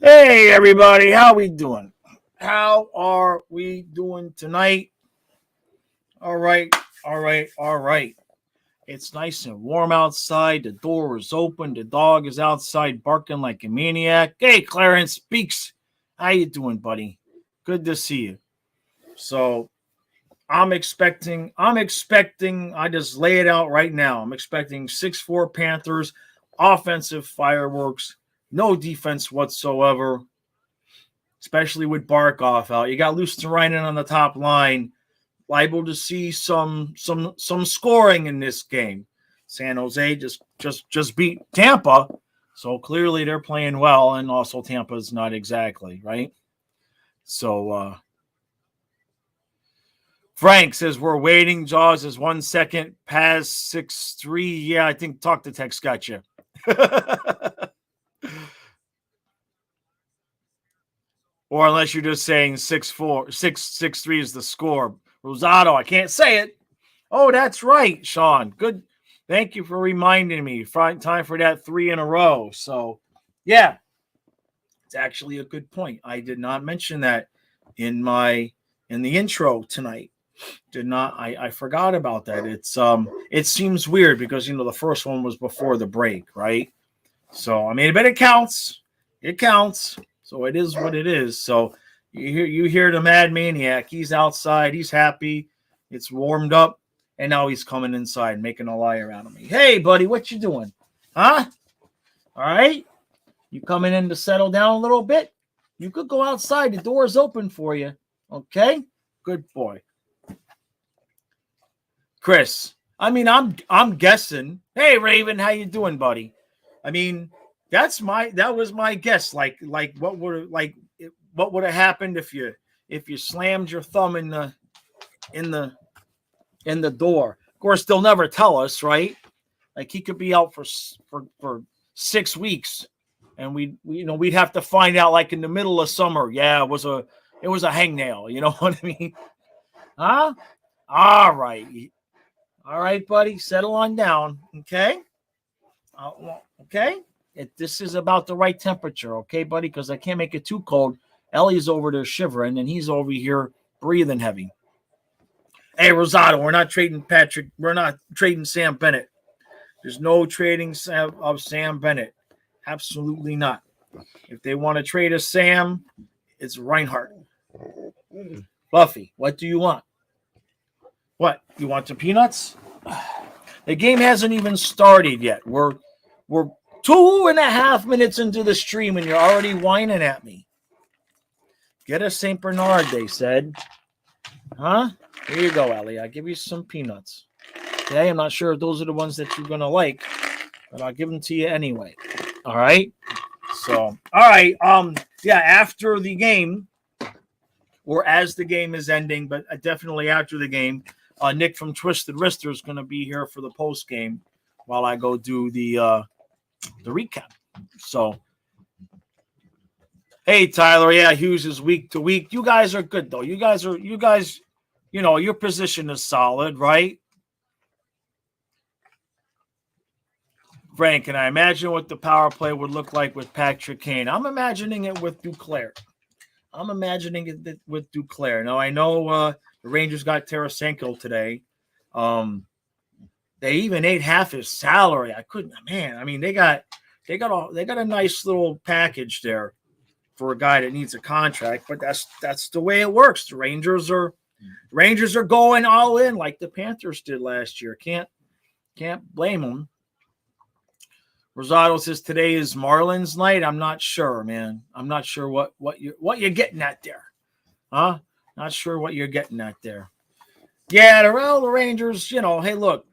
Hey everybody, how we doing? How are we doing tonight? All right, all right. It's nice and warm outside. The door is open. The dog is outside barking like a maniac. Hey Clarence Speaks. How you doing, buddy? Good to see you. So I just lay it out right now. I'm expecting 6-4 Panthers, offensive fireworks, no defense whatsoever, especially with Barkov out. You got Luosterainen on the top line, liable to see some scoring in this game. San Jose just beat Tampa, so clearly they're playing well, and also Tampa's not exactly, right? So Frank says we're waiting. Jaws is 1 second past 6-3. Yeah, I think Talk to Text got you. Or unless you're just saying 6-4, 6-3 is the score. Rosado, I can't say it. Oh, that's right, Sean. Good. Thank you for reminding me. Time for that 3 in a row. So, yeah, it's actually a good point. I did not mention that in the intro tonight. I forgot about that. It seems weird because the first one was before the break, right? So I mean, but it counts. It counts. So it is what it is. So you hear the Mad Maniac. He's outside. He's happy. It's warmed up, and now he's coming inside, making a liar out of me. Hey, buddy, what you doing? Huh? All right. You coming in to settle down a little bit? You could go outside. The door is open for you. Okay. Good boy. Chris, I mean, I'm guessing. Hey, Raven, how you doing, buddy? I mean, that was my guess. Like what would have happened if you slammed your thumb in the door? Of course, they'll never tell us, right? Like he could be out for 6 weeks, and we'd have to find out like in the middle of summer. Yeah, it was a hangnail. You know what I mean? Huh? All right, buddy. Settle on down, okay? Okay? This is about the right temperature, okay, buddy? Because I can't make it too cold. Ellie's over there shivering, and he's over here breathing heavy. Hey, Rosado, we're not trading Patrick. We're not trading Sam Bennett. There's no trading of Sam Bennett. Absolutely not. If they want to trade a Sam, it's Reinhardt. Buffy, what do you want? What? You want some peanuts? The game hasn't even started yet. We're 2.5 minutes into the stream and you're already whining at me. Get a St. Bernard, they said. Huh? Here you go, Ellie. I'll give you some peanuts. Okay, I'm not sure if those are the ones that you're going to like, but I'll give them to you anyway. All right? So, all right. Yeah, after the game, or as the game is ending, but definitely after the game, Nick from Twisted Wrister is going to be here for the post game while I go do the recap. So, hey Tyler, yeah, Hughes is week to week. You guys are good though. You guys, your position is solid, right? Frank, can I imagine what the power play would look like with Patrick Kane? I'm imagining it with Duclair. Now I know the Rangers got Tarasenko today. They even ate half his salary. I couldn't, man. I mean, they got a nice little package there for a guy that needs a contract, but that's the way it works. The Rangers are going all in like the Panthers did last year. Can't blame them. Rosado says today is Marlins night. I'm not sure, man. I'm not sure what you're getting at there. Huh? Not sure what you're getting at there. Yeah, the Rangers, hey, look,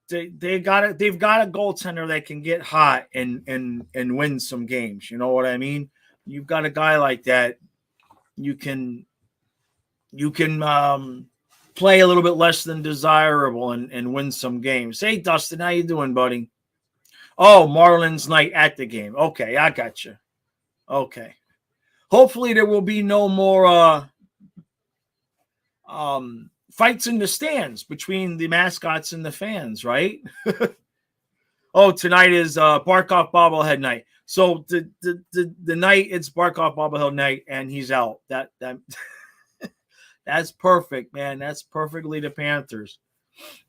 they've got a goaltender that can get hot and win some games. You know what I mean? You've got a guy like that. You can play a little bit less than desirable and win some games. Hey, Dustin, how you doing, buddy? Oh, Marlins night at the game. Okay, I got you. Okay. Hopefully there will be no more fights in the stands between the mascots and the fans, right? Oh, tonight is Barkov bobblehead night. So the night it's Barkov bobblehead night and he's out. That's perfect, man. That's perfectly the Panthers.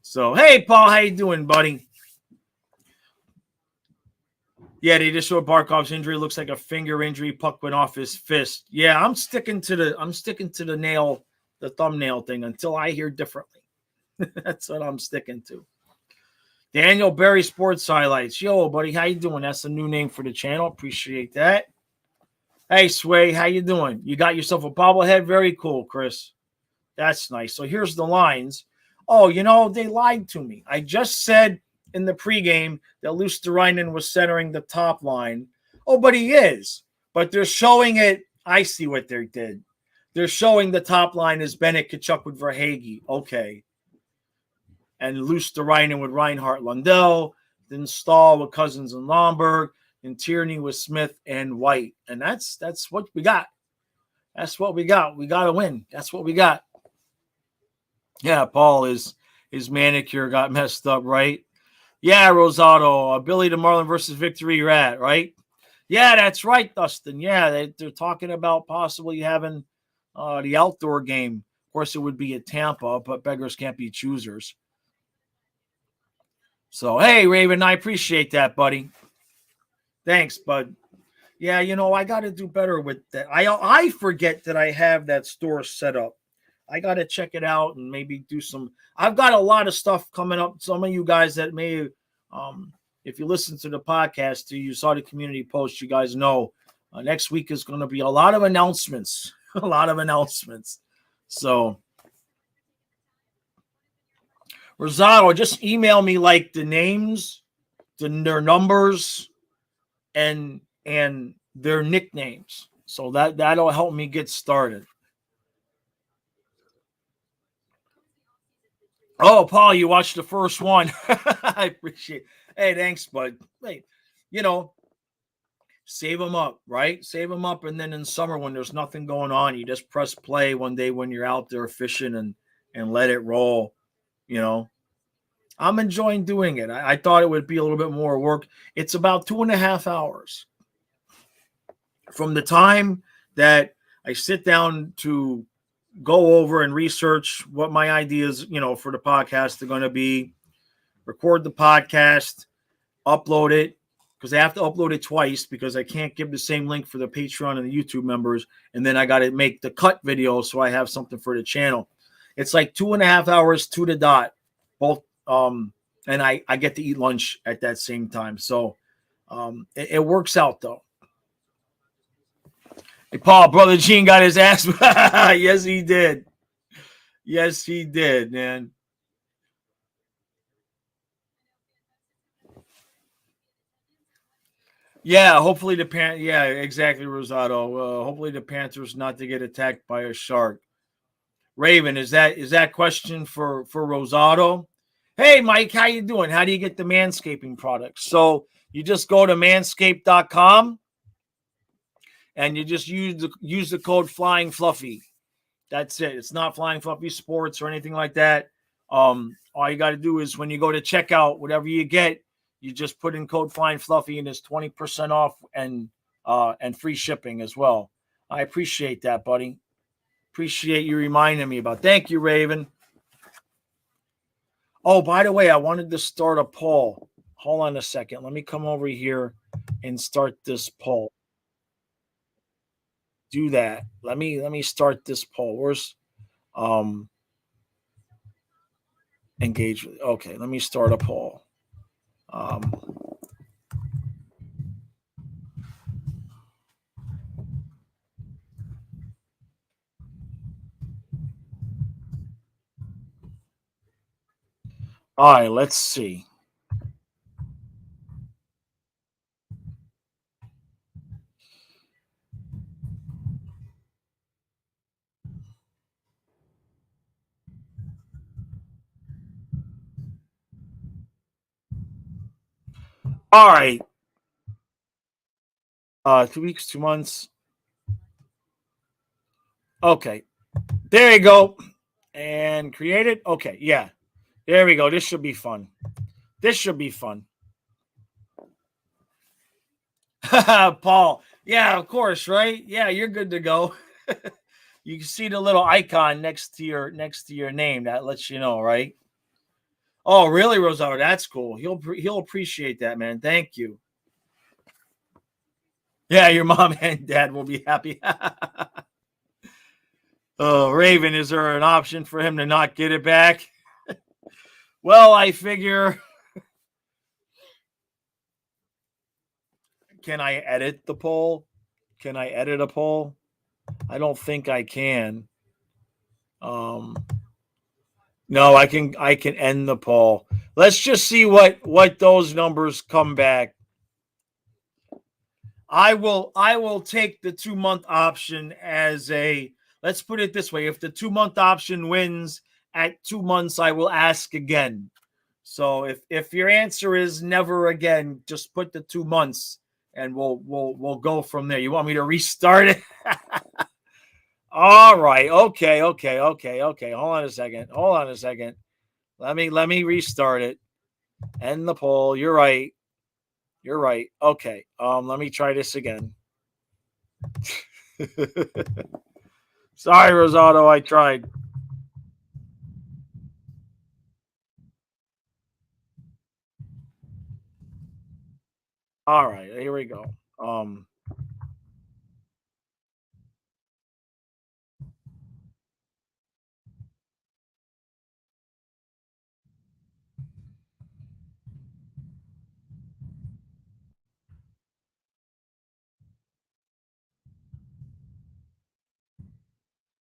So hey, Paul, how you doing, buddy? Yeah, they just showed Barkov's injury. Looks like a finger injury. Puck went off his fist. Yeah, I'm sticking to the nail, the thumbnail thing until I hear differently. That's what I'm sticking to. Daniel Berry Sports Highlights. Yo, buddy, how you doing? That's a new name for the channel. Appreciate that. Hey, Sway, how you doing? You got yourself a bobblehead? Very cool, Chris. That's nice. So here's the lines. Oh, they lied to me. I just said in the pregame that Luosterainen was centering the top line. Oh, but he is. But they're showing it. I see what they did. They're showing the top line as Bennett, Kachuk with Verhaeghe. Okay. And Luosterainen with Reinhart Lundell. Then Stahl with Cousins and Lomberg. And Tierney with Smith and White. And that's what we got. That's what we got. We got to win. That's what we got. Yeah, Paul, his manicure got messed up, right? Yeah, Rosado, Billy the Marlin versus Victory Rat, right? Yeah, that's right, Dustin. Yeah, they're talking about possibly having the outdoor game. Of course, it would be at Tampa, but beggars can't be choosers. So, hey, Raven, I appreciate that, buddy. Thanks, bud. Yeah, I got to do better with that. I forget that I have that store set up. I got to check it out and maybe do some. I've got a lot of stuff coming up. Some of you guys that may, if you listen to the podcast, you saw the community post, you guys know next week is going to be a lot of announcements. A lot of announcements. So, Rosado, just email me like the names, their numbers, and their nicknames. So that'll help me get started. Oh, Paul, you watched the first one. I appreciate it. Hey, thanks, bud. Hey, save them up, right? Save them up. And then in summer when there's nothing going on, you just press play one day when you're out there fishing and let it roll. I'm enjoying doing it. I thought it would be a little bit more work. It's about 2.5 hours from the time that I sit down to go over and research what my ideas, for the podcast are going to be, record the podcast, upload it, because I have to upload it twice because I can't give the same link for the Patreon and the YouTube members. And then I got to make the cut video so I have something for the channel. It's like 2.5 hours to the dot, both. And I get to eat lunch at that same time. So it works out, though. Hey, Paul, Brother Gene got his ass. Yes, he did. Yes, he did, man. Yeah, hopefully the yeah, exactly, Rosado. Hopefully the Panthers not to get attacked by a shark. Raven, is that question for Rosado? Hey, Mike, how you doing? How do you get the manscaping products? So you just go to manscaped.com and you just use the code Flying Fluffy. That's it. It's not Flying Fluffy Sports or anything like that. All you got to do is when you go to checkout, whatever you get, you just put in code Flying Fluffy and it's 20% off and free shipping as well. I appreciate that, buddy. Appreciate you reminding me about. Thank you, Raven. Oh, by the way, I wanted to start a poll. Hold on a second. Let me come over here and start this poll. Do that. Let me start this poll. Where's engage with? Okay, let me start a poll. All right, let's see. All right. 2 weeks, 2 months. Okay. There you go. And create it. Okay, yeah. There we go. This should be fun. This should be fun. Paul. Yeah, of course, right? Yeah, you're good to go. You can see the little icon next to your name that lets you know, right? Oh, really, Rosario? That's cool. He'll appreciate that, man. Thank you. Yeah, your mom and dad will be happy. Oh, Raven, is there an option for him to not get it back? Well, I figure, can I edit the poll? Can I edit a poll? I don't think I can. No, I can end the poll. Let's just see what those numbers come back. I will take the 2-month option as a, let's put it this way. If the 2-month option wins at 2 months, I will ask again. So if your answer is never again, just put the 2 months and we'll go from there. You want me to restart it? All right. Okay. Hold on a second. Let me restart it. End the poll. You're right. Okay. Let me try this again. Sorry, Rosato, I tried. All right, here we go.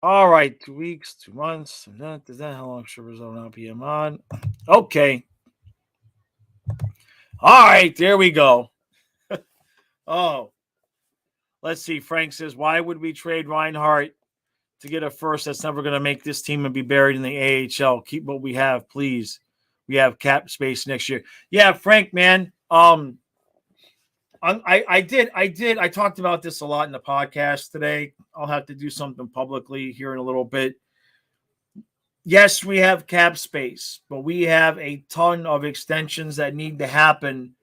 All right, 2 weeks, 2 months. Is that how long should Arizona PM on? Okay. All right, there we go. Oh, let's see. Frank says, why would we trade Reinhardt to get a first that's never going to make this team and be buried in the AHL? Keep what we have, please. We have cap space next year. Yeah, Frank, man. I talked about this a lot in the podcast today. I'll have to do something publicly here in a little bit. Yes, we have cap space, but we have a ton of extensions that need to happen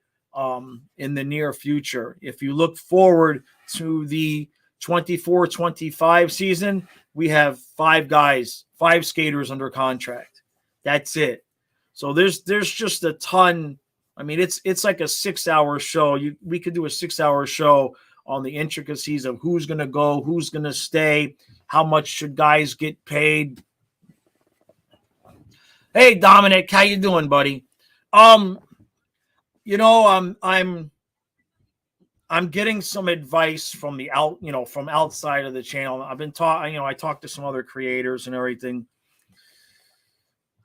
in the near future. If you look forward to the 24-25 season, we have 5 skaters under contract. That's it. So there's just a ton. I mean, it's like a 6-hour show. We could do a 6-hour show on the intricacies of who's going to go, who's going to stay, how much should guys get paid. Hey, Dominic, how you doing, buddy? Um, I'm getting some advice from from outside of the channel. I've been talking, I talked to some other creators and everything.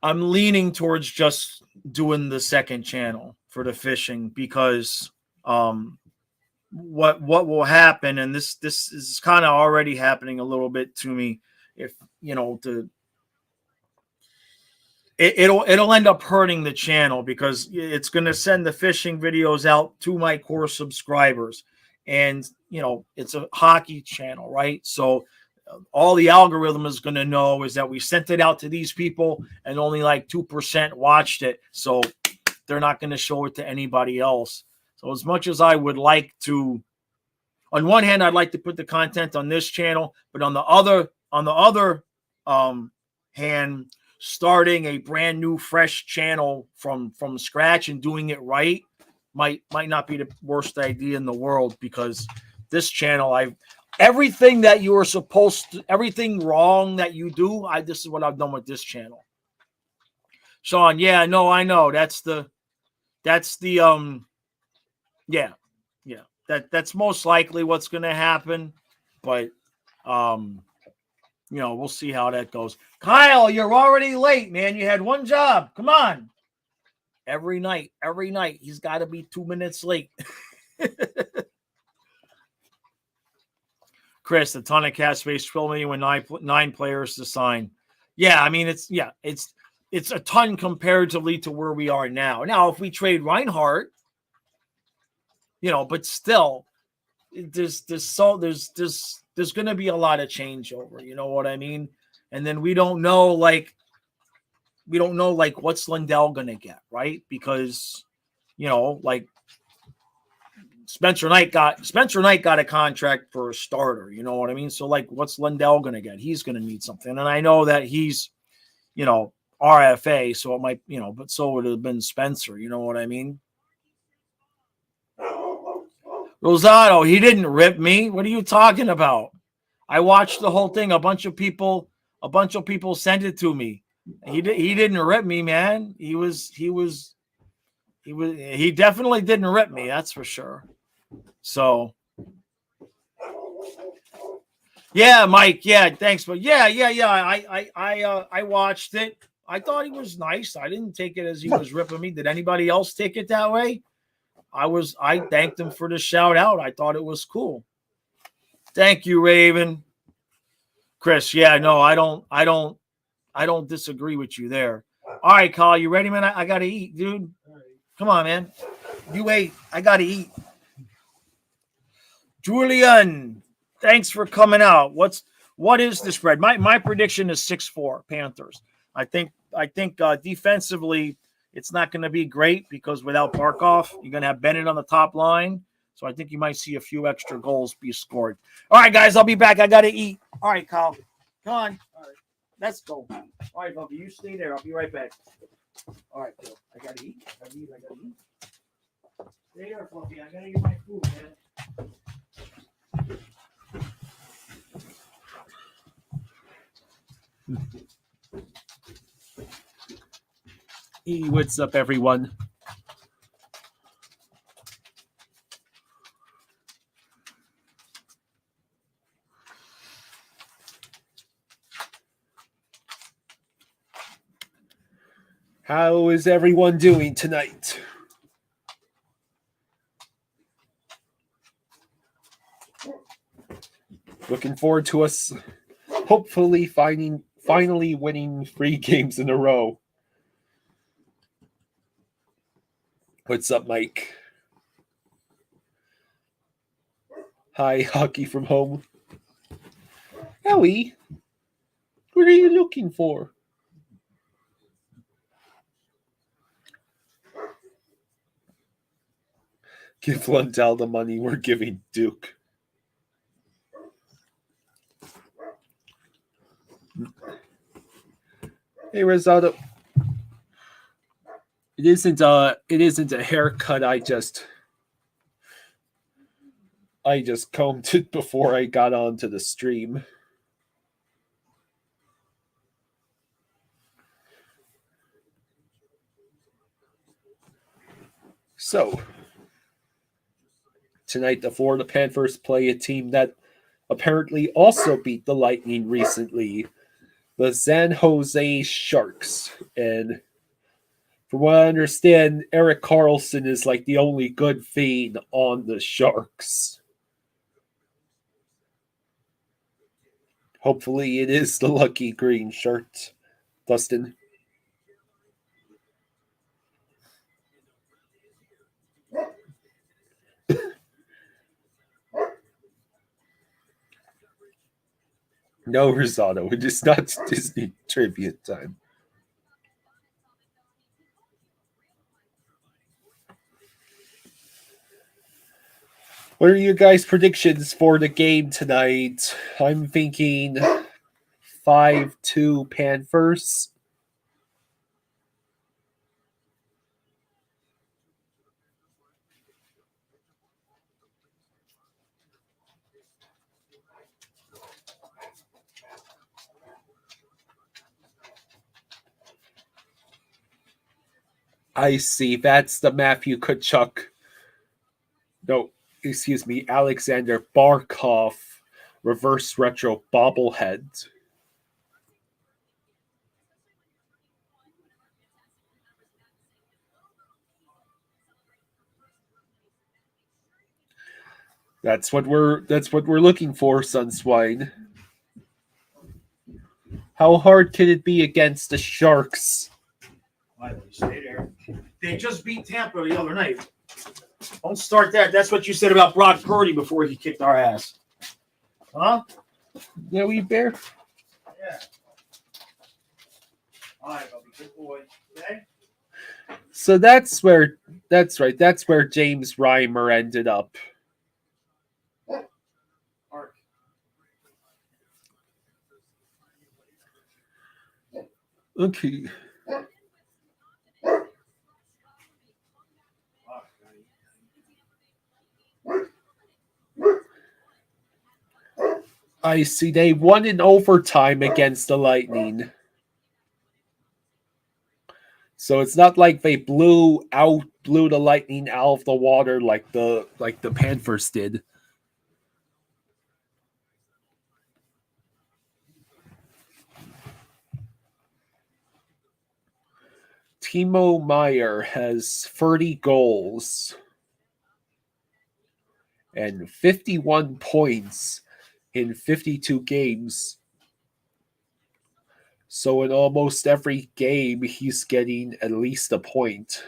I'm leaning towards just doing the second channel for the fishing because what will happen, and this is kind of already happening a little bit to me, if it'll end up hurting the channel because it's going to send the fishing videos out to my core subscribers, and it's a hockey channel, right? So all the algorithm is going to know is that we sent it out to these people and only like 2% watched it. So they're not going to show it to anybody else. So as much as I would like to, on one hand, I'd like to put the content on this channel, but on the other hand, starting a brand new fresh channel from scratch and doing it right might not be the worst idea in the world, because this channel, everything that you are supposed to, everything wrong that you do, this is what I've done with this channel. Sean, yeah, no, I know. That's the yeah. That's most likely what's going to happen, but we'll see how that goes. Kyle, you're already late, man. You had one job. Come on. Every night, he's got to be 2 minutes late. Chris, a ton of cap space, 12 million with 9 players to sign. Yeah, I mean, it's a ton comparatively to where we are now. Now, if we trade Reinhardt, but still, there's going to be a lot of changeover. You know what I mean? And then we don't know what's Lindell going to get, right? Because, Spencer Knight got a contract for a starter. You know what I mean? So like, what's Lindell going to get? He's going to need something. And I know that he's, RFA, so it might, but so would have been Spencer. You know what I mean? Rosado, he didn't rip me. What are you talking about? I watched the whole thing. A bunch of people sent it to me. He didn't rip me, man. He definitely didn't rip me. That's for sure. So, yeah, Mike. Yeah, thanks. But yeah. I watched it. I thought he was nice. I didn't take it as he was ripping me. Did anybody else take it that way? I thanked him for the shout out. I thought it was cool. Thank you, Raven. Chris, yeah, no, I don't disagree with you there. All right, Kyle, you ready, man? I gotta eat, dude. Come on, man. You wait. I gotta eat. Julian, thanks for coming out. What is the spread? My prediction is 6-4 Panthers. I think defensively it's not going to be great because without Barkov, you're going to have Bennett on the top line. So I think you might see a few extra goals be scored. All right, guys, I'll be back. I got to eat. All right, Kyle. Come on. All right, let's go. All right, Buffy, you stay there. I'll be right back. All right, Bill. I got to eat. I got to eat. Stay there, Buffy. I got to eat my food, man. Hey, what's up, everyone? How is everyone doing tonight? Looking forward to us hopefully finally winning 3 games in a row. What's up, Mike? Hi, Hockey from Home. Howie, what are you looking for? Give Lundell the money we're giving Duke. Hey, Rosado. It isn't a haircut. I just combed it before I got onto the stream. So, tonight the Florida Panthers play a team that apparently also beat the Lightning recently, the San Jose Sharks. And from what I understand, Erik Karlsson is like the only good thing on the Sharks. Hopefully it is the lucky green shirt, Dustin. No, Rosado, it is not Disney trivia time. What are your guys' predictions for the game tonight? I'm thinking 5-2 Panthers. I see. That's the Matthew Tkachuk. No, excuse me, Alexander Barkov reverse retro bobblehead. That's what we're looking for, Sunswine. How hard can it be against the Sharks? Stay there. They just beat Tampa the other night. Don't start that. That's what you said about Brock Purdy before he kicked our ass. Huh? Yeah, we bear. Yeah. All right, Bubby. Good boy. Okay? So that's where that's right. That's where James Reimer ended up. Okay. I see they won in overtime against the Lightning. So it's not like they blew the Lightning out of the water like the Panthers did. Timo Meyer has 30 goals and 51 points in 52 games. So in almost every game, he's getting at least a point.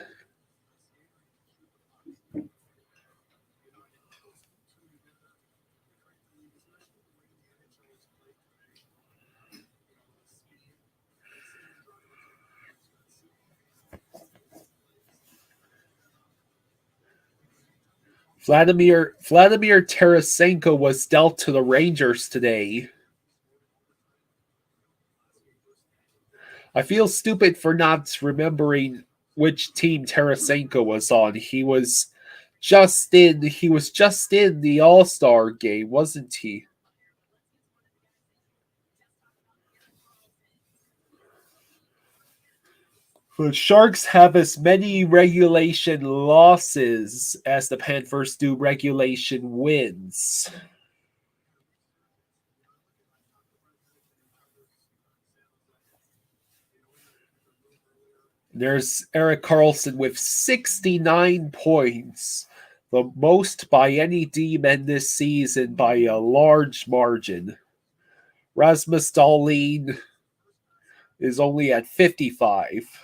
Vladimir Tarasenko was dealt to the Rangers today. I feel stupid for not remembering which team Tarasenko was on. He was just in the All-Star game, wasn't he? The Sharks have as many regulation losses as the Panthers do regulation wins. There's Erik Karlsson with 69 points, the most by any D-man this season by a large margin. Rasmus Dahlin is only at 55.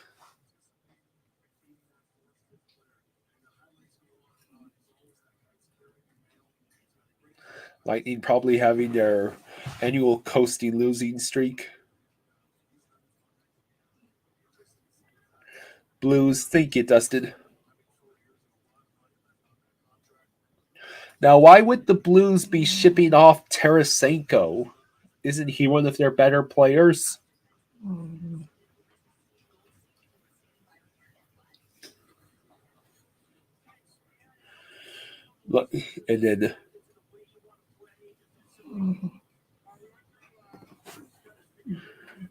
Lightning probably having their annual coasty losing streak. Blues think it, Dustin. Now, why would the Blues be shipping off Tarasenko? Isn't he one of their better players? And then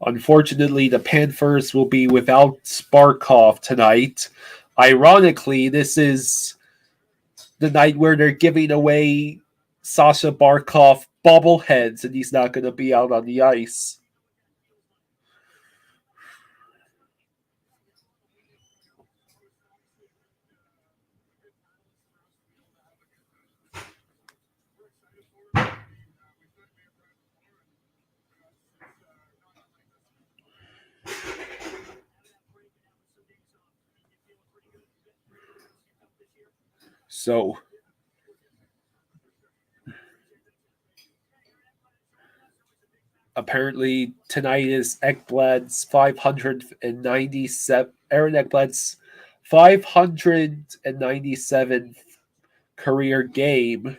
unfortunately, the Panthers will be without Sparkov tonight. Ironically, this is the night where they're giving away Sasha Barkov bobbleheads, and he's not going to be out on the ice. So apparently tonight is Ekblad's 597 Aaron Ekblad's 597th career game.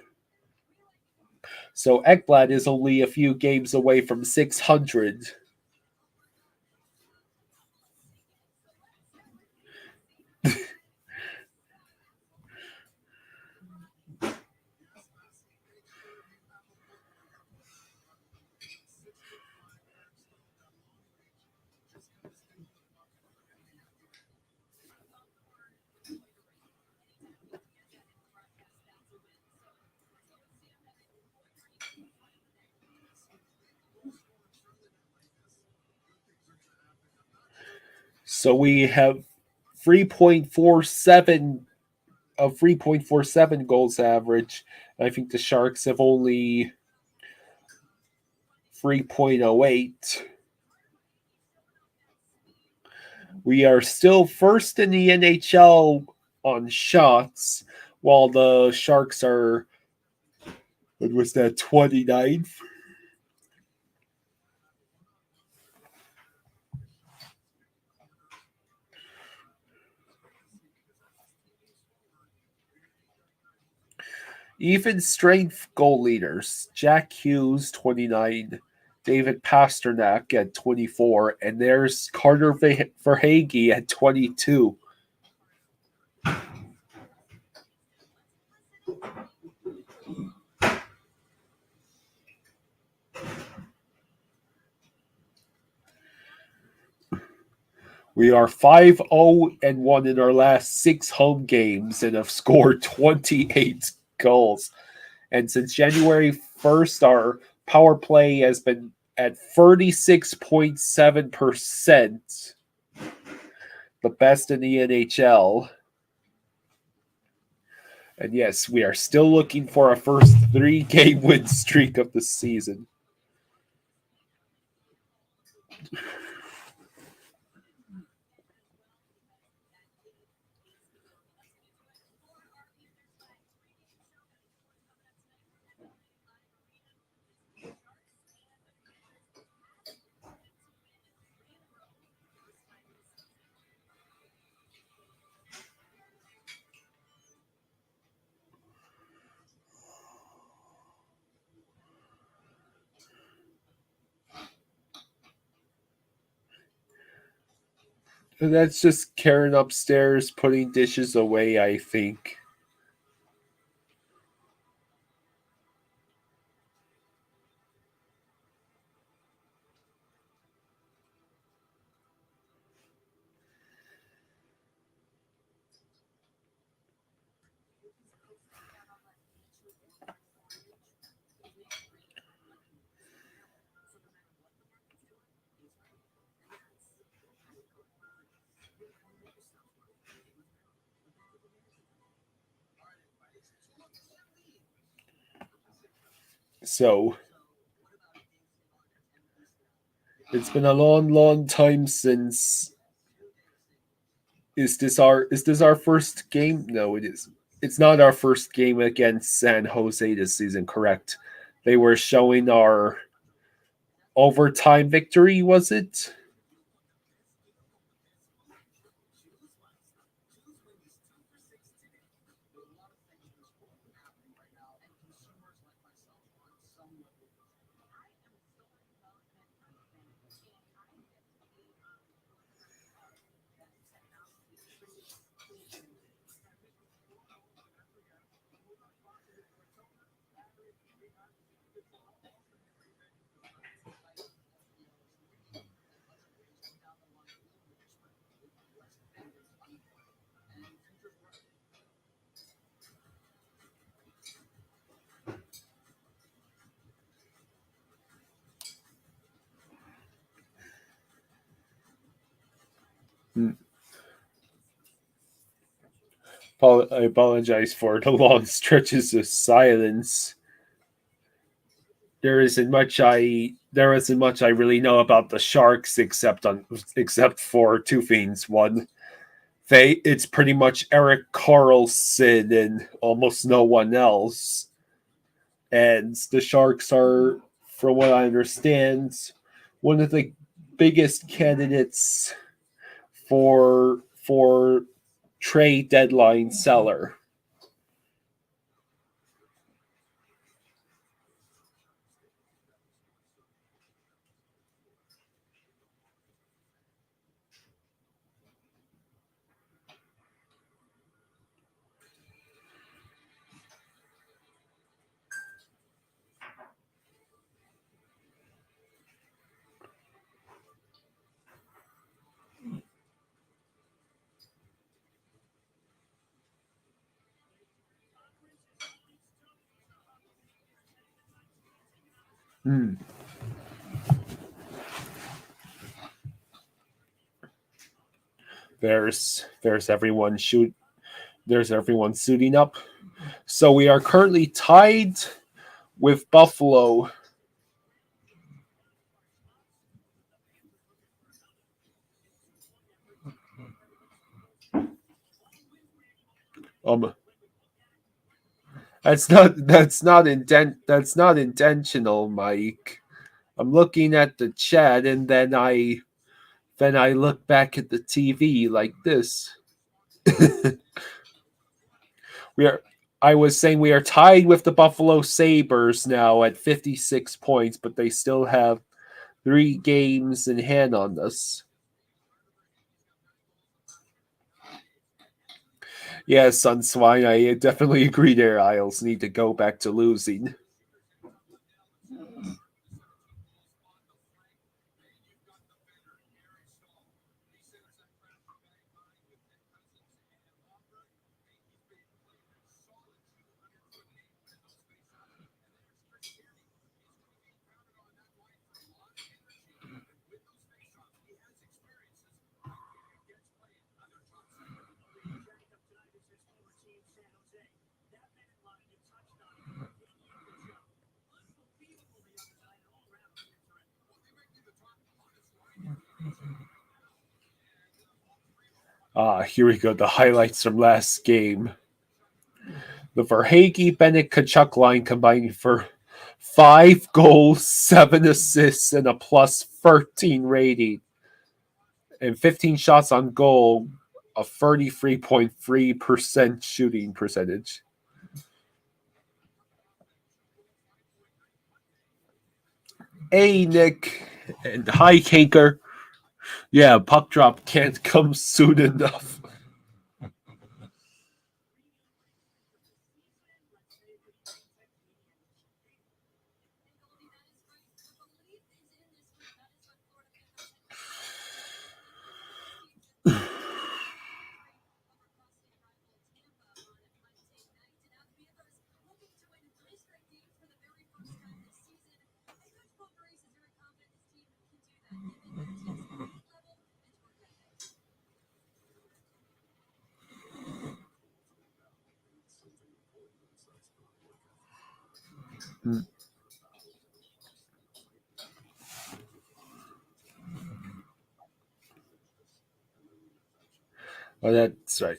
So Ekblad is only a few games away from 600. So we have 3.47 goals average. I think the Sharks have only 3.08. We are still first in the NHL on shots, while the Sharks are, what was that, 29th? Even strength goal leaders: Jack Hughes, 29, David Pasternak at 24, and there's Carter Verhaeghe at 22. We are 5-0-1 in our last 6 home games and have scored 28 goals. And since January 1st, our power play has been at 36.7%, the best in the NHL. And yes, we are still looking for our first 3-game win streak of the season. And that's just Karen upstairs putting dishes away, I think. So it's been a long time since. Is this our first game? No, it is. It's not our first game against San Jose this season, correct? They were showing our overtime victory, was it? I apologize for the long stretches of silence. There isn't much I really know about the Sharks except for two things. One, it's pretty much Erik Karlsson and almost no one else. And the Sharks are, from what I understand, one of the biggest candidates for trade deadline seller. There's everyone suiting up. So we are currently tied with Buffalo. That's not intentional, Mike. I'm looking at the chat and then I look back at the TV like this. we are I was saying we are tied with the Buffalo Sabres now at 56 points, but they still have 3 games in hand on us. Yeah, Sunswine, I definitely agree there. Isles need to go back to losing. Here we go. The highlights from last game. The Verhage Bennett Kachuk line combining for 5 goals, 7 assists, and a plus 13 rating, and 15 shots on goal, a 33.3% shooting percentage. Hey, Nick, and hi, Kanker. Yeah, puck drop can't come soon enough. Oh, that's right.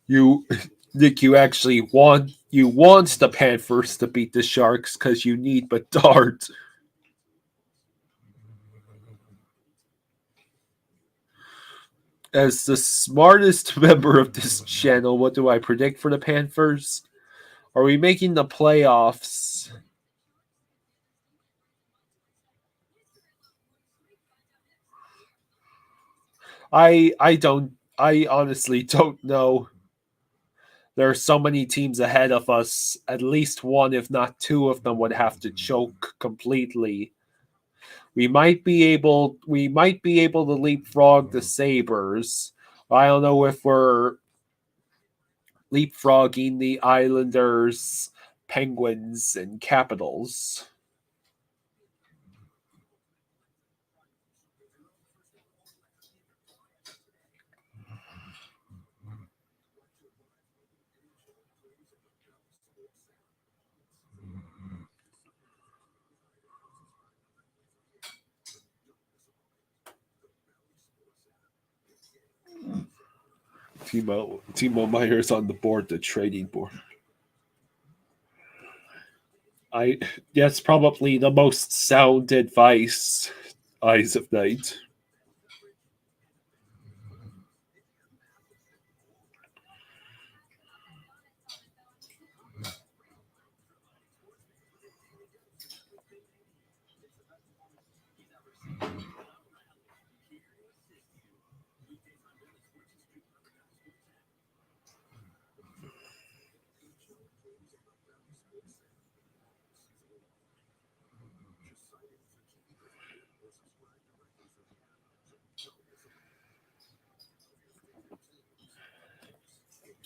You, Nick, you actually want the Panthers to beat the Sharks because you need Bedard. As the smartest member of this channel, what do I predict for the Panthers? Are we making the playoffs? I honestly don't know. There are so many teams ahead of us. At least one, if not two of them, would have to choke completely. We might be able to leapfrog the Sabres. I don't know if we're leapfrogging the Islanders, Penguins, and Capitals. Timo Meyer's on the board, the trading board. That's probably the most sound advice, Eyes of Night.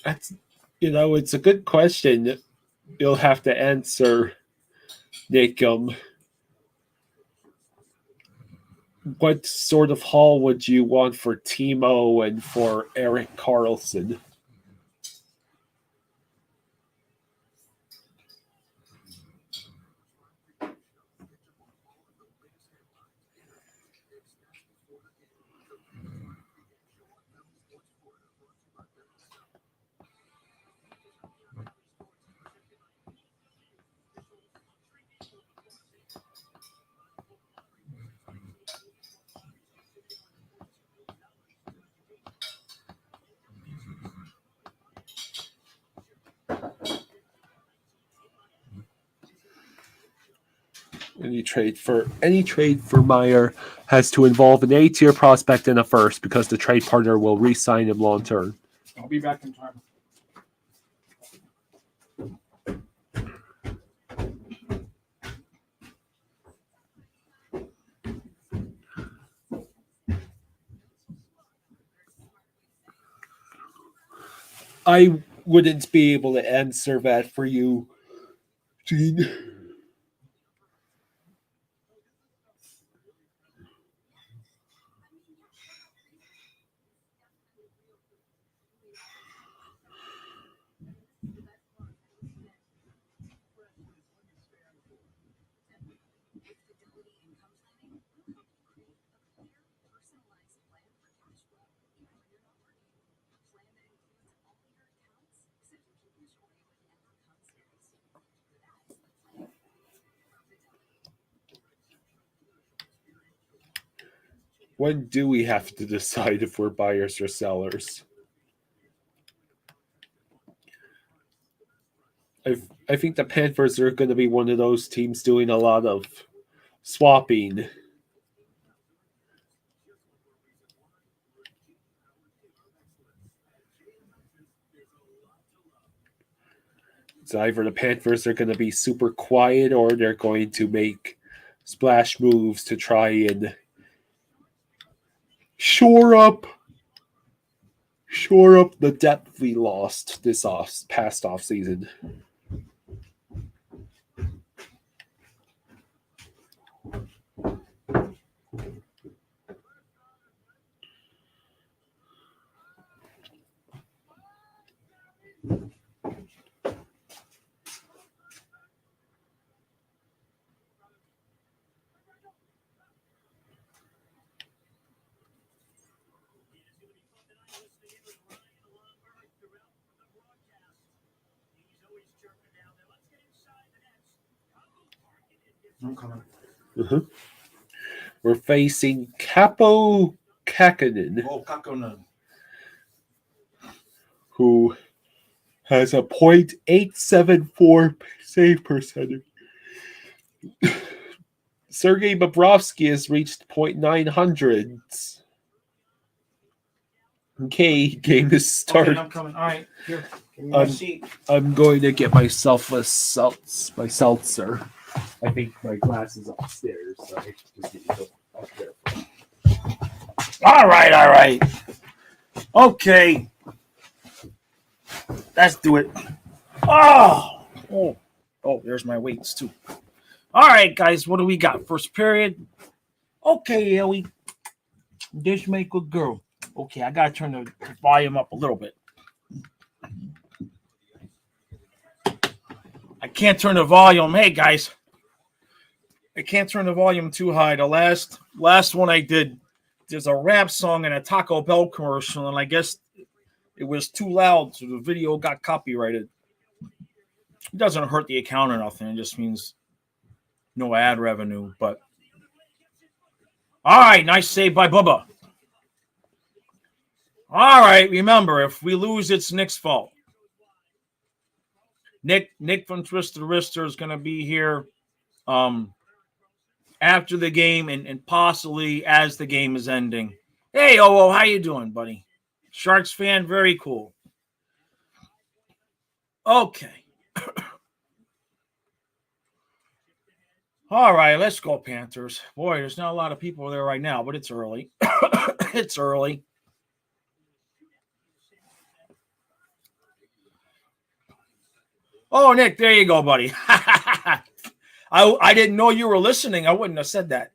That's it's a good question. You'll have to answer, Nick. What sort of haul would you want for Timo and for Erik Karlsson? Any trade for Meyer has to involve an A-tier prospect and a first because the trade partner will re-sign him long term. I'll be back in time. I wouldn't be able to answer that for you, Gene. When do we have to decide if we're buyers or sellers? I think the Panthers are going to be one of those teams doing a lot of swapping. It's either the Panthers are going to be super quiet or they're going to make splash moves to try and shore up the depth we lost this past off season. I'm coming. Uh-huh. We're facing Capo Kakkonen, Oh, Kakkonen. who has a .874 save percentage. Sergei Bobrovsky has reached .900s. Okay, game is started. Okay, I'm coming. All right, here. Give me my seat. I'm going to get myself my seltzer. I think my glass is upstairs, so I just need to go up there. All right. Okay. Let's do it. Oh, there's my weights too. All right, guys, what do we got? First period. Okay, Ellie. This make a girl. Okay, I gotta turn the volume up a little bit. I can't turn the volume. Hey, guys. I can't turn the volume too high. The last one I did, there's a rap song and a Taco Bell commercial, and I guess it was too loud, so the video got copyrighted. It doesn't hurt the account or nothing. It just means no ad revenue. But all right, nice save by Bubba. All right, remember, if we lose, it's Nick's fault. Nick from Twisted Wrister is going to be here after the game and possibly as the game is ending. Hey, how you doing, buddy? Sharks fan, very cool. Okay. All right, let's go, Panthers. Boy, there's not a lot of people there right now, but it's early. It's early. Oh, Nick, there you go, buddy. I didn't know you were listening. I wouldn't have said that.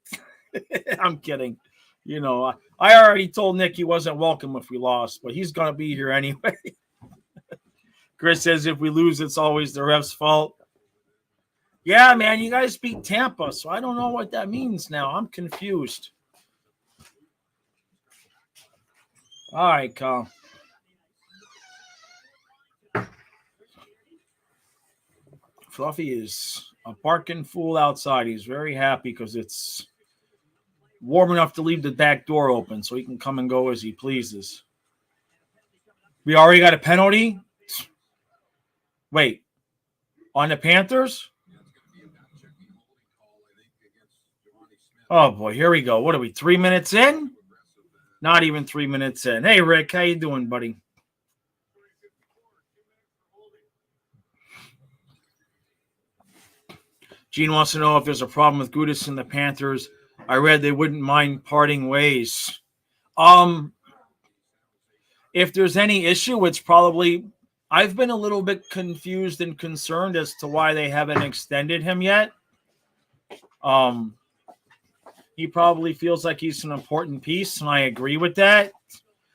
I'm kidding. You know, I already told Nick he wasn't welcome if we lost, but he's going to be here anyway. Chris says if we lose, it's always the ref's fault. Yeah, man, you guys beat Tampa, so I don't know what that means now. I'm confused. All right, Kyle. Fluffy is a barking fool outside. He's very happy because it's warm enough to leave the back door open so he can come and go as he pleases. We already got a penalty? Wait. On the Panthers? Oh boy, here we go. What are we? 3 minutes in? Not even 3 minutes in. Hey Rick, how you doing, buddy? Gene wants to know if there's a problem with Gudas and the Panthers. I read they wouldn't mind parting ways. If there's any issue, it's probably I've been a little bit confused and concerned as to why they haven't extended him yet. He probably feels like he's an important piece, and I agree with that.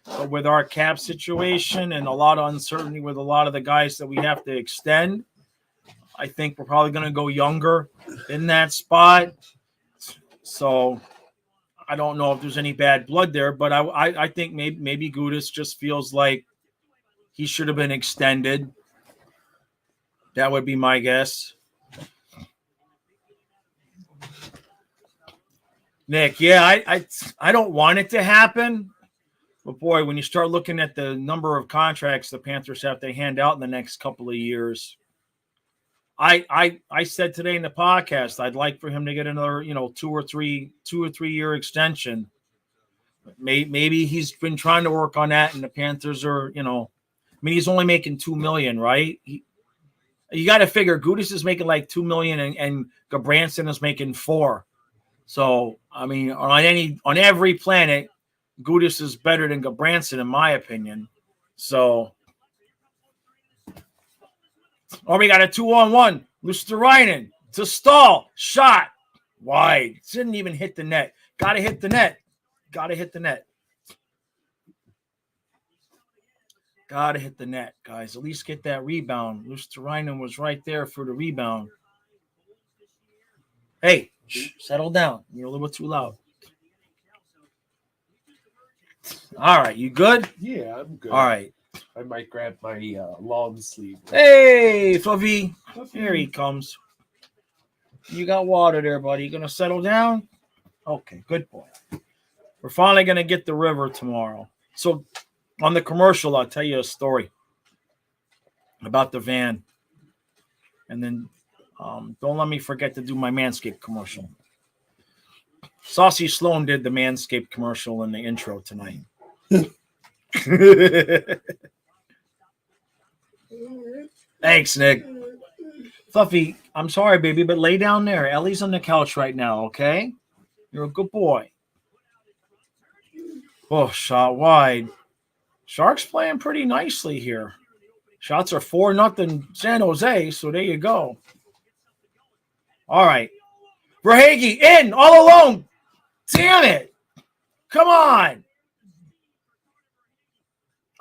But with our cap situation and a lot of uncertainty with a lot of the guys that we have to extend, I think we're probably going to go younger in that spot. So I don't know if there's any bad blood there, but I think maybe Gudas just feels like he should have been extended. That would be my guess. Nick, yeah, I don't want it to happen. But boy, when you start looking at the number of contracts the Panthers have to hand out in the next couple of years, I said today in the podcast I'd like for him to get another 2 or 3 year extension. Maybe he's been trying to work on that, and the Panthers are he's only making $2 million, right? You got to figure Gudas is making like $2 million, and Gabranson is making $4 million. So I mean, on every planet, Gudas is better than Gabranson, in my opinion. So, we got a 2-on-1. Luosterainen to Stahl. Shot. Wide. Didn't even hit the net. Got to hit the net. Got to hit the net. Got to hit the net, guys. At least get that rebound. Luosterainen was right there for the rebound. Hey, settle down. You're a little bit too loud. All right, you good? Yeah, I'm good. All right. I might grab my long sleeve. Hey, Fluffy. Here he comes. You got water there, buddy. You going to settle down? Okay, good boy. We're finally going to get the river tomorrow. So on the commercial, I'll tell you a story about the van. And then don't let me forget to do my Manscaped commercial. Saucy Sloan did the Manscaped commercial in the intro tonight. Thanks, Nick. Fluffy, I'm sorry, baby, but lay down there. Ellie's on the couch right now, okay? You're a good boy. Oh, shot wide. Sharks playing pretty nicely here. Shots are 4-0 San Jose, so there you go. All right. Verhaeghe in, all alone. Damn it. Come on.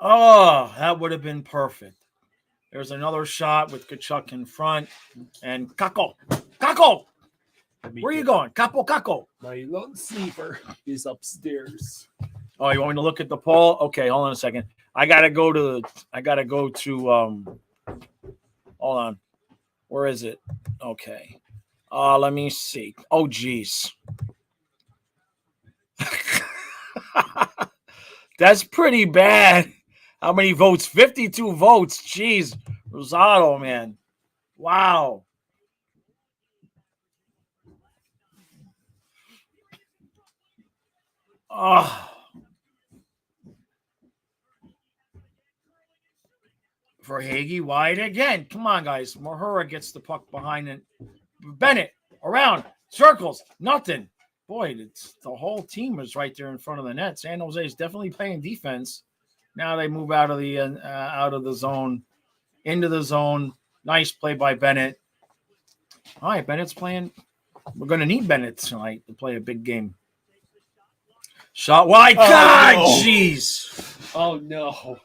Oh, that would have been perfect. There's another shot with Kachuk in front. And Kako. Where are you going? Kako. My long sleeper is upstairs. Oh, you want me to look at the poll? Okay, hold on a second. I gotta go to hold on. Where is it? Okay. Let me see. Oh, geez. That's pretty bad. How many votes? 52 votes. Jeez. Rosado, man. Wow. Oh. Verhaeghe wide again. Come on, guys. Mahura gets the puck behind it. Bennett around. Circles. Nothing. Boy, the whole team is right there in front of the net. San Jose is definitely playing defense. Now they move out of the zone, into the zone. Nice play by Bennett. All right, Bennett's playing. We're going to need Bennett tonight to play a big game. Shot wide. God, jeez. Oh, no.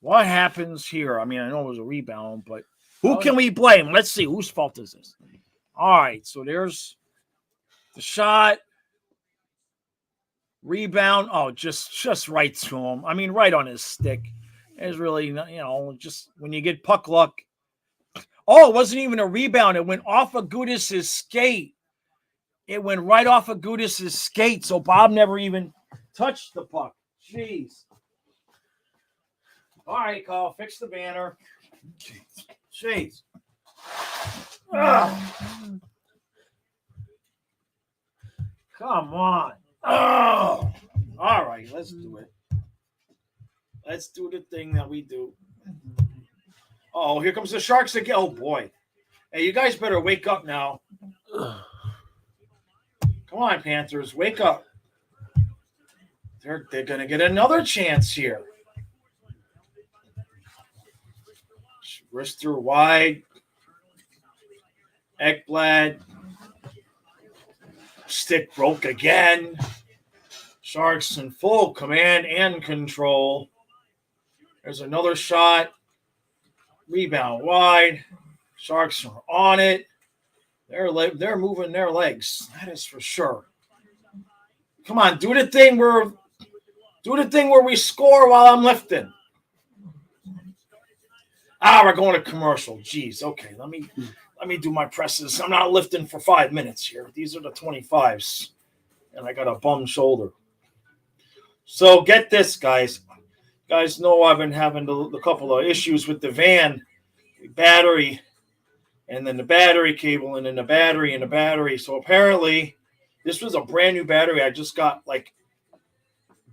What happens here? I mean, I know it was a rebound, but who can we blame? Let's see. Whose fault is this? All right, so there's the shot. Rebound. Oh, just right to him. I mean, right on his stick. It's really, just when you get puck luck. Oh, it wasn't even a rebound. It went off of Gudas' skate. It went right off of Gudas' skate, so Bob never even touched the puck. Jeez. All right, Carl, fix the banner. Jeez. Ugh. Come on. Oh. All right, let's do it. Let's do the thing that we do. Oh, here comes the Sharks again. Oh, boy. Hey, you guys better wake up now. Come on, Panthers, wake up. They're going to get another chance here. Wrist through wide. Ekblad. Stick broke again. Sharks in full command and control. There's another shot. Rebound wide. Sharks are on it. They're moving their legs. That is for sure. Come on, do the thing where we score while I'm lifting. We're going to commercial. Jeez. Okay, let me do my presses. I'm not lifting for 5 minutes here. These are the 25s, and I got a bum shoulder. So get this, guys. You guys know I've been having a couple of issues with the van, the battery, and then the battery cable, and then the battery and the battery. So apparently, this was a brand new battery I just got like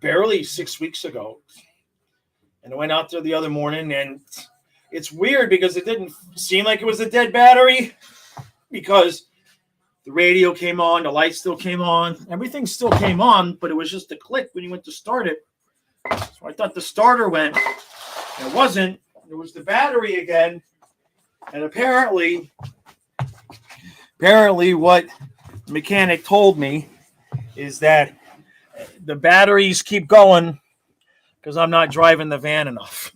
barely 6 weeks ago, and I went out there the other morning, and it's weird because it didn't seem like it was a dead battery because the radio came on, the light still came on, everything still came on, but it was just a click when you went to start it. So I thought the starter went, and it wasn't. It was the battery again, and apparently what the mechanic told me is that the batteries keep going because I'm not driving the van enough.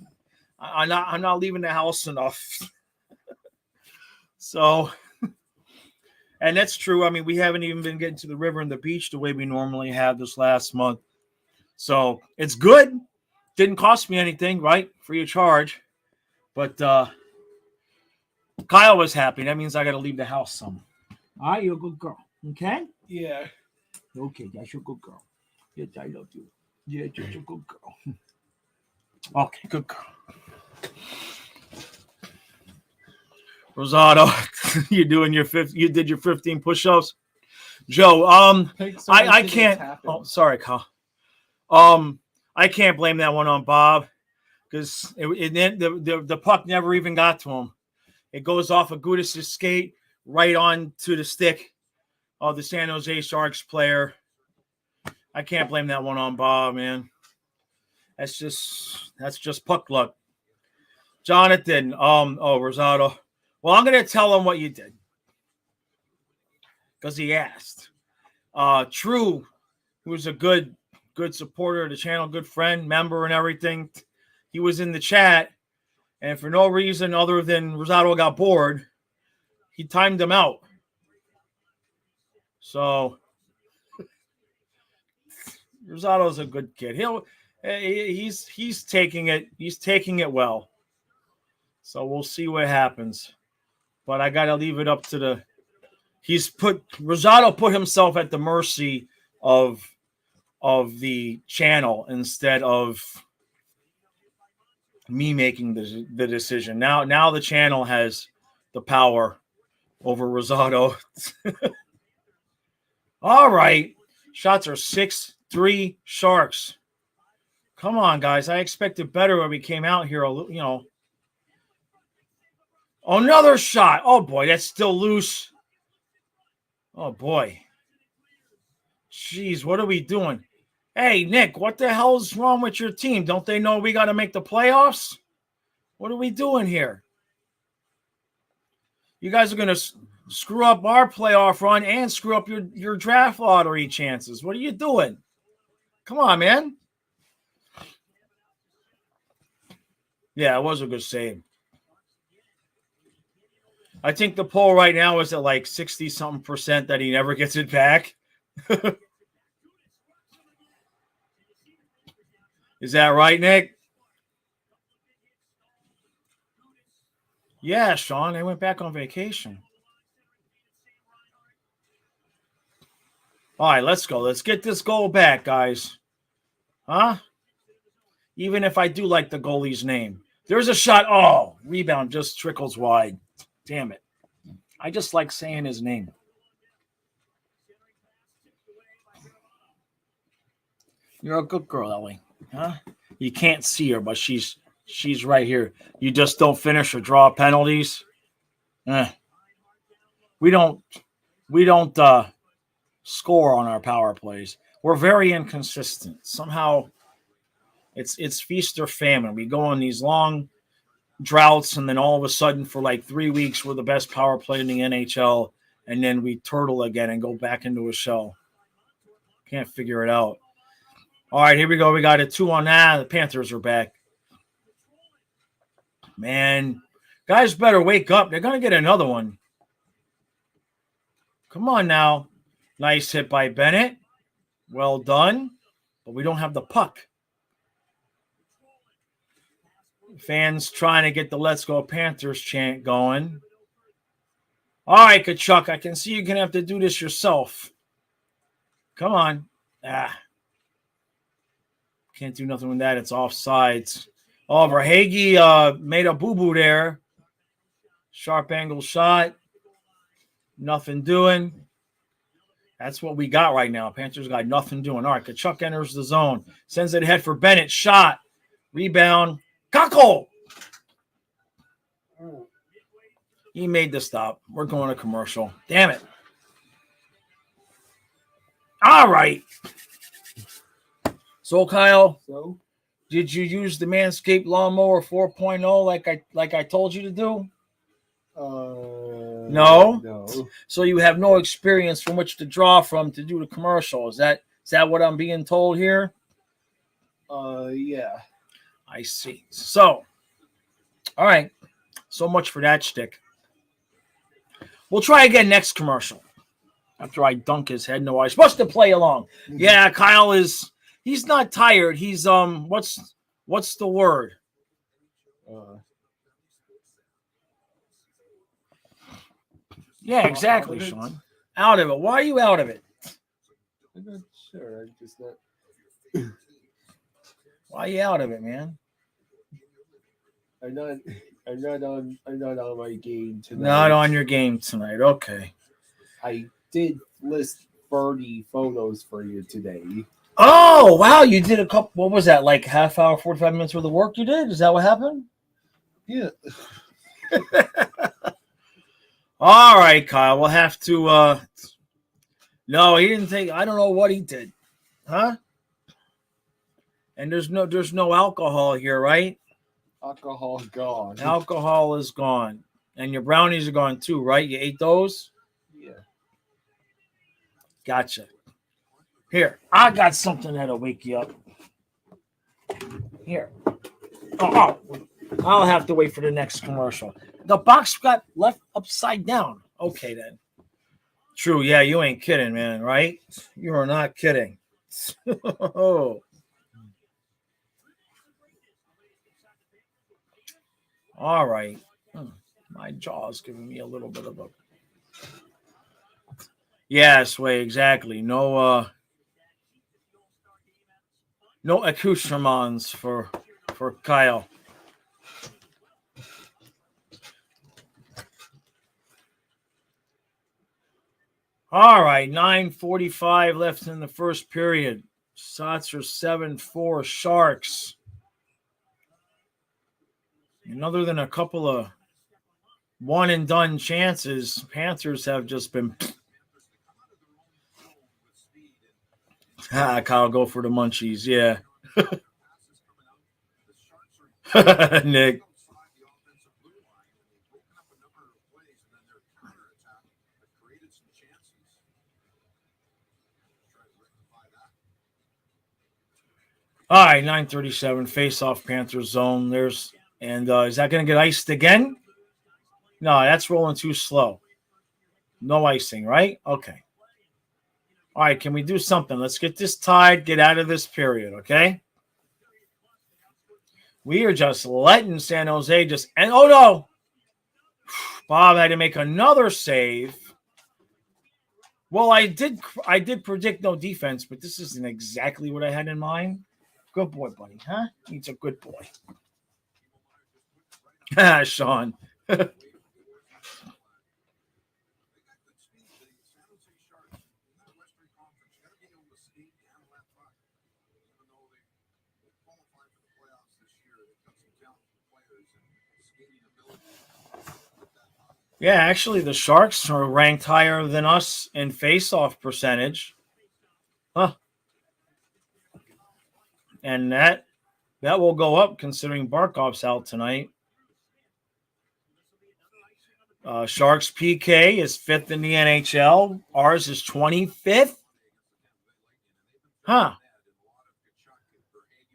I'm not leaving the house enough. So, and that's true. I mean, we haven't even been getting to the river and the beach the way we normally have this last month. So it's good. Didn't cost me anything, right? Free of charge. But Kyle was happy. That means I got to leave the house some. All right, you're a good girl. Okay? Yeah. Okay, that's your good girl. Yes, I love you. Yeah, you're a good girl. Okay, good girl. Rosado, you did your 15 push-ups. Joe, I can't. Oh, sorry, Kyle. I can't blame that one on Bob because the puck never even got to him. It goes off of Gudis' skate right on to the stick of the San Jose Sharks player. I can't blame that one on Bob, man. That's just puck luck. Jonathan, Rosado. Well, I'm going to tell him what you did because he asked. True, who was a good supporter of the channel, good friend, member, and everything. He was in the chat, and for no reason other than Rosado got bored, he timed him out. So Rosado's a good kid. He's taking it. He's taking it well. So we'll see what happens. But I got to leave it up to Rosado put himself at the mercy of the channel instead of me making the decision. Now the channel has the power over Rosado. All right. Shots are 6-3 Sharks. Come on, guys. I expected better when we came out here, Another shot. Oh, boy, that's still loose. Oh, boy. Jeez, what are we doing? Hey, Nick, what the hell's wrong with your team? Don't they know we got to make the playoffs? What are we doing here? You guys are going to screw up our playoff run and screw up your draft lottery chances. What are you doing? Come on, man. Yeah, it was a good save. I think the poll right now is at like 60-something% that he never gets it back. Is that right, Nick? Yeah, Sean, I went back on vacation. All right, let's go. Let's get this goal back, guys. Huh? Even if I do like the goalie's name. There's a shot. Oh, rebound just trickles wide. Damn it. I just like saying his name. You're a good girl, Ellie. Huh? You can't see her, but she's right here. You just don't finish or draw penalties. We don't score on our power plays. We're very inconsistent. Somehow it's feast or famine. We go on these long droughts, and then all of a sudden for like 3 weeks we're the best power play in the NHL, and then we turtle again and go back into a shell. Can't figure it out. All right, here we go. We got a 2 on that. The Panthers are back. Man, guys better wake up. They're going to get another one. Come on now. Nice hit by Bennett. Well done. But we don't have the puck. Fans trying to get the Let's Go Panthers chant going. All right, Kachuk, I can see you're going to have to do this yourself. Come on. Can't do nothing with that. It's offsides. Oh, Verhaeghe made a boo-boo there. Sharp angle shot. Nothing doing. That's what we got right now. Panthers got nothing doing. All right, Kachuk enters the zone. Sends it ahead for Bennett. Shot. Rebound. Cockle. He made the stop. We're going to commercial. Damn it. All right. So, Kyle, did you use the Manscaped Lawnmower 4.0 like I told you to do? No. So you have no experience from which to draw from to do the commercial. Is that what I'm being told here? Yeah. I see. So, all right. So much for that shtick. We'll try again next commercial. After I dunk his head. No, I'm supposed to play along. Yeah, Kyle he's not tired. He's what's the word? Yeah, exactly, Sean. Out of it. Why are you out of it? I'm not sure. I'm just not. Why are you out of it, man? I'm not on my game tonight. Not on your game tonight. Okay. I did list 30 photos for you today. Oh, wow. You did a couple. What was that? Like half hour, 45 minutes worth of work you did? Is that what happened? Yeah. All right, Kyle. We'll have to. No, he didn't take. I don't know what he did. Huh? And there's no alcohol here, right? Alcohol gone. Alcohol is gone. And your brownies are gone too, right? You ate those? Yeah. Gotcha. Here, I got something that'll wake you up. Here. Oh, I'll have to wait for the next commercial. The box got left upside down. Okay, then. True, yeah, you ain't kidding, man, right? You are not kidding. Oh. All right. My jaw's giving me a little bit of a... Yes, way exactly. No accoutrements for Kyle. All right, 9:45 left in the first period. Sots are 7-4 Sharks. And other than a couple of one-and-done chances, Panthers have just been... Kyle, go for the munchies, yeah. Nick. All right, 9:37, face-off Panthers zone. Is that going to get iced again? No, that's rolling too slow. No icing, right? Okay. All right, can we do something? Let's get this tied, get out of this period, okay? We are just letting San Jose and oh no! Bob had to make another save. Well, I did predict no defense, but this isn't exactly what I had in mind. Good boy, buddy, huh? He's a good boy. Ah, Sean. Yeah, actually, the Sharks are ranked higher than us in face-off percentage. Huh. And that will go up considering Barkov's out tonight. Sharks PK is 5th in the NHL. Ours is 25th. Huh.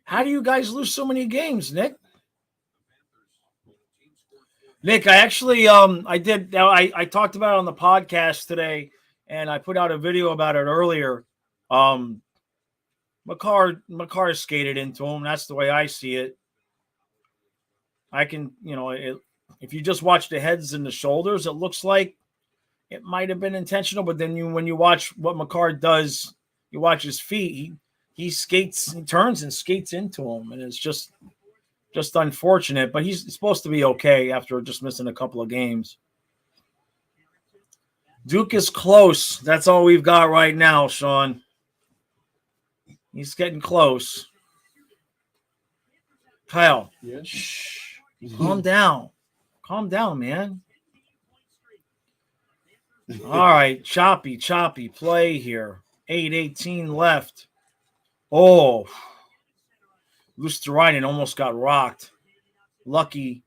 How do you guys lose so many games, Nick? Nick, I actually I talked about it on the podcast today, and I put out a video about it earlier. McCarr skated into him. That's the way I see it. I can, if you just watch the heads and the shoulders, it looks like it might have been intentional. But then when you watch what McCarr does, you watch his feet. He skates, he turns and skates into him, and it's just unfortunate. But he's supposed to be okay after just missing a couple of games. Duke is close. That's all we've got right now, Sean. He's getting close. Kyle, shh. Calm down. Calm down, man. All right, choppy play here. 8:18 left. Oh, Luosterainen almost got rocked. Luckily,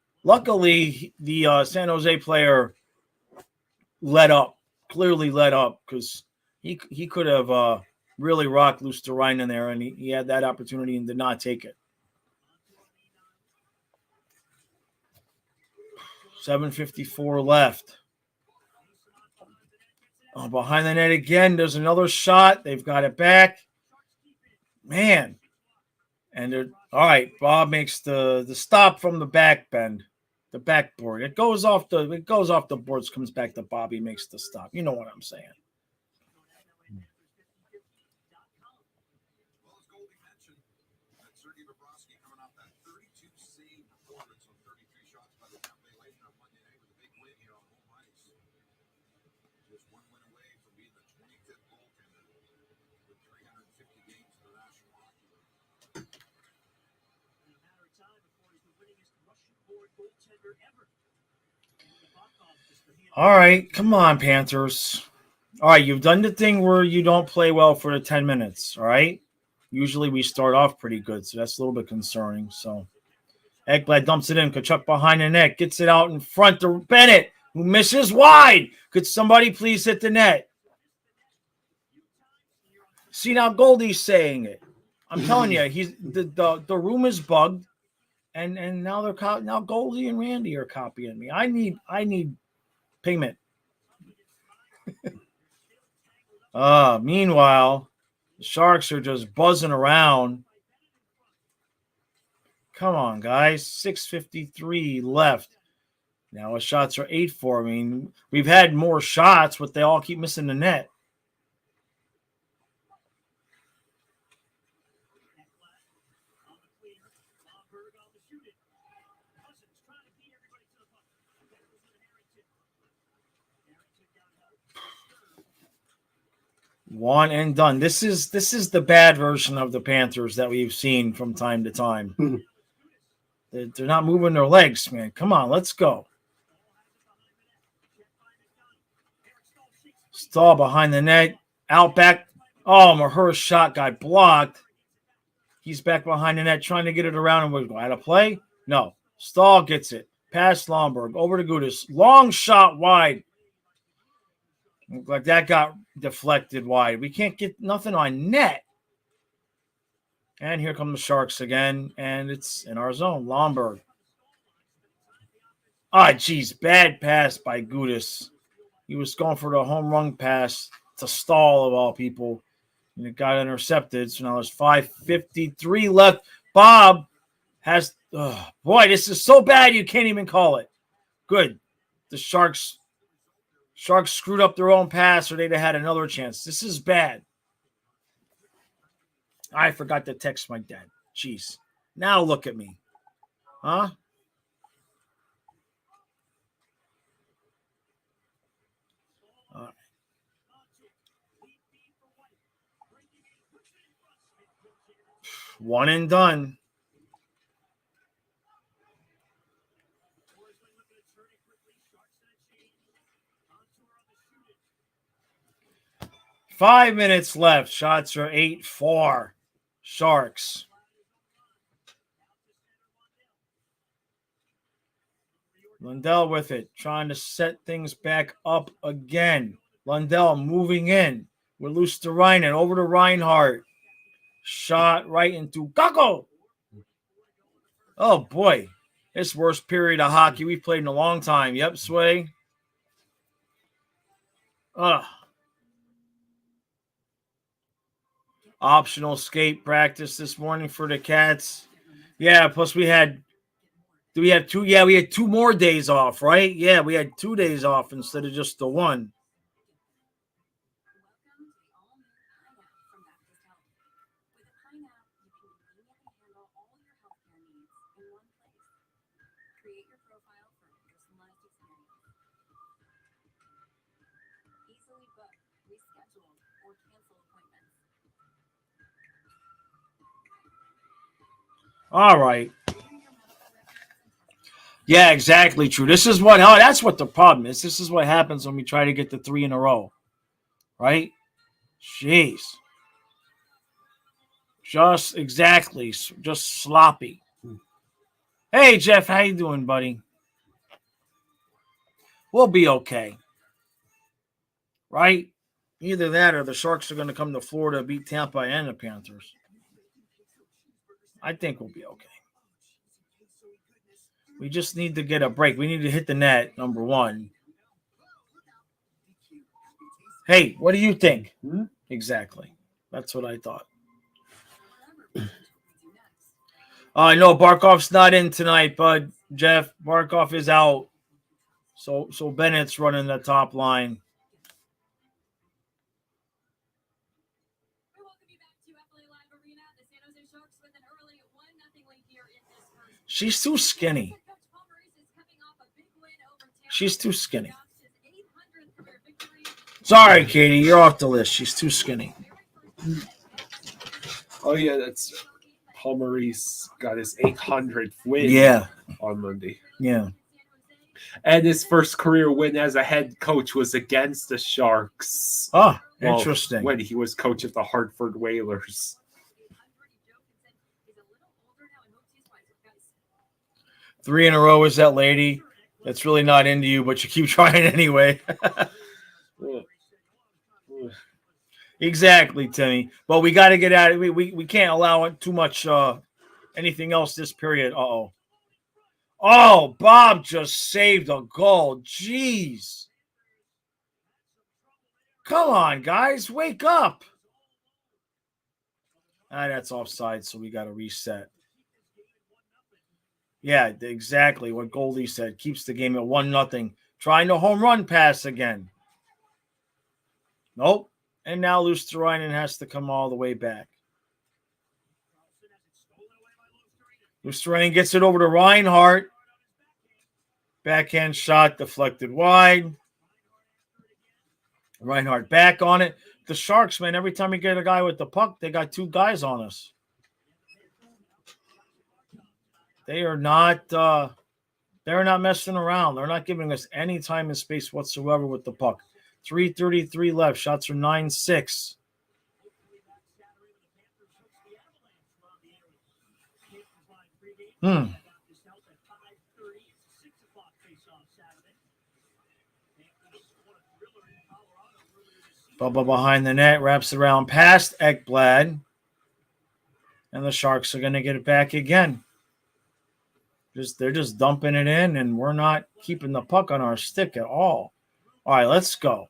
the San Jose player clearly let up, because he could have really rocked Luosterainen there, and he had that opportunity and did not take it. 7:54 left. Oh, behind the net again. There's another shot. They've got it back. Man. And they're all right. Bob makes the stop from the back bend, the backboard. It goes off the boards, comes back to Bobby, makes the stop. You know what I'm saying. All right, come on, Panthers. All right, you've done the thing where you don't play well for the 10 minutes, all right? Usually we start off pretty good, so that's a little bit concerning. So Ekblad dumps it in. Kachuk behind the net, gets it out in front to Bennett, who misses wide. Could somebody please hit the net? See, now Goldie's saying it. I'm telling you, he's the room is bugged, and now now Goldie and Randy are copying me. I need payment. Meanwhile, the Sharks are just buzzing around. Come on, guys. 6:53 left. Now our shots are 8-4. I mean, we've had more shots, but they all keep missing the net. One and done. This is the bad version of the Panthers that we've seen from time to time. They're not moving their legs, man. Come on, let's go. Stahl behind the net. Out back. Oh, Maher's shot got blocked. He's back behind the net trying to get it around, and we're going out of play. No. Stahl gets it. Past Lomberg. Over to Gudis. Long shot wide. Looked like that got deflected wide. We can't get nothing on net. And here come the Sharks again, and it's in our zone. Lomberg. Geez. Bad pass by Gudis. He was going for the home run pass to Stahl, of all people, and it got intercepted. So now there's 5:53 left. Bob has boy, this is so bad you can't even call it. Good. The Sharks screwed up their own pass, or they'd have had another chance. This is bad. I forgot to text my dad. Jeez. Now look at me. Huh? One and done. Five minutes left. Shots are 8-4. Sharks. Lundell with it, trying to set things back up again. Lundell moving in with Luosterainen over to Reinhart. Shot right into Kako. Oh, boy. This worst period of hockey we've played in a long time. Yep, Sway. Ugh. Optional skate practice this morning for the Cats. Yeah, plus we had two? Yeah, we had 2 more days off, right? Yeah, we had 2 days off instead of just the one. All right. Yeah, exactly true. This is that's what the problem is. This is what happens when we try to get the 3 in a row. Right? Jeez. Just sloppy. Hey, Jeff, how you doing, buddy? We'll be okay. Right? Either that or the Sharks are going to come to Florida, beat Tampa and the Panthers. I think we'll be okay. We just need to get a break. We need to hit the net, number one. Hey, what do you think? Exactly. That's what I thought. No, Barkov's not in tonight, bud. Jeff, Barkov is out. So Bennett's running the top line. She's too skinny. She's too skinny. Sorry, Katie, you're off the list. She's too skinny. Oh, yeah, that's Paul Maurice got his 800th win on Monday. Yeah. And his first career win as a head coach was against the Sharks. Oh, interesting. When he was coach of the Hartford Whalers. 3 in a row is that lady that's really not into you, but you keep trying anyway. Exactly, Timmy. Well, we got to get out of it. We can't allow it too much anything else this period. Uh-oh. Oh, Bob just saved a goal. Jeez. Come on, guys. Wake up. That's offside, so we got to reset. Yeah, exactly what Goldie said. Keeps the game at 1-0. Trying to home run pass again. Nope. And now Luosterainen has to come all the way back. Luosterainen gets it over to Reinhart. Backhand shot deflected wide. Reinhart back on it. The Sharks, man, every time you get a guy with the puck, they got 2 guys on us. They are not they're not messing around. They're not giving us any time and space whatsoever with the puck. 3:33 left. Shots are 9-6. Bubba behind the net, wraps it around past Ekblad. And the Sharks are going to get it back again. They're just dumping it in, and we're not keeping the puck on our stick at all. All right, let's go.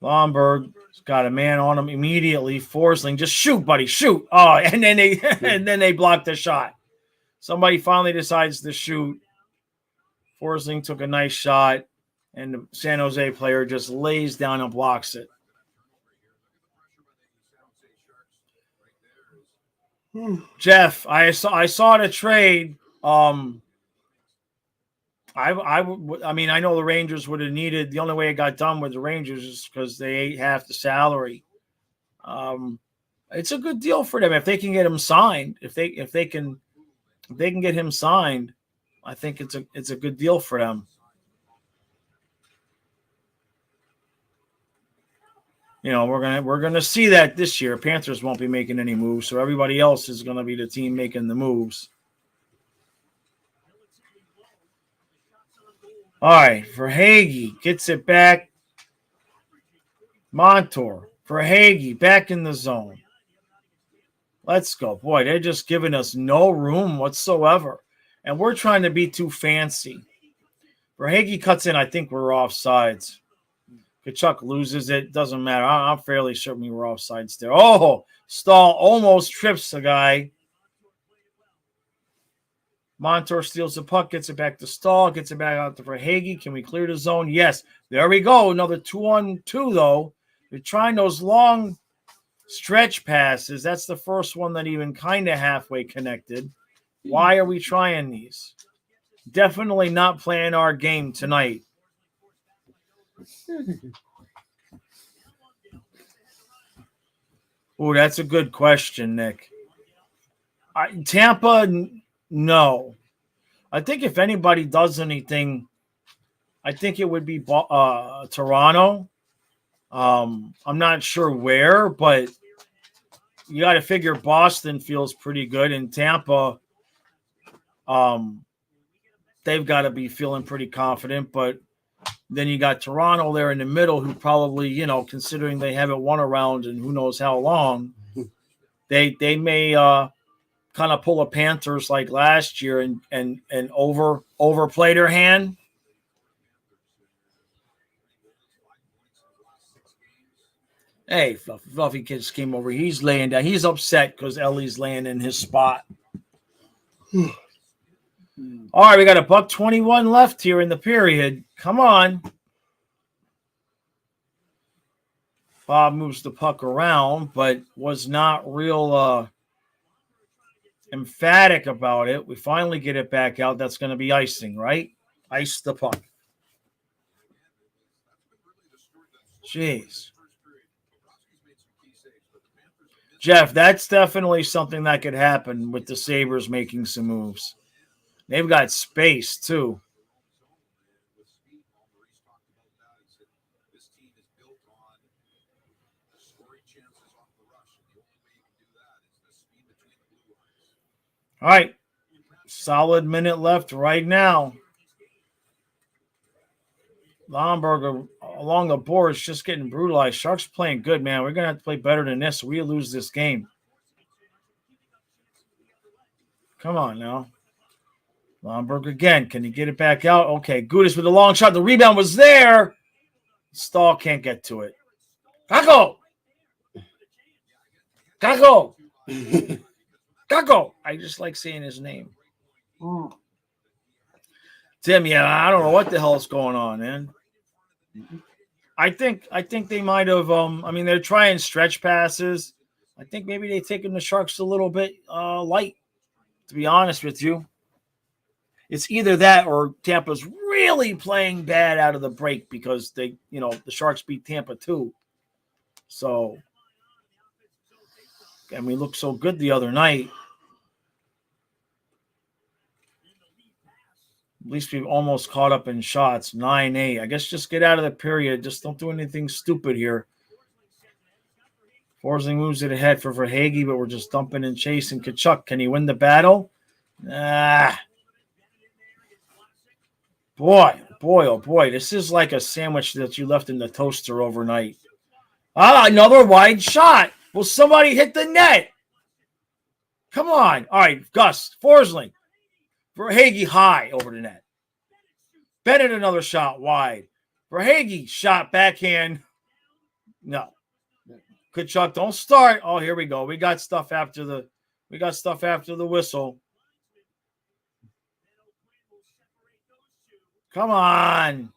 Lomberg's got a man on him immediately. Forsling, just shoot, buddy, shoot. Oh, and then they blocked the shot. Somebody finally decides to shoot. Forsling took a nice shot, and the San Jose player just lays down and blocks it. Jeff, I saw the trade. I mean, I know the Rangers would have needed. The only way it got done with the Rangers is because they ate half the salary. It's a good deal for them if they can get him signed. If they can get him signed, I think it's a good deal for them. You know, we're gonna see that this year. Panthers won't be making any moves, so everybody else is gonna be the team making the moves. All right, Verhaeghe gets it back. Montour, Verhaeghe back in the zone. Let's go. Boy, they're just giving us no room whatsoever. And we're trying to be too fancy. Verhaeghe cuts in. I think we're offsides. Kachuk loses it. Doesn't matter. I'm fairly certain we were offsides there. Oh, Stahl almost trips the guy. Montour steals the puck, gets it back to Stahl, gets it back out to Verhaeghe. Can we clear the zone? Yes. There we go. Another 2-on-2, though. We're trying those long stretch passes. That's the first one that even kind of halfway connected. Why are we trying these? Definitely not playing our game tonight. Oh, that's a good question, Nick. Tampa, no. I think if anybody does anything, I think it would be Toronto. I'm not sure where, but you got to figure Boston feels pretty good, and Tampa, they've got to be feeling pretty confident. But then you got Toronto there in the middle, who probably, you know, considering they haven't won a round and who knows how long, they may kind of pull a Panthers like last year and overplay their hand. Hey, Fluffy Kids came over. He's laying down. He's upset because Ellie's laying in his spot. All right, we got $1:21 left here in the period. Come on. Bob moves the puck around, but was not real emphatic about it. We finally get it back out. That's going to be icing, right? Ice the puck. Jeez. Jeff, that's definitely something that could happen with the Sabres making some moves. They've got space, too. All right. Solid minute left right now. Lomberger along the boards just getting brutalized. Sharks playing good, man. We're going to have to play better than this. We lose this game. Come on now. Lomberg again. Can he get it back out? Okay. Gudis with a long shot. The rebound was there. Stahl can't get to it. Kako! Kako! Kako! I just like saying his name. Tim, yeah, I don't know what the hell is going on, man. I think they might have. I mean, they're trying stretch passes. I think maybe they've taken the Sharks a little bit light. To be honest with you, it's either that or Tampa's really playing bad out of the break because the Sharks beat Tampa too. So, and we looked so good the other night. At least we've almost caught up in shots. 9-8. I guess just get out of the period. Just don't do anything stupid here. Forsling moves it ahead for Verhaeghe, but we're just dumping and chasing Kachuk. Can he win the battle? Boy, oh boy. This is like a sandwich that you left in the toaster overnight. Another wide shot. Will somebody hit the net? Come on. All right, Gus. Forsling. Verhaeghe high over the net. Bennett another shot wide. Verhaeghe shot backhand. No. Kachuk, don't start. Oh, here we go. We got stuff after the whistle. Come on.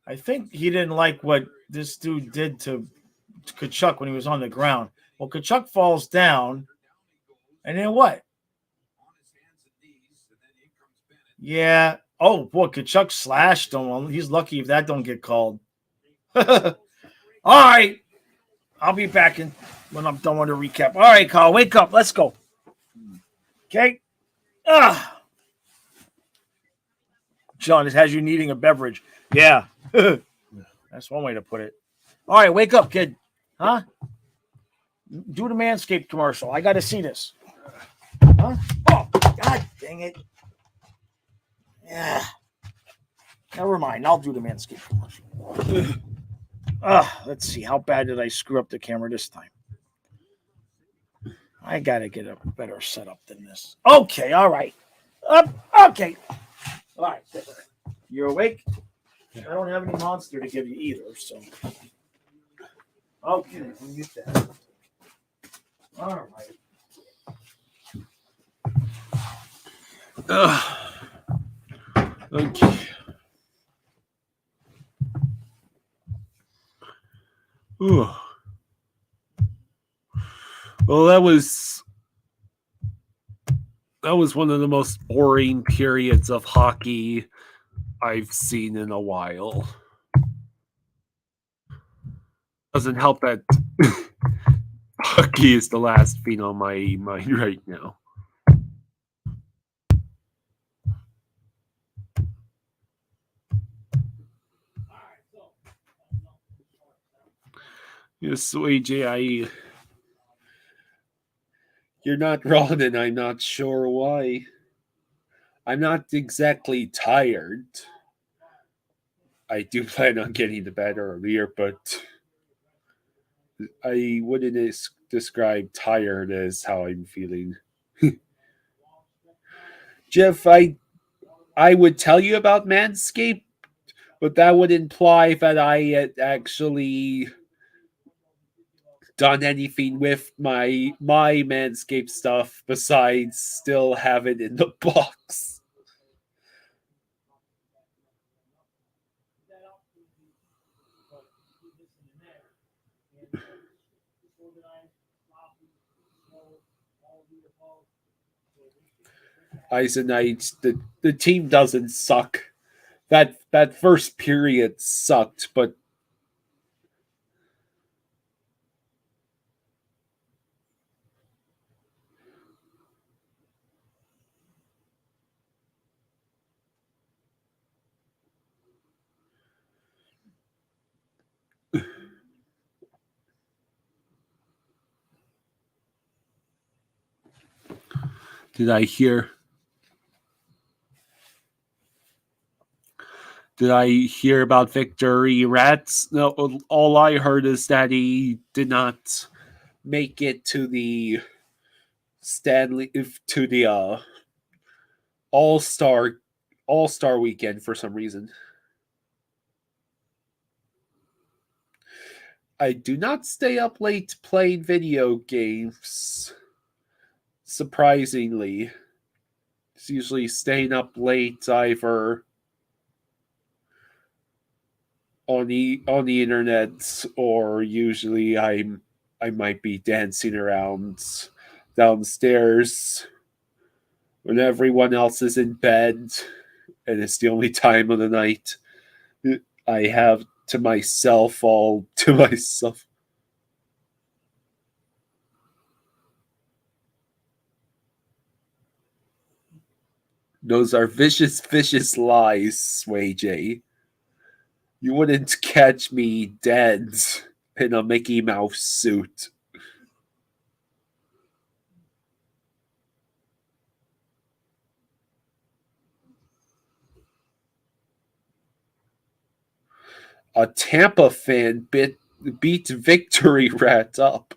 I think he didn't like what this dude did to Kachuk when he was on the ground. Well, Kachuk falls down, and then what? Yeah. Oh, boy, Kachuk slashed him. Well, he's lucky if that don't get called. All right. I'll be back in when I'm done with the recap. All right, Carl, wake up. Let's go. Okay. John, it has you needing a beverage. Yeah. That's one way to put it. All right, wake up, kid. Huh? Do the Manscaped commercial. I got to see this. Huh? Oh, God dang it. Yeah. Never mind. I'll do the Manscaped commercial. Let's see. How bad did I screw up the camera this time? I got to get a better setup than this. Okay. All right. Okay. All right. You're awake? I don't have any monster to give you either, so. Okay. Let me get that. All right. Okay. Ooh. Well, that was one of the most boring periods of hockey I've seen in a while. Doesn't help that hockey is the last thing on my mind right now. Yes, so AJ, you're not wrong, and I'm not sure why. I'm not exactly tired. I do plan on getting to bed earlier, but I wouldn't describe tired as how I'm feeling. Jeff, I would tell you about Manscaped, but that would imply that I had actually done anything with my Manscaped stuff besides still have it in the box. Eisenite, the team doesn't suck. That first period sucked, but did I hear about Victory Rats? No, all I heard is that he did not make it to the All-Star weekend for some reason. I do not stay up late playing video games. Surprisingly, it's usually staying up late either on the internet, or usually I might be dancing around downstairs when everyone else is in bed, and it's the only time of the night I have to myself, all to myself. Those are vicious, vicious lies, Sway J. You wouldn't catch me dead in a Mickey Mouse suit. A Tampa fan beat Victory Rat up.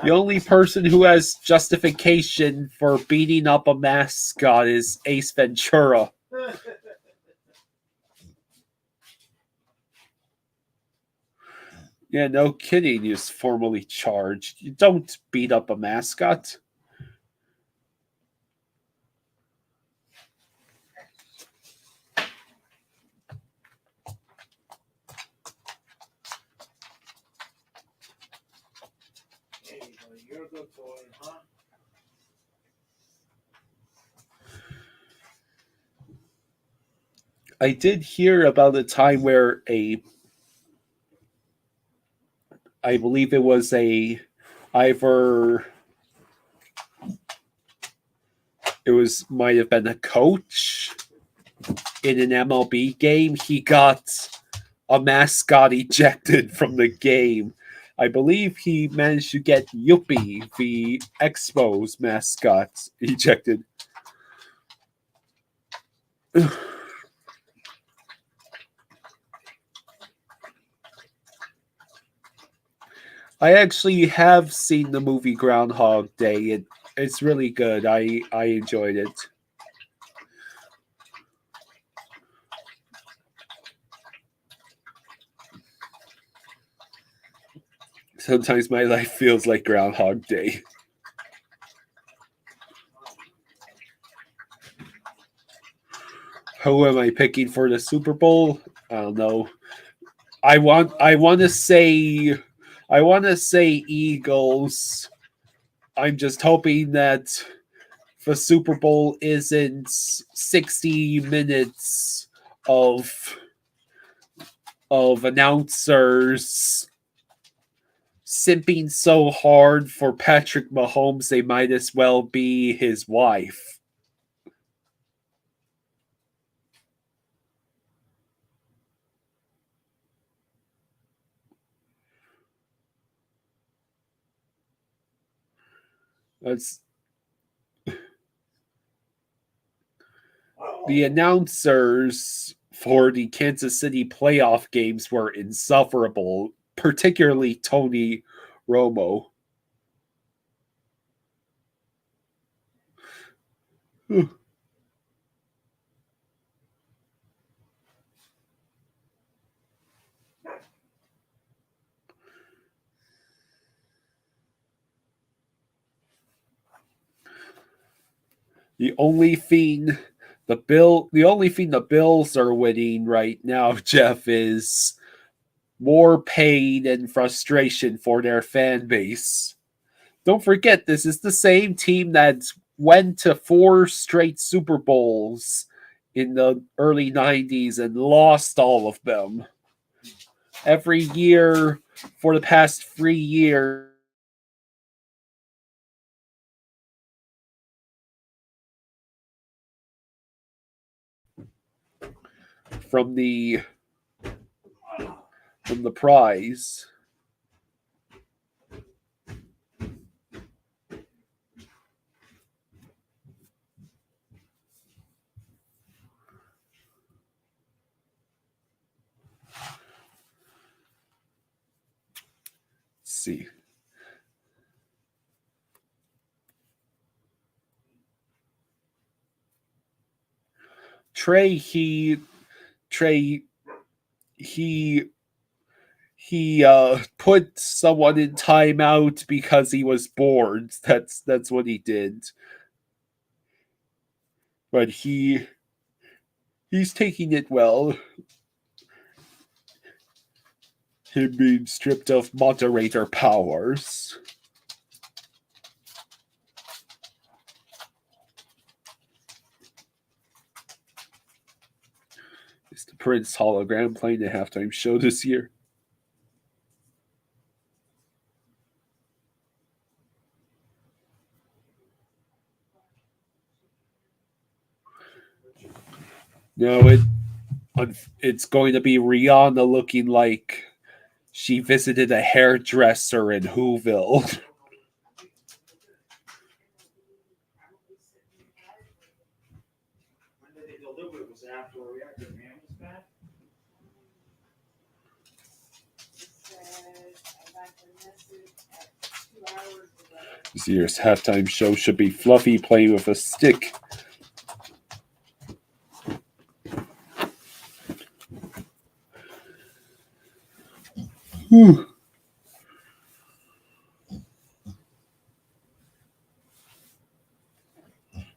The only person who has justification for beating up a mascot is Ace Ventura. Yeah, no kidding, he was formally charged. You don't beat up a mascot. I did hear about a time where I believe it was either it was might have been a coach in an MLB game. He got a mascot ejected from the game. I believe he managed to get Yuppie, the Expos mascot, ejected. I actually have seen the movie Groundhog Day. It's really good. I enjoyed it. Sometimes my life feels like Groundhog Day. Who am I picking for the Super Bowl? I don't know. I want to say Eagles. I'm just hoping that the Super Bowl isn't 60 minutes of announcers simping so hard for Patrick Mahomes they might as well be his wife. That's the announcers for the Kansas City playoff games were insufferable, particularly Tony Romo. The only thing the Bills are winning right now, Jeff, is more pain and frustration for their fan base. Don't forget, this is the same team that went to 4 straight Super Bowls in the early 90s and lost all of them. Every year for the past 3 years, from the prize. Let's see. Trey put someone in timeout because he was bored. That's what he did. But he's taking it well. Him being stripped of moderator powers. Is the Prince hologram playing the halftime show this year? No, it's going to be Rihanna looking like she visited a hairdresser in Whoville. This year's halftime show should be Fluffy playing with a stick. Whew.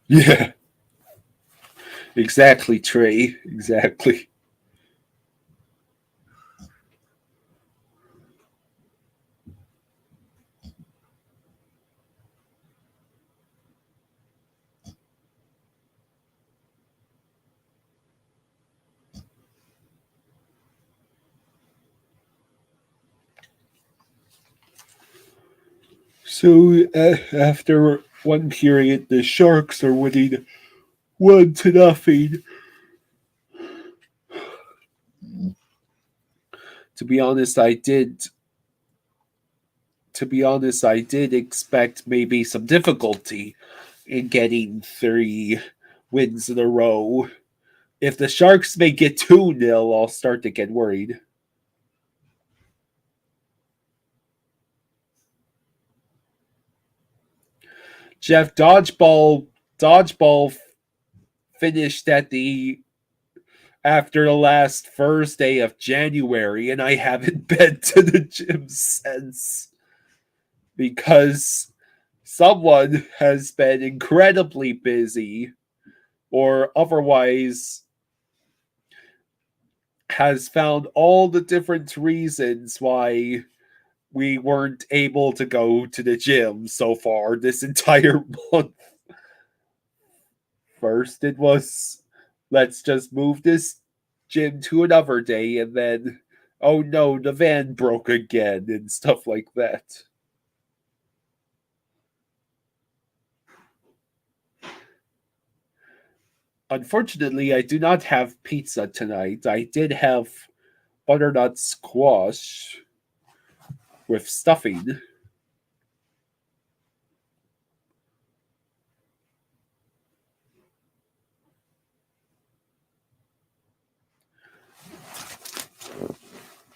Yeah. Exactly, Trey. Exactly. So after one period, the Sharks are winning 1-0. To be honest, I did. To be honest, I did expect maybe some difficulty in getting 3 wins in a row. If the Sharks make it 2-0, I'll start to get worried. Jeff, dodgeball finished after the last Thursday of January, and I haven't been to the gym since because someone has been incredibly busy or otherwise has found all the different reasons why we weren't able to go to the gym so far this entire month. First, it was, let's just move this gym to another day, and then, oh no, the van broke again, and stuff like that. Unfortunately, I do not have pizza tonight. I did have butternut squash with stuffing.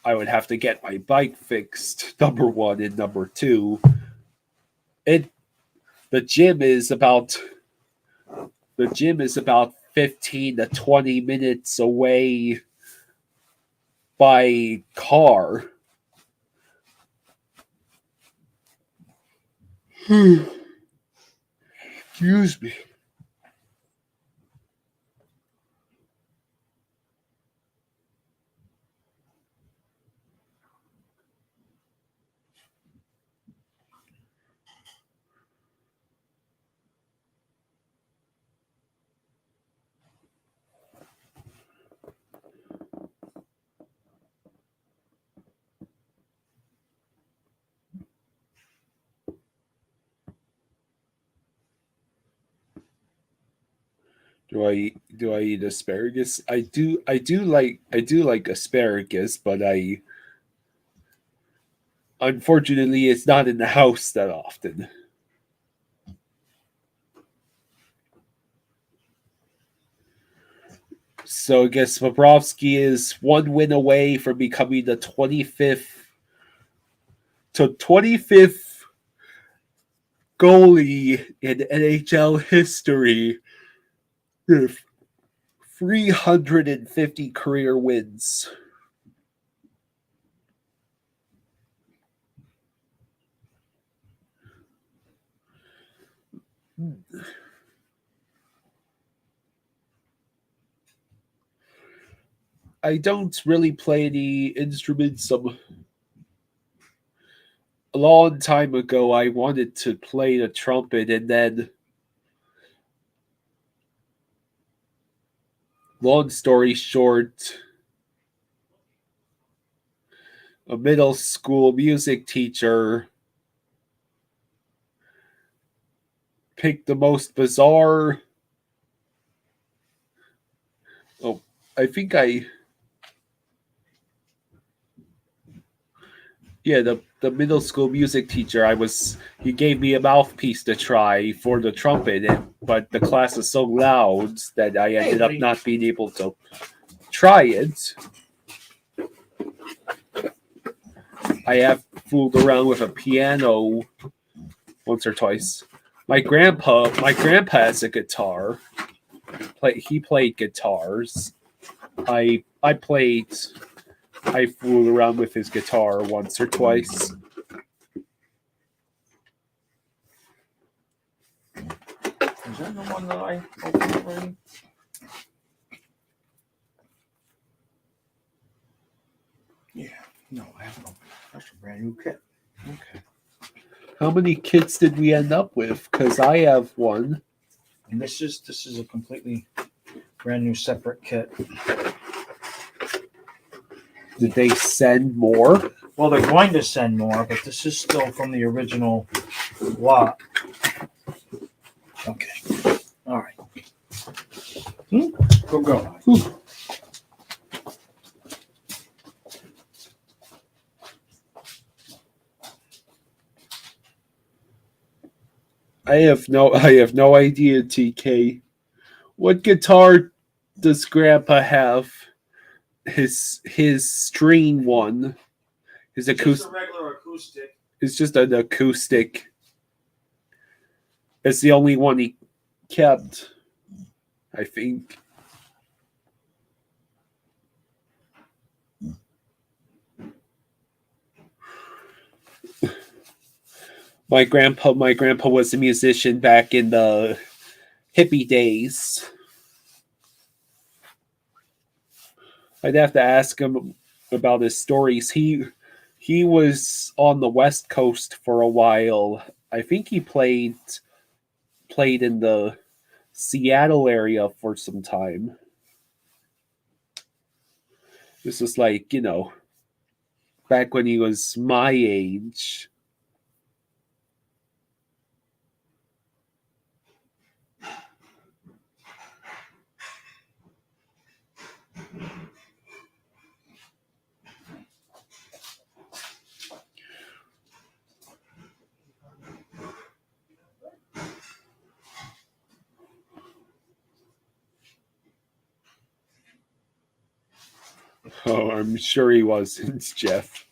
I would have to get my bike fixed, number 1, and number 2. The gym is about 15 to 20 minutes away by car. Excuse me. Do I eat asparagus? I do like asparagus, but unfortunately it's not in the house that often. So I guess Bobrovsky is 1 win away from becoming the 25th goalie in NHL history with 350 career wins. I don't really play any instruments. A long time ago, I wanted to play the trumpet, and then, long story short, a middle school music teacher picked the most bizarre. Oh, I think yeah, the middle school music teacher, he gave me a mouthpiece to try for the trumpet, but the class was so loud that I ended up not being able to try it. I have fooled around with a piano once or twice. My grandpa has a guitar. He played guitars. I fooled around with his guitar once or twice. Is that the one that I opened already? Yeah. No, I haven't opened it. That's a brand new kit. Okay. How many kits did we end up with? Because I have one. And this is a completely brand new separate kit. Did they send more? Well, they're going to send more, but this is still from the original lot. Okay. All right. Go. I have no idea, TK. What guitar does Grandpa have? His string one. His Just a regular acoustic. It's just an acoustic. It's the only one he kept, I think. My grandpa was a musician back in the hippie days. I'd have to ask him about his stories. He was on the West Coast for a while. I think he played in the Seattle area for some time. This was like, back when he was my age. Oh, I'm sure he wasn't, Jeff.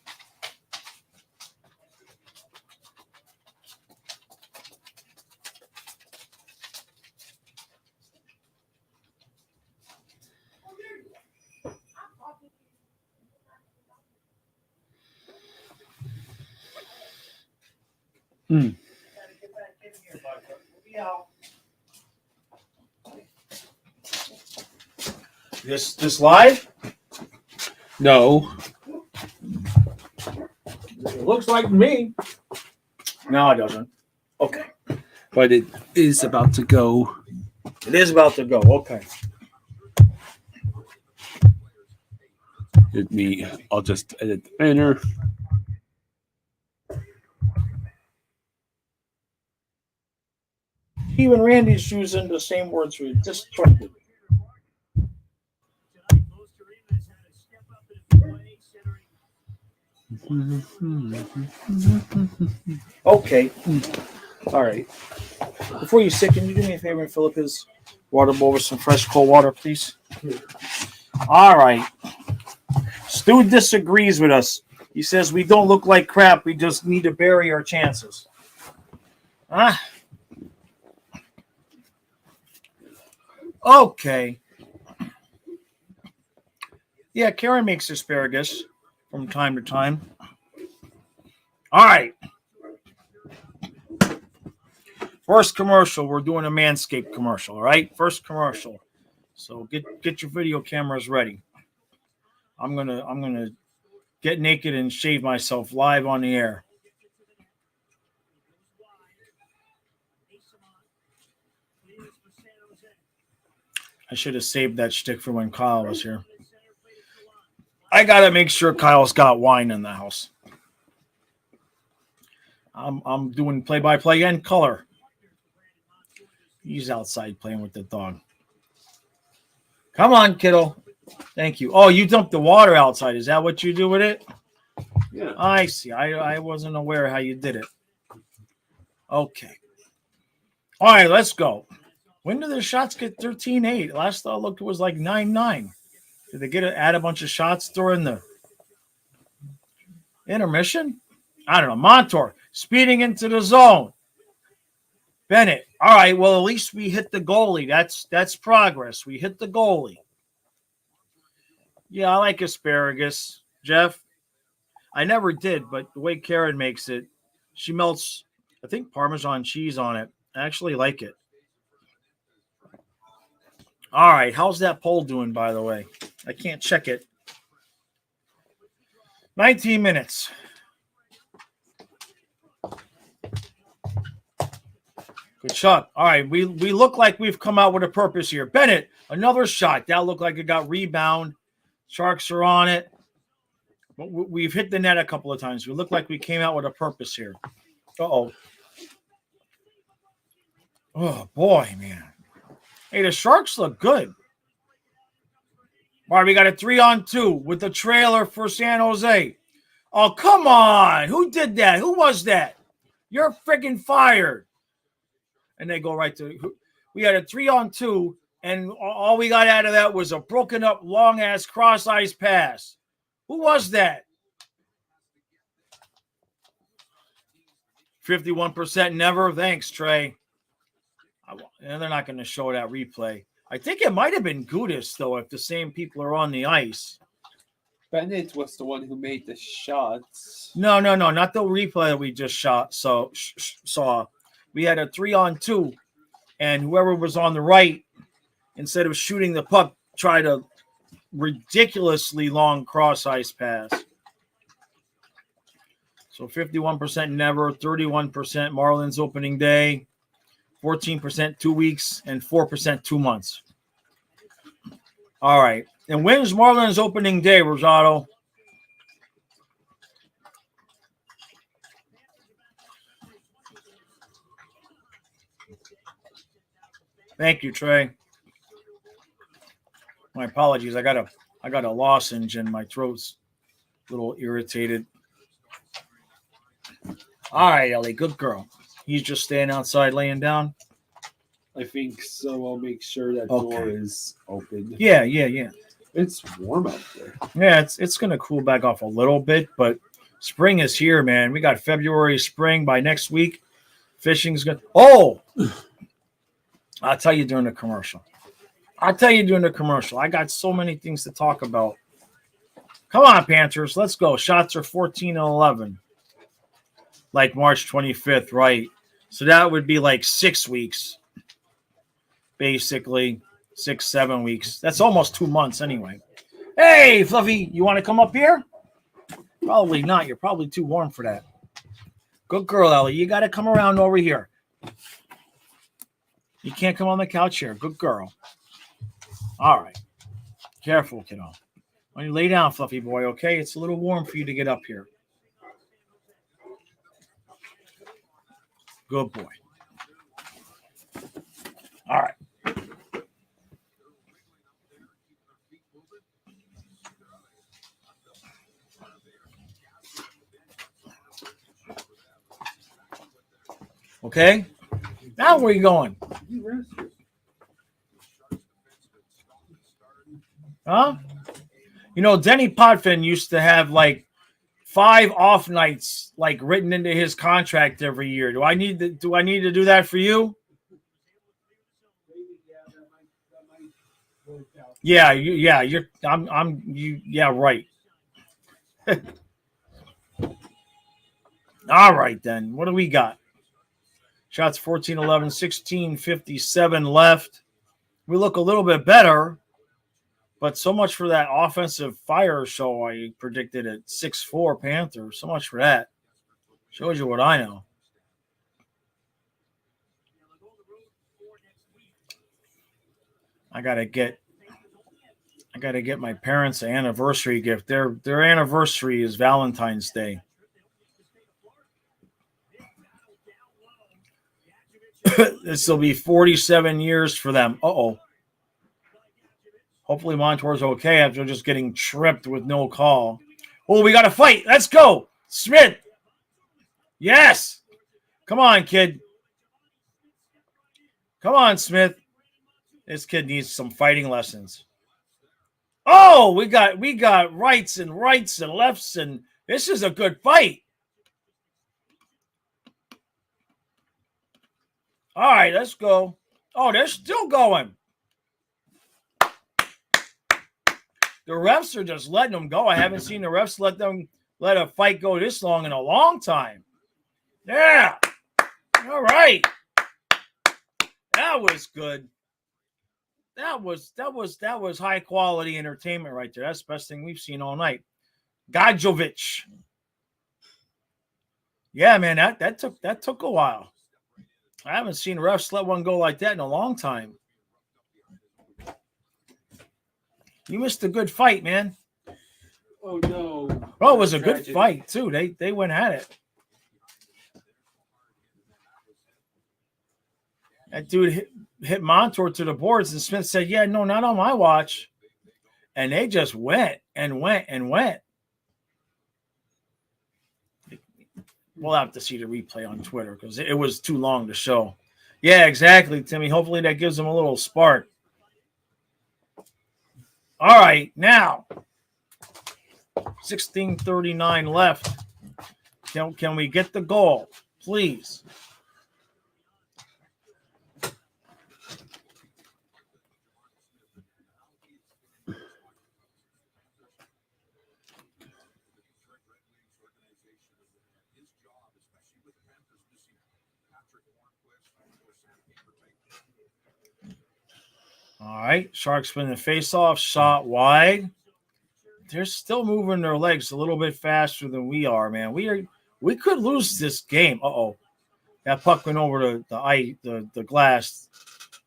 This live? No. It looks like me. No, it doesn't. Okay. But it is about to go. It is about to go. Okay. I'll just edit the banner. Even Randy's using the same words we just tried to. Okay. All right. Before you sit, can you do me a favor and fill up his water bowl with some fresh cold water, please? All right. Stu disagrees with us. He says we don't look like crap. We just need to bury our chances. Okay. Yeah, Karen makes asparagus from time to time. All right. First commercial. We're doing a Manscaped commercial, all right? First commercial. So get your video cameras ready. I'm gonna get naked and shave myself live on the air. I should have saved that shtick for when Kyle was here. I gotta make sure Kyle's got wine in the house. I'm doing play-by-play and color. He's outside playing with the dog. Come on, kiddo. Thank you. Oh, you dumped the water outside. Is that what you do with it? Yeah. I see. I wasn't aware how you did it. Okay. All right, let's go. When did the shots get 13-8? Last I looked, it was like 9-9. Did they add a bunch of shots during the intermission? I don't know. Montour speeding into the zone. Bennett. All right. Well, at least we hit the goalie. That's progress. We hit the goalie. Yeah, I like asparagus, Jeff. I never did, but the way Karen makes it, she melts, I think, Parmesan cheese on it. I actually like it. All right. How's that poll doing, by the way? I can't check it. 19 minutes. Good shot. All right. We look like we've come out with a purpose here. Bennett, another shot. That looked like it got rebound. Sharks are on it. But we've hit the net a couple of times. We look like we came out with a purpose here. Uh-oh. Oh, boy, man. Hey, the Sharks look good. All right, we got a 3-on-2 with the trailer for San Jose. Oh, come on. Who did that? Who was that? You're freaking fired. And they go right to – we had a 3-on-2, and all we got out of that was a broken up, long-ass cross-ice pass. Who was that? 51% never. Thanks, Trey. And they're not going to show that replay. I think it might have been Gudis, though, if the same people are on the ice. Bennett was the one who made the shots. No, not the replay that we just saw. We had a 3-on-2, and whoever was on the right, instead of shooting the puck, tried a ridiculously long cross-ice pass. So 51% never, 31% Marlins opening day, 14% 2 weeks, and 4% 2 months. All right. And when's Marlins opening day, Rosado? Thank you, Trey. My apologies. I got a lozenge and my throat's a little irritated. All right, Ellie, good girl. He's just staying outside laying down? I think so. I'll make sure that door is open. Yeah. It's warm out there. Yeah, it's going to cool back off a little bit, but spring is here, man. We got February, spring. By next week, fishing's going to – oh! I'll tell you during the commercial. I got so many things to talk about. Come on, Panthers. Let's go. Shots are 14-11. Like March 25th, right? So that would be like 6 weeks, basically. 6-7 weeks. That's almost 2 months anyway. Hey, Fluffy, you want to come up here? Probably not. You're probably too warm for that. Good girl, Ellie. You got to come around over here. You can't come on the couch here. Good girl. All right. Careful, kiddo. When you lay down, Fluffy boy, okay? It's a little warm for you to get up here. Good boy. All right. Okay. Now where are you going? Huh? You know, Denny Potvin used to have like 5 off nights like written into his contract every year. Do I need to do that for you? Yeah, right. All right then. What do we got? Shots 14-11, 16:57 left. We look a little bit better, but so much for that offensive fire show I predicted at 6-4 Panthers. So much for that. Shows you what I know. I gotta get my parents an anniversary gift. Their anniversary is Valentine's Day. This will be 47 years for them. Uh-oh. Hopefully Montour's okay after just getting tripped with no call. Oh, we got to fight. Let's go. Smith. Yes. Come on, kid. Come on, Smith. This kid needs some fighting lessons. Oh, we got rights and lefts, and this is a good fight. All right, let's go. Oh, they're still going. The refs are just letting them go. I haven't seen the refs let a fight go this long in a long time. Yeah. All right. That was good. That was high quality entertainment right there. That's the best thing we've seen all night. Gajovic. Yeah, man, that took a while. I haven't seen refs let one go like that in a long time. You missed a good fight, man. Oh no! Oh, it was a good Tragedy. fight too. They went at it. That dude hit Montour to the boards, and Smith said, "Yeah, no, not on my watch." And they just went and went and went. We'll have to see the replay on Twitter because it was too long to show. Yeah, exactly, Timmy. Hopefully that gives them a little spark. All right, now 16:39 left. Can we get the goal, please? All right, Sharks win the face-off, shot wide. They're still moving their legs a little bit faster than we are, man. We could lose this game. Uh-oh. That puck went over the glass.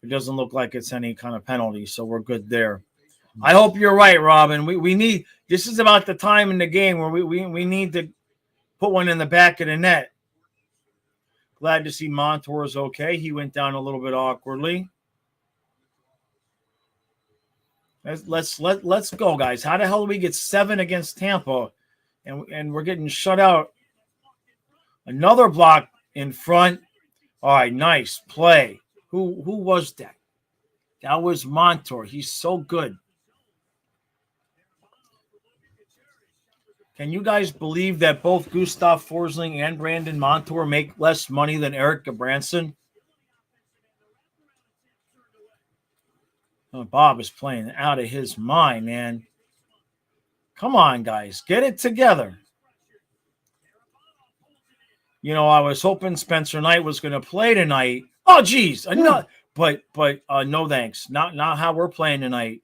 It doesn't look like it's any kind of penalty, so we're good there. I hope you're right, Robin. We need – this is about the time in the game where we need to put one in the back of the net. Glad to see Montour is okay. He went down a little bit awkwardly. Let's go, guys. How the hell do we get 7 against Tampa, and we're getting shut out? Another block in front. All right, nice play. Who was that? That was Montour. He's so good. Can you guys believe that both Gustav Forsling and Brandon Montour make less money than Eric Gabranson? Oh, Bob is playing out of his mind, man. Come on, guys. Get it together. You know, I was hoping Spencer Knight was going to play tonight. Oh, geez. No, but no thanks. Not how we're playing tonight.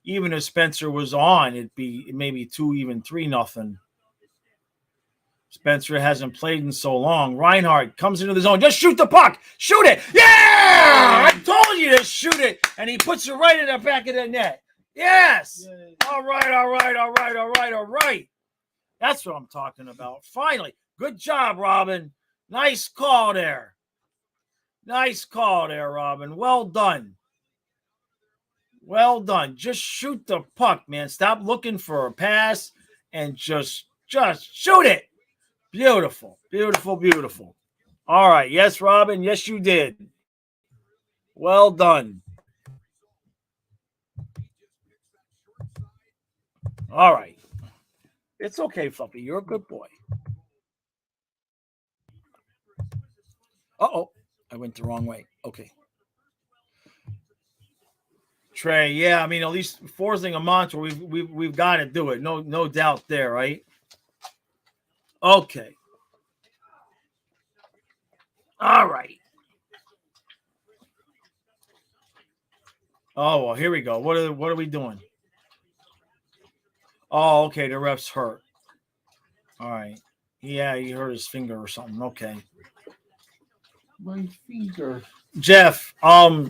Even if Spencer was on, it'd be maybe 2, even 3-0. Spencer hasn't played in so long. Reinhardt comes into the zone. Just shoot the puck. Shoot it. Yeah! I told you to shoot it. And he puts it right in the back of the net. Yes. All right. That's what I'm talking about. Finally. Good job, Robin. Nice call there. Robin. Well done. Just shoot the puck, man. Stop looking for a pass and just shoot it. Beautiful. All right. Yes, Robin. Yes, you did. Well done. All right. It's okay, Fluffy. You're a good boy. Uh-oh. I went the wrong way. Okay. Trey, yeah, I mean, at least forcing a Montour, we've got to do it. No doubt there, right? Okay. All right. Oh, well, here we go. What are we doing? Oh, okay, the ref's hurt. All right. Yeah, he hurt his finger or something. Okay. My finger. Jeff, all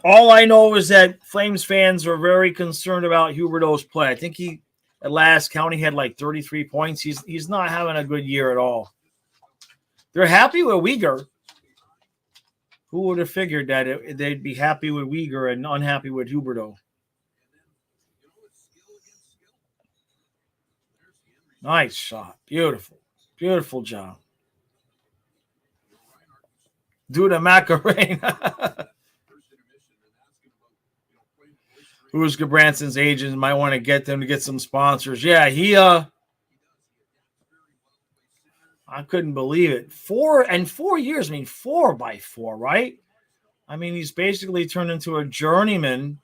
I know is that Flames fans are very concerned about Huberdeau's play. I think he, at last count, he had like 33 points. He's not having a good year at all. They're happy with Uyghur. Who would have figured that they'd be happy with Uyghur and unhappy with Huberdeau? Nice shot. Beautiful job. Do the Macarena. Who's Gabranson's agent? Might want to get them to get some sponsors. Yeah, I couldn't believe it. 4 years. I mean, 4x4, right? I mean, he's basically turned into a journeyman,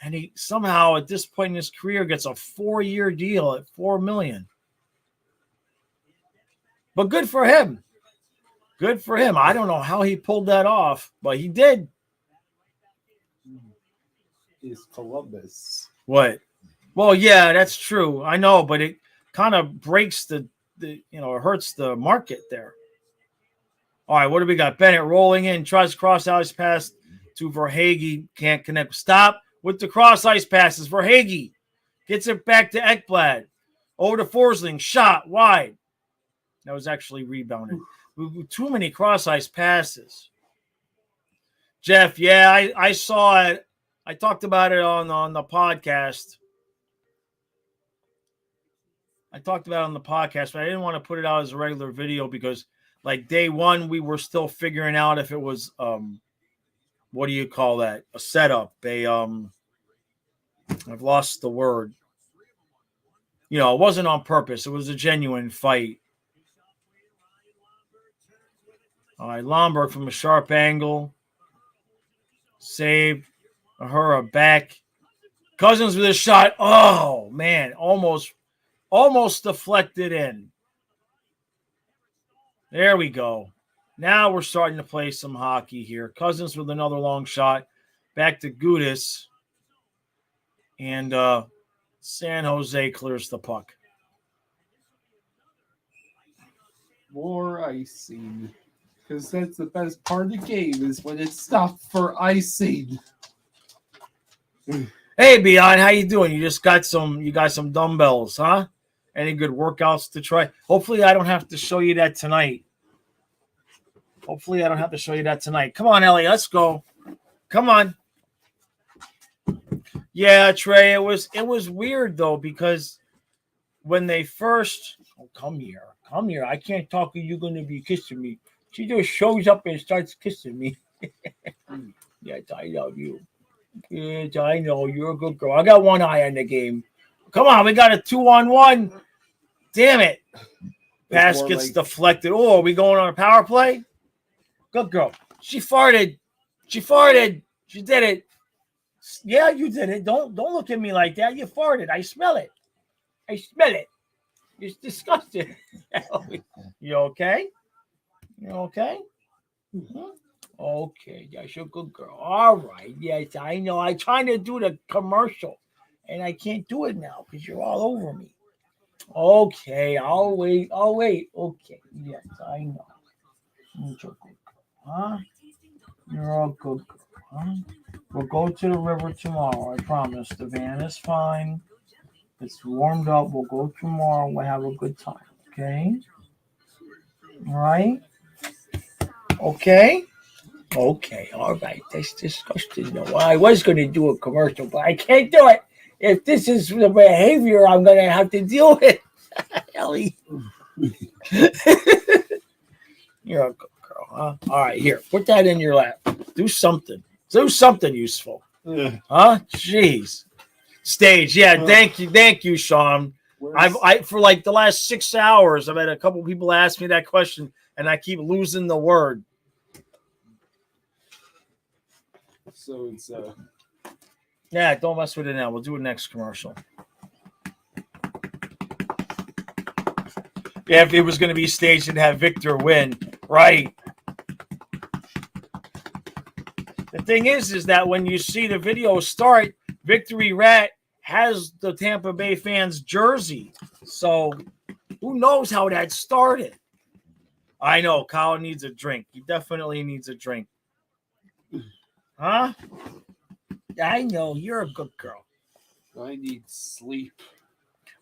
and he somehow at this point in his career gets a 4-year deal at $4 million. But good for him. I don't know how he pulled that off, but he did. Is Columbus. What? Well, yeah, that's true. I know, but it kind of breaks it hurts the market there. All right, what do we got? Bennett rolling in, tries cross ice pass to Verhaeghe, can't connect. Stop with the cross ice passes. Verhaeghe, Gets it back to Ekblad. Over to Forsling. Shot wide. That was actually rebounded. Too many cross-ice passes. Jeff, yeah, I saw it. I talked about it on the podcast. But I didn't want to put it out as a regular video because, like, day one, we were still figuring out if it was, what do you call that? A setup. I've lost the word. You know, it wasn't on purpose. It was a genuine fight. All right, Lomberg from a sharp angle. Saved. Ahura back. Cousins with a shot. Oh, man. Almost deflected in. There we go. Now we're starting to play some hockey here. Cousins with another long shot. Back to Gudis. And San Jose clears the puck. More icing. Because that's the best part of the game is when it's stopped for icing. Hey, Beyond, how you doing? You got some dumbbells, huh? Any good workouts to try? Hopefully I don't have to show you that tonight. Come on, Ellie, let's go. Come on. Yeah, Trey, it was weird though, because when they first come here. I can't talk to you, you're gonna be kissing me. She just shows up and starts kissing me. Yes, I love you. Yes, I know. You're a good girl. I got one eye on the game. Come on, we got a 2-on-1. Damn it. Pass gets deflected. Oh, are we going on a power play? Good girl. She farted. She did it. Yeah, you did it. Don't look at me like that. You farted. I smell it. It's disgusting. You okay? Mm-hmm. Okay, that's a good girl. All right. Yes, I know. I'm trying to do the commercial, and I can't do it now because you're all over me. Okay, I'll wait. Okay, yes, I know. You're a good girl, huh? You're a good girl, huh? We'll go to the river tomorrow, I promise. The van is fine. It's warmed up. We'll go tomorrow. We'll have a good time, okay? All right? Okay, all right. That's disgusting. No, I was going to do a commercial, but I can't do it. If this is the behavior I'm going to have to deal with. Ellie. You're a good girl, huh? All right, here. Put that in your lap. Do something useful. Huh? Jeez. Stage. Yeah, thank you, Sean. I for like the last 6 hours, I've had a couple people ask me that question, and I keep losing the word. So it's Yeah, don't mess with it now. We'll do it next commercial. Yeah, if it was going to be staged and have Victor win, right? The thing is that when you see the video start, Victory Rat has the Tampa Bay fans jersey. So who knows how that started? I know Kyle needs a drink. He definitely needs a drink. Huh? I know. You're a good girl. I need sleep.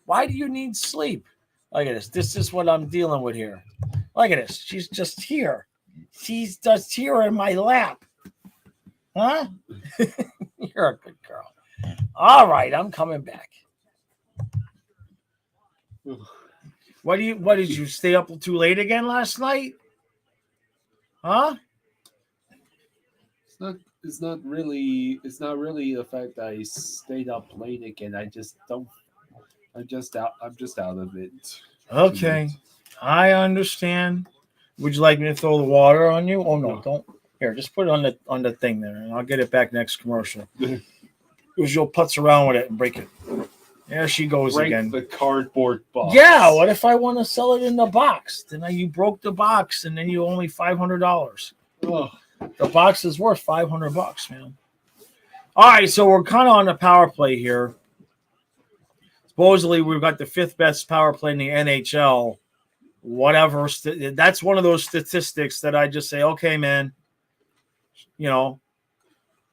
Why do you need sleep? Look at this. This is what I'm dealing with here. Look at this. She's just here. She's just here in my lap. Huh? You're a good girl. All right, I'm coming back. What did you stay up too late again last night? Huh? It's not really the fact that I stayed up late again. I'm just out of it. Okay. I understand. Would you like me to throw the water on you? Oh no, don't. Here, just put it on the thing there, and I'll get it back next commercial. Because you'll putz around with it and break it. There she goes again. The cardboard box. Yeah, what if I want to sell it in the box? Then you broke the box, and then you owe me $500. Oh. The box is worth $500, man. All right, so we're kind of on the power play here. Supposedly, we've got the 5th best power play in the NHL. Whatever. That's one of those statistics that I just say, okay, man. You know.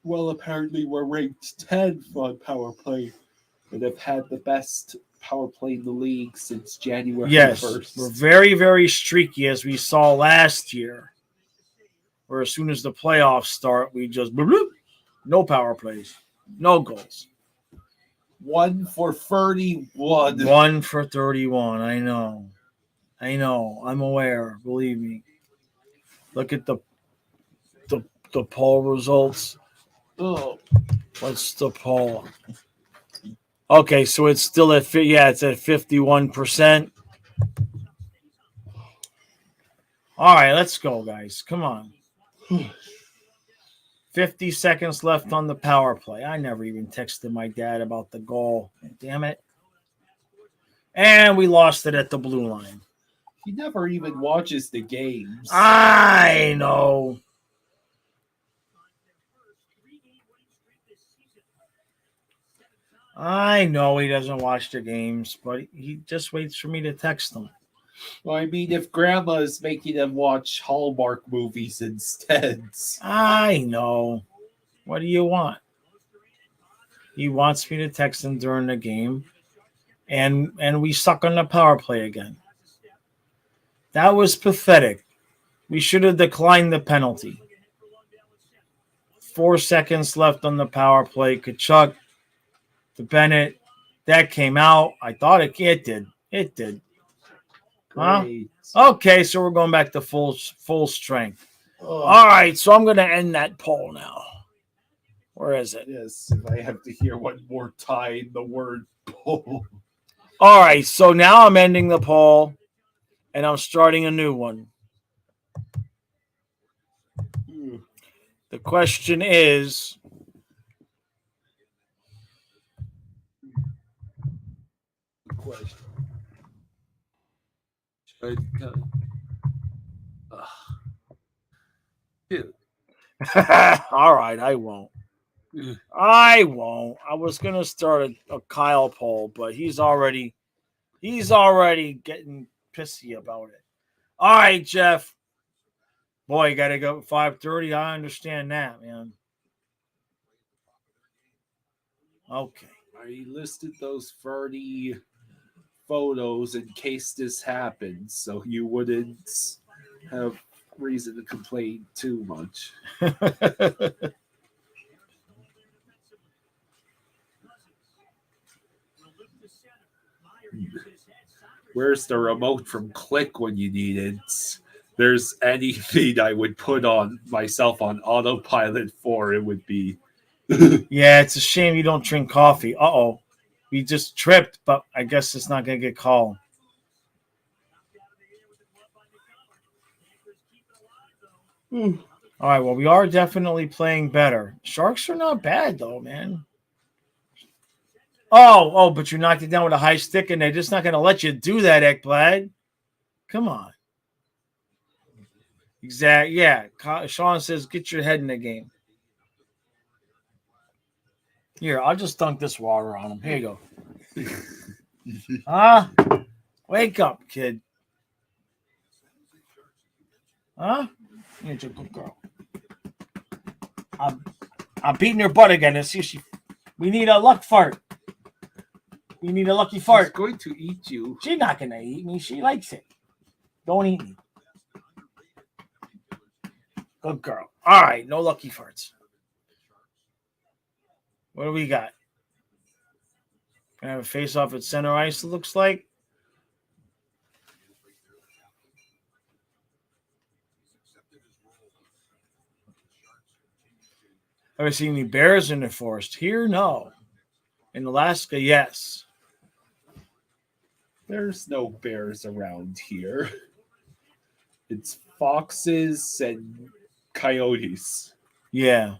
Well, apparently we're ranked 10th on power play. and have had the best power play in the league since January Yes, 1st. we're very, very streaky, as we saw last year, where as soon as the playoffs start, we just bloop, bloop, no power plays, no goals. 1 for 31. 1 for 31. I know. I'm aware. Believe me. Look at the poll results. Oh, What's the poll? Okay, so it's still at it's at 51%. All right, let's go, guys. Come on. 50 seconds left on the power play. I never even texted my dad about the goal. Damn it. And we lost it at the blue line. he never even watches the games. I know. I know he doesn't watch the games, but he just waits for me to text him. Well, I mean, if Grandma is making them watch Hallmark movies instead. I know. What do you want? He wants me to text him during the game, and we suck on the power play again. That was pathetic. We should have declined the penalty. 4 seconds left on the power play. Kachuk to Bennett. That came out. I thought it did. It did. Great. Huh? Okay, so we're going back to full strength. Oh. All right, so I'm going to end that poll now. Where is it? Yes, if I have to hear one more time the word poll. All right, so now I'm ending the poll, and I'm starting a new one. The question is, all right, I won't. I was gonna start a Kyle poll, but he's already getting pissy about it. All right, Jeff. Boy, you gotta go 5:30. I understand that, man. Okay. I listed those 30 photos in case this happens, so you wouldn't have reason to complain too much. Where's the remote from Click when you need it? There's anything I would put on myself on autopilot for, it would be. Yeah, it's a shame you don't drink coffee. Uh-oh. We just tripped, but I guess it's not going to get called. All right, well, we are definitely playing better. Sharks are not bad, though, man. Oh, but you knocked it down with a high stick, and they're just not going to let you do that, Ekblad. Come on. Exactly. Yeah. Sean says, get your head in the game. Here, I'll just dunk this water on him. Here you go. Wake up, kid. You're a good girl. I'm beating her butt again. Let's see if we need a luck fart. We need a lucky fart. She's going to eat you. She's not going to eat me. She likes it. Don't eat me. Good girl. All right, no lucky farts. What do we got? Gonna have a face-off at center ice, it looks like. Ever seen any bears in the forest? Here, no. In Alaska, yes. There's no bears around here. It's foxes and coyotes. Yeah.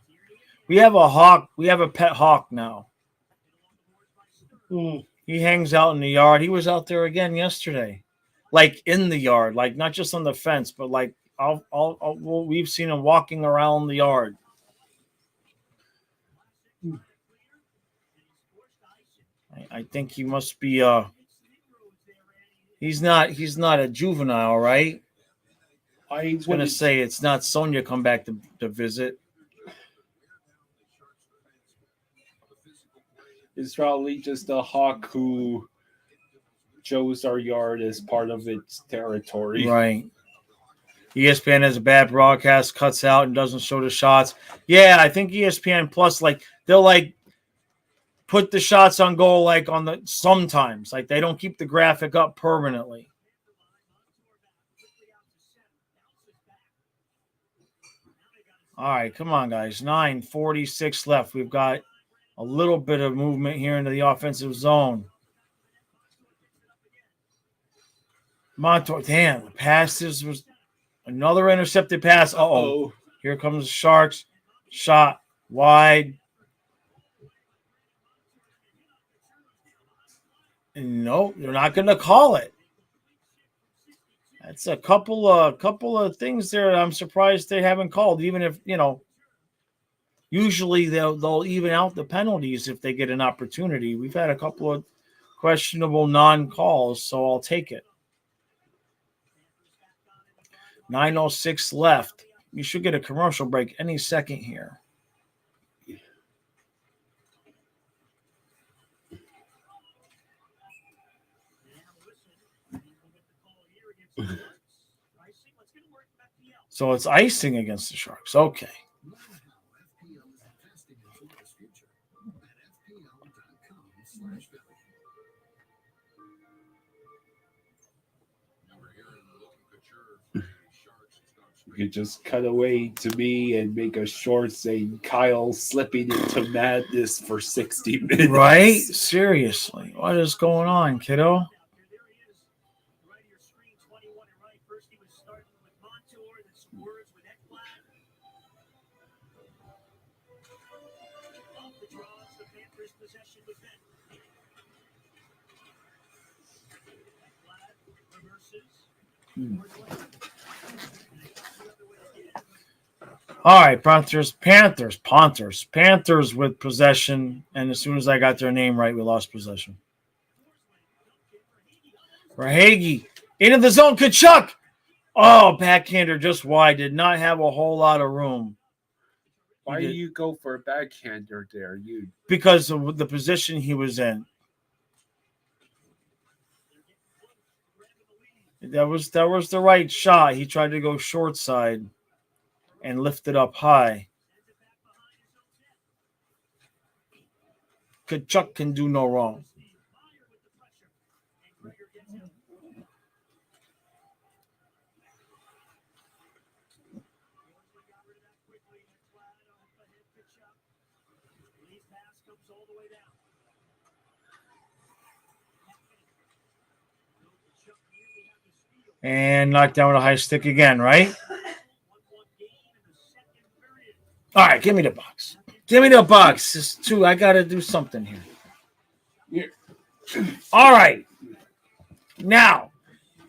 We have a hawk. We have a pet hawk now. He hangs out in the yard. He was out there again yesterday. Like in the yard. Like not just on the fence, but like we've seen him walking around the yard. I think he must be he's not a juvenile, right? I was gonna say it's not Sonia come back to visit. It's probably just a hawk who chose our yard as part of its territory. Right. ESPN has a bad broadcast, cuts out and doesn't show the shots. Yeah, I think ESPN Plus, like, they'll like put the shots on goal like on the sometimes. Like they don't keep the graphic up permanently. All right, come on, guys. 9:46 left. We've got a little bit of movement here into the offensive zone. Montour, damn, the passes was another intercepted pass. Uh-oh. Here comes the Sharks. Shot wide. No, they're not going to call it. That's a couple of things there I'm surprised they haven't called, even if, usually they'll even out the penalties if they get an opportunity. We've had a couple of questionable non-calls, so I'll take it. 9:06 left. You should get a commercial break any second here. So it's icing against the Sharks. Okay. You could just cut away to me and make a short saying Kyle slipping into madness for 60 minutes. Right? Seriously. What is going on, kiddo? All right, Panthers with possession, and as soon as I got their name right, we lost possession. Rahagi into the zone, Kachuk. Oh, backhander just wide, did not have a whole lot of room. Why do you go for a backhander there? Because of the position he was in. That was the right shot. He tried to go short side and lift it up high. Kachuk can do no wrong. And knocked down with a high stick again, right? All right, give me the box. Give me the box. It's two. I got to do something here. All right. Now,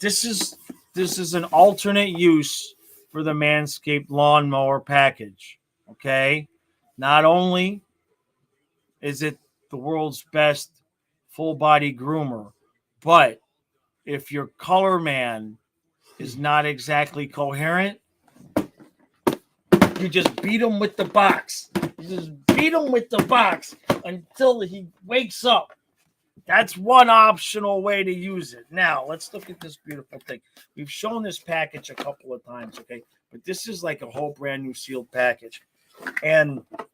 this is an alternate use for the Manscaped lawnmower package. Okay? Not only is it the world's best full body groomer, but if your color man is not exactly coherent, you just beat him with the box. You just beat him with the box until he wakes up. That's one optional way to use it. Now, let's look at this beautiful thing. We've shown this package a couple of times, okay? But this is like a whole brand new sealed package. And I'm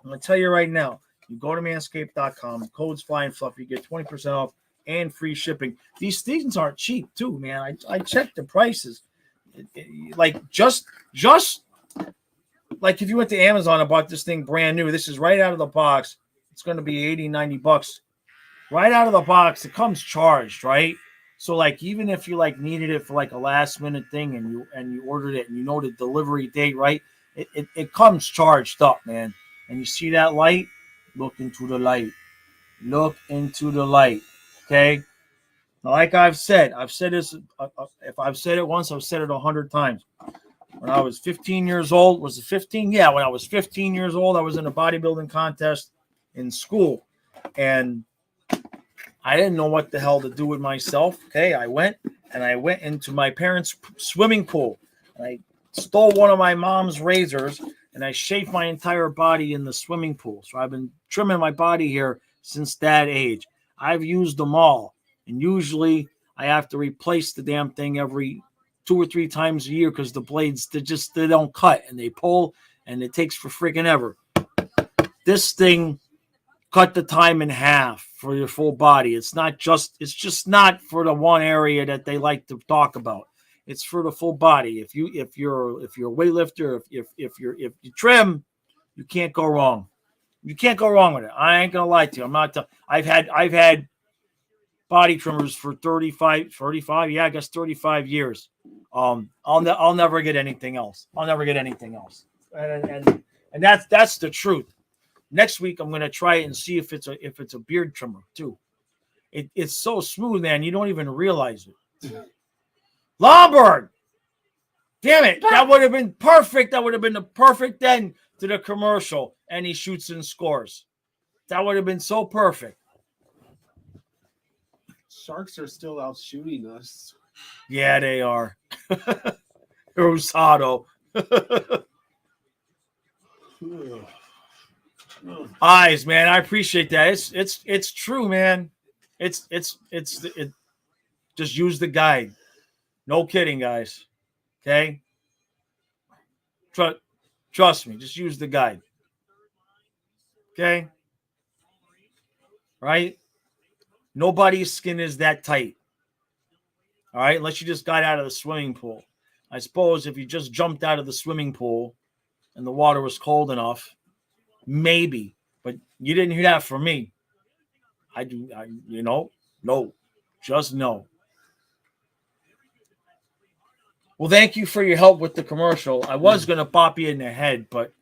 going to tell you right now, you go to manscaped.com, code's Flying Fluff, you get 20% off and free shipping. These things aren't cheap too, man. I checked the prices. Like just like if you went to Amazon and bought this thing brand new, this is right out of the box. It's going to be $80-$90 right out of the box. It comes charged, right? So like even if you like needed it for like a last minute thing and you ordered it and you know the delivery date, right? It comes charged up, man. And you see that light? Look into the light. Look into the light. Okay? Now, like I've said this, if I've said it once, I've said it 100 times. When I was 15 years old, was it 15? Yeah, when I was 15 years old, I was in a bodybuilding contest in school. And I didn't know what the hell to do with myself. Okay, I went into my parents' swimming pool. And I stole one of my mom's razors, and I shaved my entire body in the swimming pool. So I've been trimming my body here since that age. I've used them all. And usually I have to replace the damn thing every 2 or 3 times a year because the blades, they don't cut and they pull and it takes for freaking ever. This thing cut the time in half for your full body. It's just not for the one area that they like to talk about. It's for the full body. If you're a weightlifter, if you trim, you can't go wrong. You can't go wrong with it. I ain't gonna lie to you. I've had body trimmers for 35, yeah, I guess 35 years. I'll never get anything else. And that's the truth. Next week I'm gonna try it and see if it's a beard trimmer too. It's so smooth, man. You don't even realize it. Lombard, damn it! That would have been perfect. That would have been the perfect end to the commercial. And he shoots and scores. That would have been so perfect. Sharks are still out shooting us. Yeah, they are. Rosado. Eyes, man. I appreciate that. It's true, man. It's just use the guide. No kidding, guys. Okay? Trust me. Just use the guide. Okay? Right? Nobody's skin is that tight. All right? Unless you just got out of the swimming pool. I suppose if you just jumped out of the swimming pool and the water was cold enough, maybe. But you didn't hear that from me. No. Just no. Well, thank you for your help with the commercial. I was going to pop you in the head, but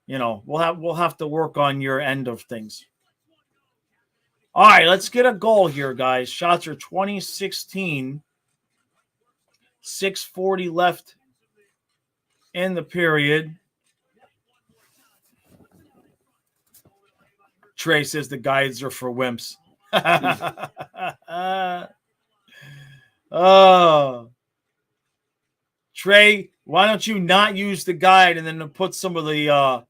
we'll have to work on your end of things. All right, let's get a goal here, guys. Shots are 20-16. 6:40 left in the period. Trey says the guides are for wimps. Oh. Trey, why don't you not use the guide and then put some of the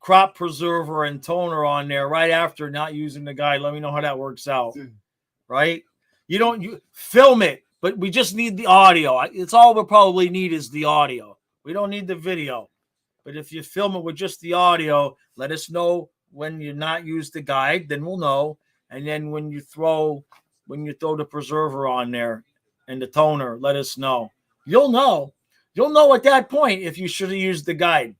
crop preserver and toner on there right after not using the guide? Let me know how that works out. Right? You film it, but we just need the audio. It's all we'll probably need is the audio. We don't need the video. But if you film it with just the audio, let us know when you not use the guide, then we'll know. And then when you throw the preserver on there and the toner, let us know. You'll know. You'll know at that point if you should have used the guide.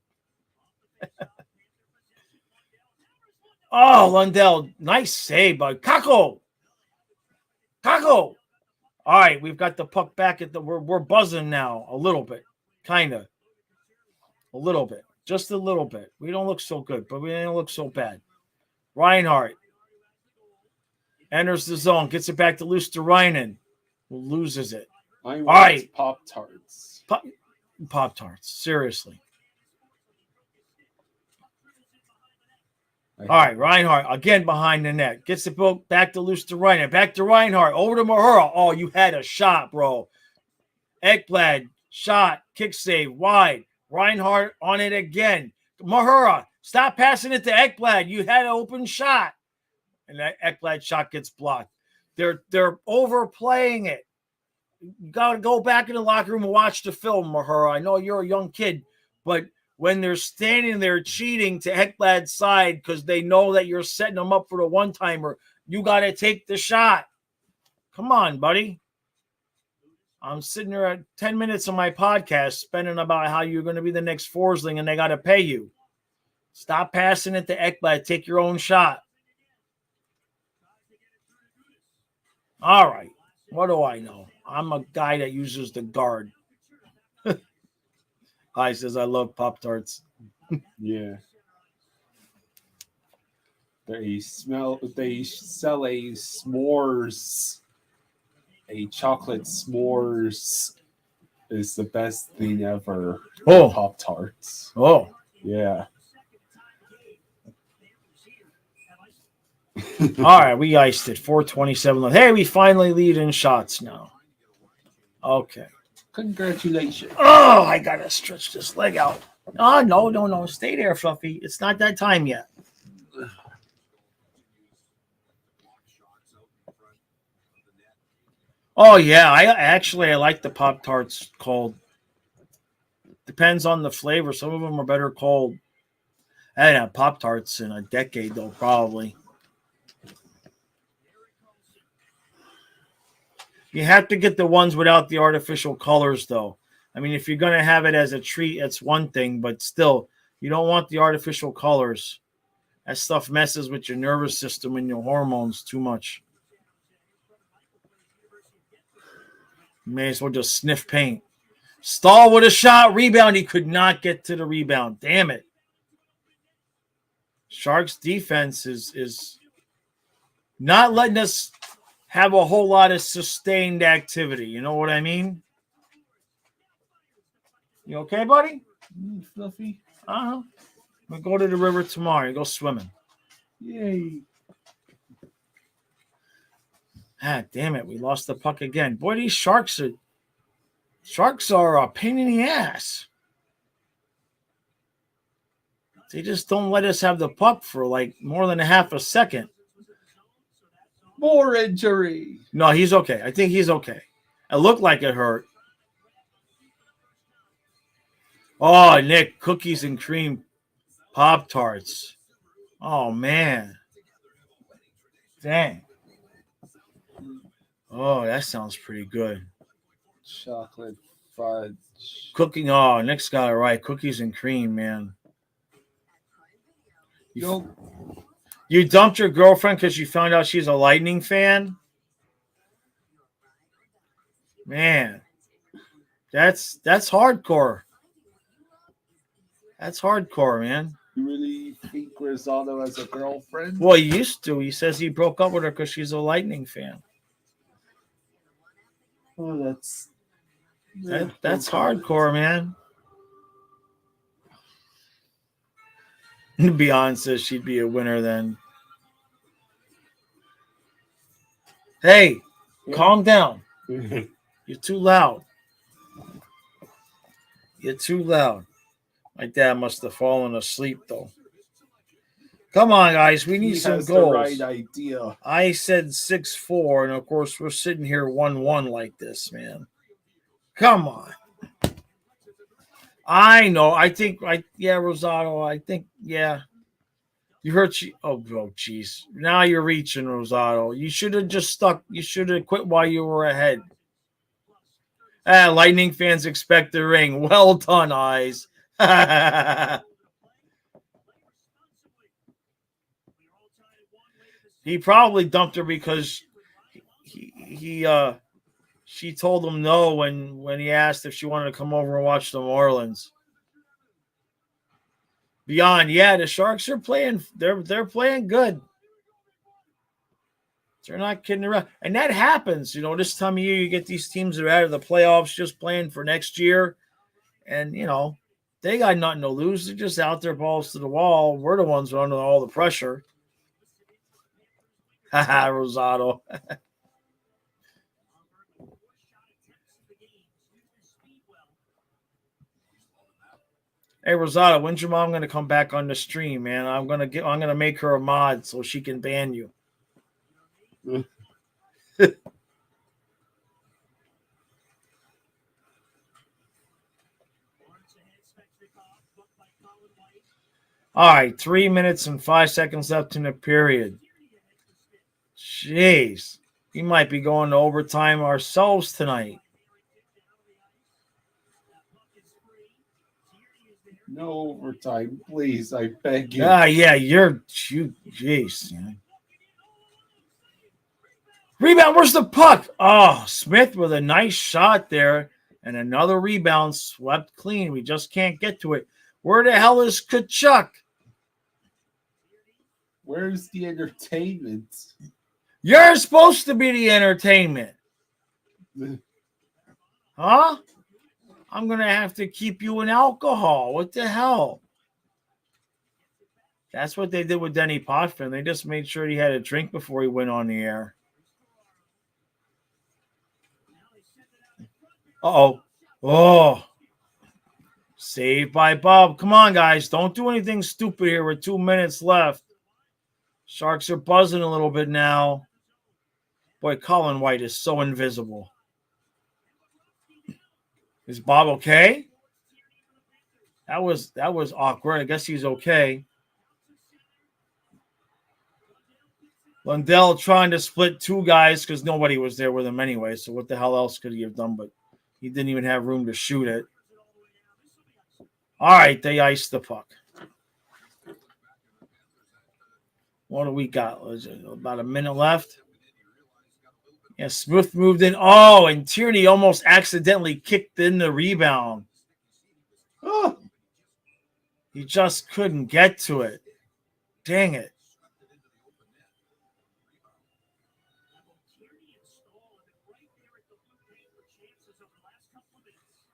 Oh, Lundell, nice save by Kako. All right, we've got the puck back at we're buzzing now a little bit, kind of. A little bit, just a little bit. We don't look so good, but we don't look so bad. Reinhardt enters the zone, gets it back to Luosterainen, who loses it. All right, Pop-Tarts. Pop-Tarts, seriously. All right, Reinhardt again behind the net. Gets the ball back to Luosterainen. Back to Reinhardt. Over to Mahura. Oh, you had a shot, bro. Ekblad, shot, kick save, wide. Reinhardt on it again. Mahura, stop passing it to Ekblad. You had an open shot. And that Ekblad shot gets blocked. They're overplaying it. You got to go back in the locker room and watch the film, Mahura. I know you're a young kid, but when they're standing there cheating to Ekblad's side because they know that you're setting them up for the one-timer, you got to take the shot. Come on, buddy. I'm sitting there at 10 minutes of my podcast spending about how you're going to be the next Forsling and they got to pay you. Stop passing it to Ekblad. Take your own shot. All right. What do I know? I'm a guy that uses the guard. Hi says I love Pop-Tarts. Yeah. They sell a s'mores. A chocolate s'mores is the best thing ever. Oh. Pop-Tarts. Oh. Yeah. All right, we iced it. 4:27 left. Hey, we finally lead in shots now. Okay. Congratulations. Oh, I got to stretch this leg out. Oh, no. Stay there, Fluffy. It's not that time yet. Oh yeah, I like the Pop Tarts cold. Depends on the flavor. Some of them are better cold. I haven't had Pop Tarts in a decade though, probably. You have to get the ones without the artificial colors, though. I mean, if you're going to have it as a treat, it's one thing, but still, you don't want the artificial colors. That stuff messes with your nervous system and your hormones too much. You may as well just sniff paint. Stahl with a shot, rebound. He could not get to the rebound. Damn it. Sharks defense is not letting us have a whole lot of sustained activity. You know what I mean? You okay, buddy? Fluffy. Uh-huh. We'll go to the river tomorrow. You go swimming. Yay. Ah, damn it. We lost the puck again. Boy, these sharks are a pain in the ass. They just don't let us have the puck for like more than a half a second. More injury. No, he's okay. I think he's okay. It looked like it hurt. Oh, Nick, cookies and cream Pop-Tarts. Oh, man. Dang. Oh, that sounds pretty good. Chocolate fudge. Cooking. Oh, Nick's got it right. Cookies and cream, man. You dumped your girlfriend because you found out she's a Lightning fan? Man, that's hardcore. That's hardcore, man. You really think Rosado has a girlfriend? Well, he used to. He says he broke up with her because she's a Lightning fan. Oh, that's hardcore, man. Beyond says she'd be a winner then. Hey, calm down. You're too loud. You're too loud. My dad must have fallen asleep, though. Come on, guys. We need some goals. The right idea. I said 6-4, and of course, we're sitting here 1-1 like this, man. Come on. I know. Rosado. You heard oh, jeez. Now you're reaching, Rosado. You should have just stuck. You should have quit while you were ahead. Lightning fans expect the ring. Well done, Eyes. He probably dumped her because she told him no when he asked if she wanted to come over and watch the Marlins. Beyond, the Sharks are playing. They're playing good. They're not kidding around, and that happens. You know, this time of year, you get these teams that are out of the playoffs, just playing for next year, and you know they got nothing to lose. They're just out there, balls to the wall. We're the ones who are under all the pressure. Haha, Rosado. Hey Rosado, when's your mom gonna come back on the stream, man? I'm gonna make her a mod so she can ban you. All right, 3 minutes and 5 seconds left in the period. Jeez, we might be going to overtime ourselves tonight. No overtime, please. I beg you. Jeez. Rebound, where's the puck? Oh, Smith with a nice shot there. And another rebound swept clean. We just can't get to it. Where the hell is Kachuk? Where's the entertainment? You're supposed to be the entertainment. Huh? I'm going to have to keep you in alcohol. What the hell? That's what they did with Denny Potvin. They just made sure he had a drink before he went on the air. Uh-oh. Oh. Saved by Bob. Come on, guys. Don't do anything stupid here with 2 minutes left. Sharks are buzzing a little bit now. Boy, Colin White is so invisible. Is Bob okay? That was awkward. I guess he's okay. Lundell trying to split two guys because nobody was there with him anyway. So what the hell else could he have done? But he didn't even have room to shoot it. All right, they iced the puck. What do we got? About a minute left. Yeah, Smith moved in. Oh, and Tierney almost accidentally kicked in the rebound. Oh, he just couldn't get to it. Dang it.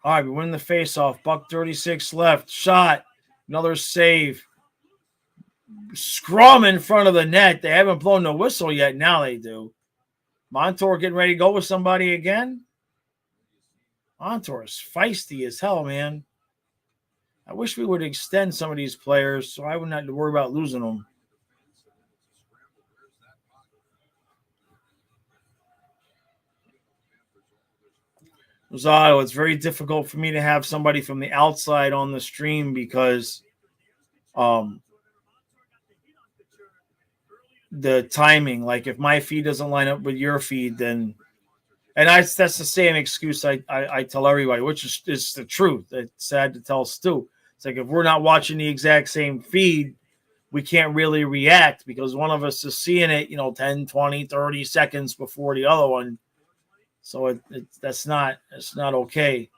All right, we win the faceoff. $1:36 left. Shot. Another save. Scrum in front of the net. They haven't blown the whistle yet. Now they do. Montour getting ready to go with somebody again. Montour is feisty as hell, man. I wish we would extend some of these players so I wouldn't have to worry about losing them. Rosado, it's very difficult for me to have somebody from the outside on the stream because the timing. Like if my feed doesn't line up with your feed, then that's the same excuse I tell everybody, which is the truth. It's sad to tell Stu. It's like if we're not watching the exact same feed, we can't really react because one of us is seeing it, 10, 20, 30 seconds before the other one. So that's not okay.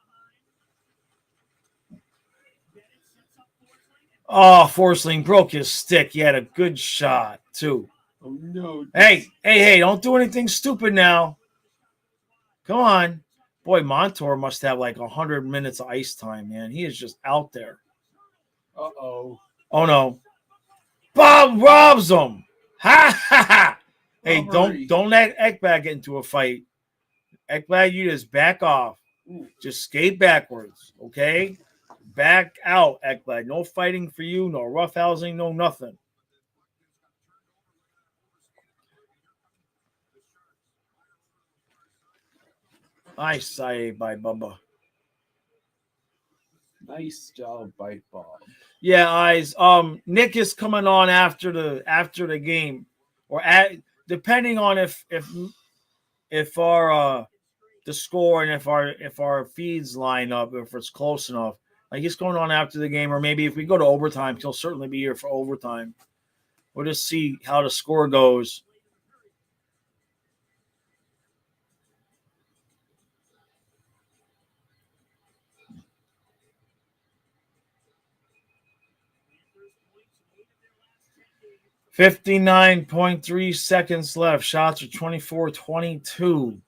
Oh, Forsling broke his stick. He had a good shot, too. Oh, no. Hey, don't do anything stupid now. Come on. Boy, Montour must have like 100 minutes of ice time, man. He is just out there. Uh-oh. Oh, no. Bob robs him. Ha, ha, ha. Hey, Robbery. don't let Ekblad get into a fight. Ekblad, you just back off. Just skate backwards, okay? Back out, Ekblad. No fighting for you, no roughhousing, no nothing. Nice save by Bubba. Nice job by Bob. Yeah, eyes. Nick is coming on after the game, or depending on if our the score and if our feeds line up, if it's close enough. Like he's going on after the game, or maybe if we go to overtime, he'll certainly be here for overtime. We'll just see how the score goes. $59.3 seconds left. Shots are 24-22.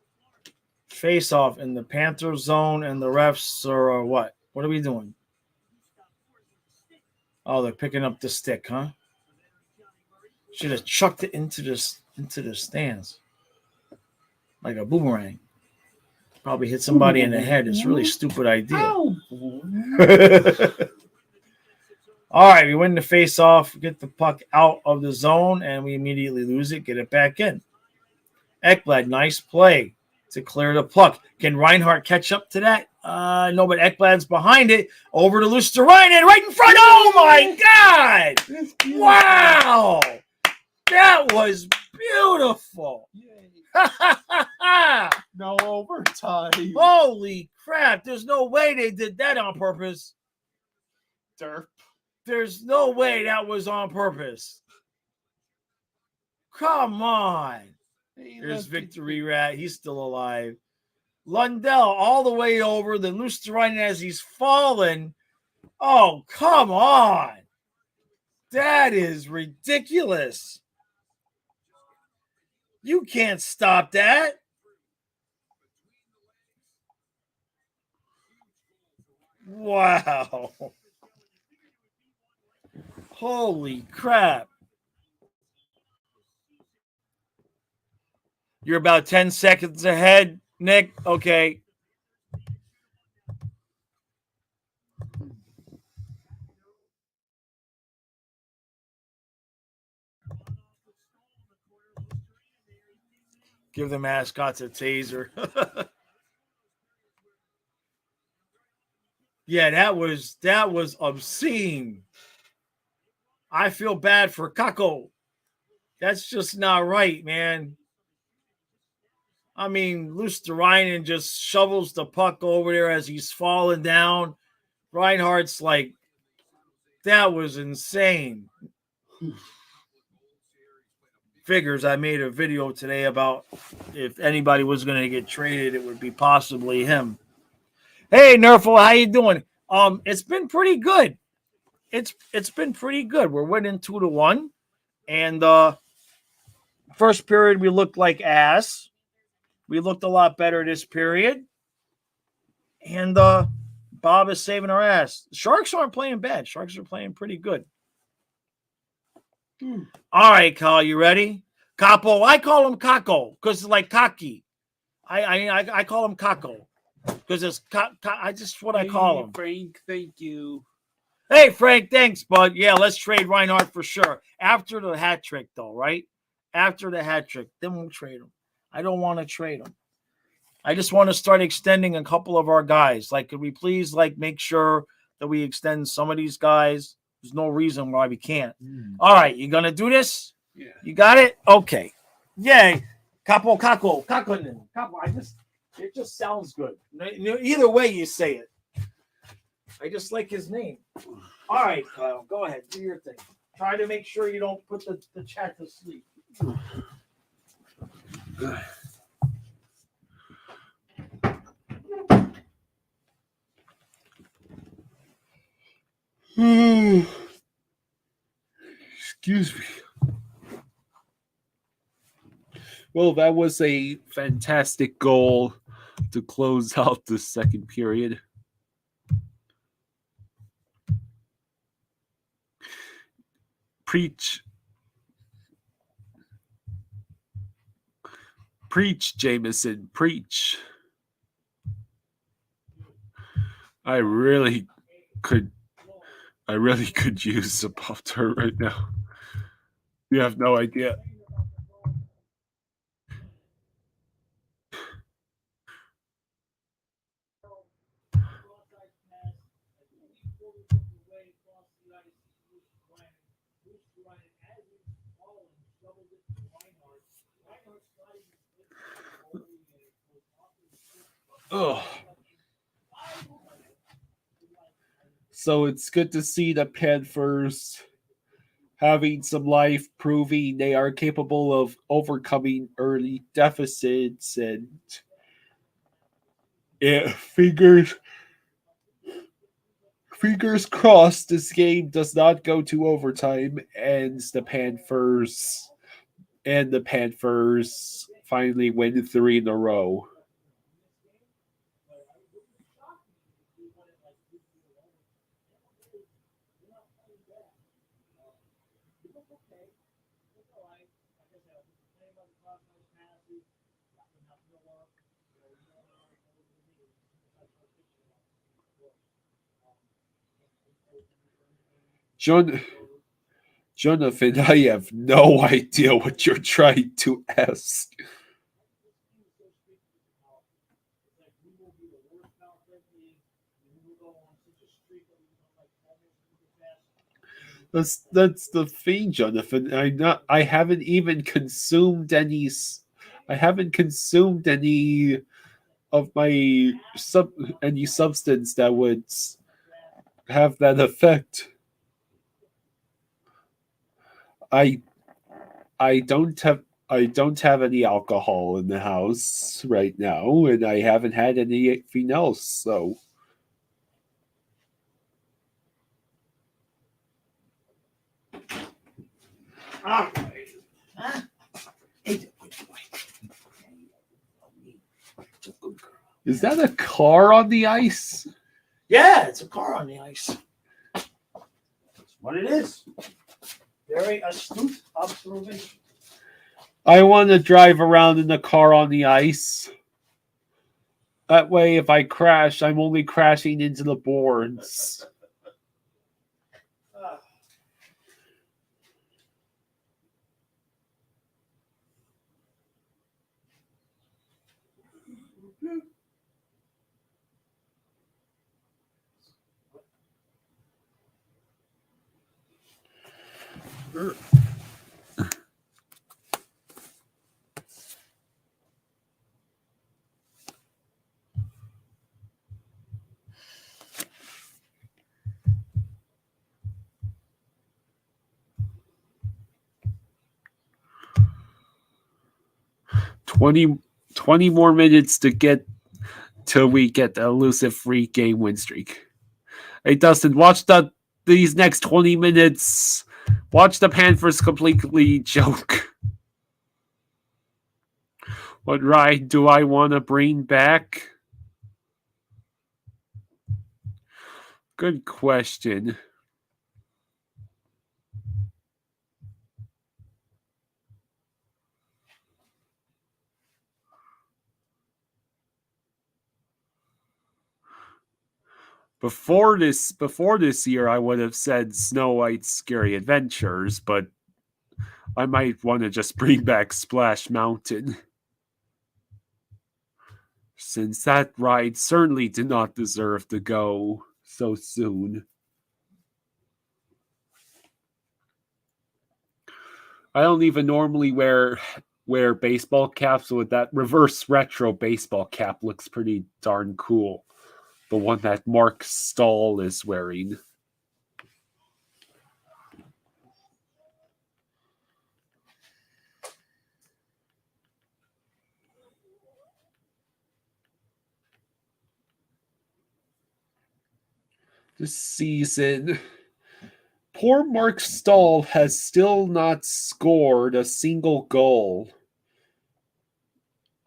Face off in the Panthers zone, and the refs are what? What are we doing? Oh, they're picking up the stick, huh? Should have chucked it into the stands like a boomerang. Probably hit somebody in the head. It's a really stupid idea. All right, we win the face-off, get the puck out of the zone, and we immediately lose it, get it back in. Ekblad, nice play to clear the puck. Can Reinhart catch up to that? No, but Ekblad's behind it. Over to Luosterainen, right in front. Oh, my God! Wow! That was beautiful. No overtime. Holy crap. There's no way they did that on purpose. Derp. There's no way that was on purpose. Come on. There's Victory Rat. He's still alive. Lundell all the way over. Then Luosterainen as he's fallen. Oh, come on. That is ridiculous. You can't stop that. Wow. Holy crap. You're about 10 seconds ahead, Nick. Okay. Give the mascots a taser. Yeah, that was obscene. I feel bad for Kako. That's just not right, man. I mean, Luosterainen just shovels the puck over there as he's falling down. Reinhardt's like, that was insane. Figures I made a video today about if anybody was going to get traded, it would be possibly him. Hey, Nerful, how you doing? It's been pretty good. It's been pretty good. We're winning 2-1, and first period we looked like ass. We looked a lot better this period, and Bob is saving our ass. Sharks aren't playing bad. Sharks are playing pretty good. All right, Kyle, you ready? Capo, I call him Kako because it's like cocky. I call him Kako because it's I just what I call him. Frank, thank you. Hey, Frank, thanks, bud. Yeah, let's trade Reinhardt for sure. After the hat trick, though, right? After the hat trick, then we'll trade him. I don't want to trade him. I just want to start extending a couple of our guys. Like, could we please, like, make sure that we extend some of these guys? There's no reason why we can't. All right, you going to do this? Yeah. You got it? Okay. Yay. Capo, Kako. It just sounds good. Either way you say it. I just like his name. All right, Kyle, go ahead. Do your thing. Try to make sure you don't put the chat to sleep. Excuse me. Well, that was a fantastic goal to close out the second period. Preach, Jameson, preach. I really could use a Pop-Tart right now. You have no idea. Oh. So it's good to see the Panthers having some life, proving they are capable of overcoming early deficits, and fingers crossed this game does not go to overtime and the Panthers finally win 3 in a row. Jonathan, I have no idea what you're trying to ask. That's the thing, Jonathan. I haven't even consumed any. I haven't consumed any of my any substance that would have that effect. I don't have any alcohol in the house right now, and I haven't had anything else, so. Is that a car on the ice? Yeah, it's a car on the ice. That's what it is. Very astute observation. I want to drive around in the car on the ice. That way, if I crash, I'm only crashing into the boards. 20 more minutes to get till we get the elusive 3-game win streak. Hey, Dustin, watch these next 20 minutes. Watch the Panthers completely joke. What ride do I want to bring back? Good question. Before this year, I would have said Snow White's Scary Adventures, but I might want to just bring back Splash Mountain, since that ride certainly did not deserve to go so soon. I don't even normally wear baseball caps, so with that reverse retro baseball cap looks pretty darn cool. The one that Mark Stahl is wearing. This season, poor Mark Stahl has still not scored a single goal.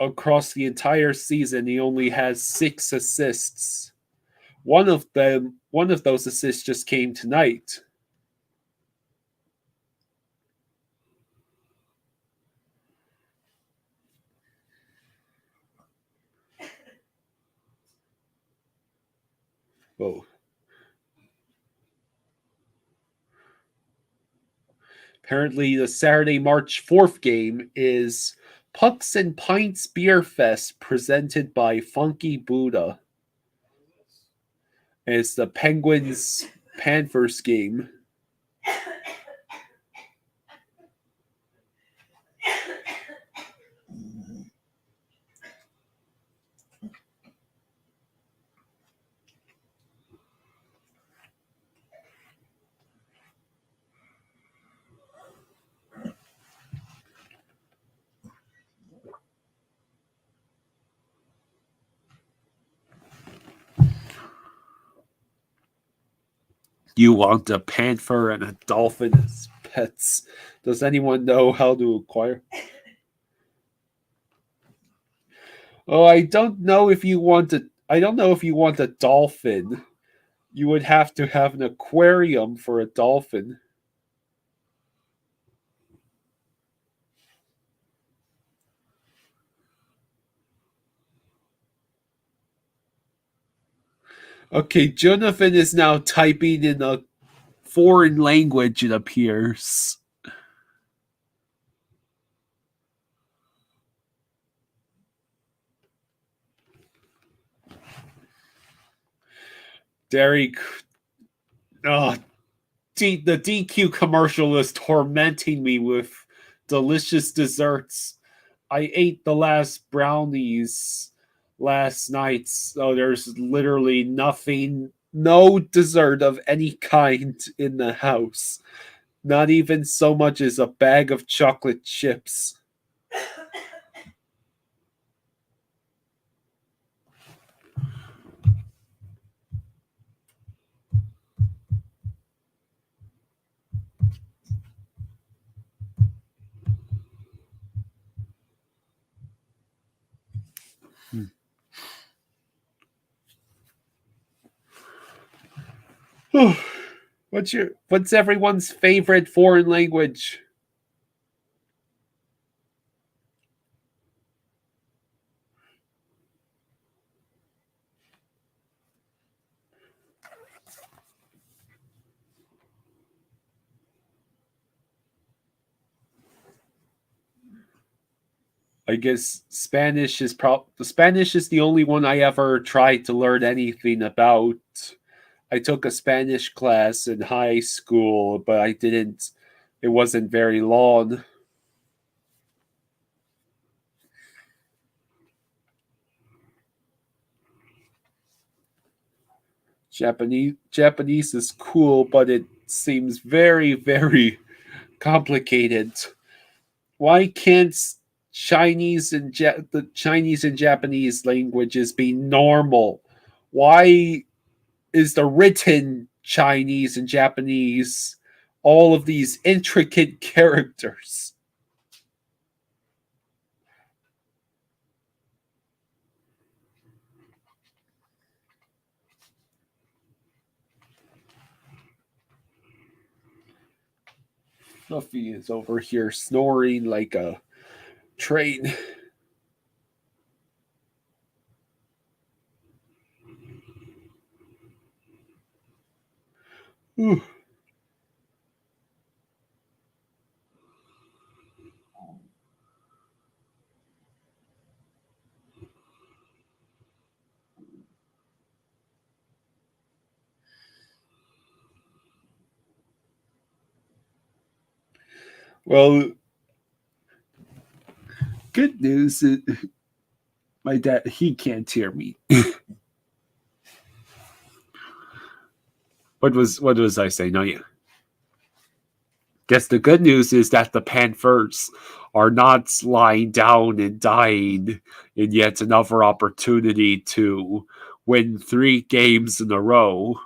Across the entire season, he only has 6 assists. One of those assists just came tonight. Whoa. Apparently, the Saturday, March 4th game is Pucks and Pints Beer Fest presented by Funky Buddha. And it's the Penguins Panthers game. You want a panther and a dolphin as pets. Does anyone know how to acquire? Oh, I don't know if you want a dolphin. You would have to have an aquarium for a dolphin. Okay, Jonathan is now typing in a foreign language, it appears. Derek. Oh, the DQ commercial is tormenting me with delicious desserts. I ate the last brownies last night, so there's literally nothing, no dessert of any kind in the house. Not even so much as a bag of chocolate chips. What's everyone's favorite foreign language? I guess Spanish is the only one I ever tried to learn anything about. I took a Spanish class in high school, but I didn't It wasn't very long. Japanese is cool, but it seems very, very complicated. Why can't the Chinese and Japanese languages be normal? Why is the written Chinese and Japanese all of these intricate characters? Fluffy is over here snoring like a train. Ooh. Well, good news is my dad, he can't hear me. What was I saying? No, yeah. Guess the good news is that the Panthers are not lying down and dying in yet another opportunity to win 3 games in a row.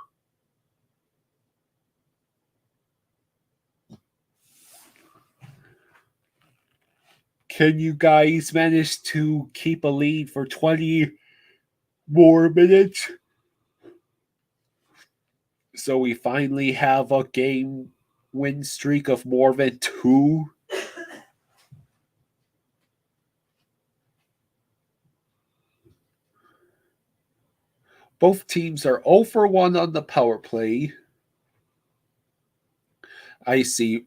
Can you guys manage to keep a lead for 20 more minutes? So we finally have a game win streak of more than 2. Both teams are 0 for 1 on the power play. I see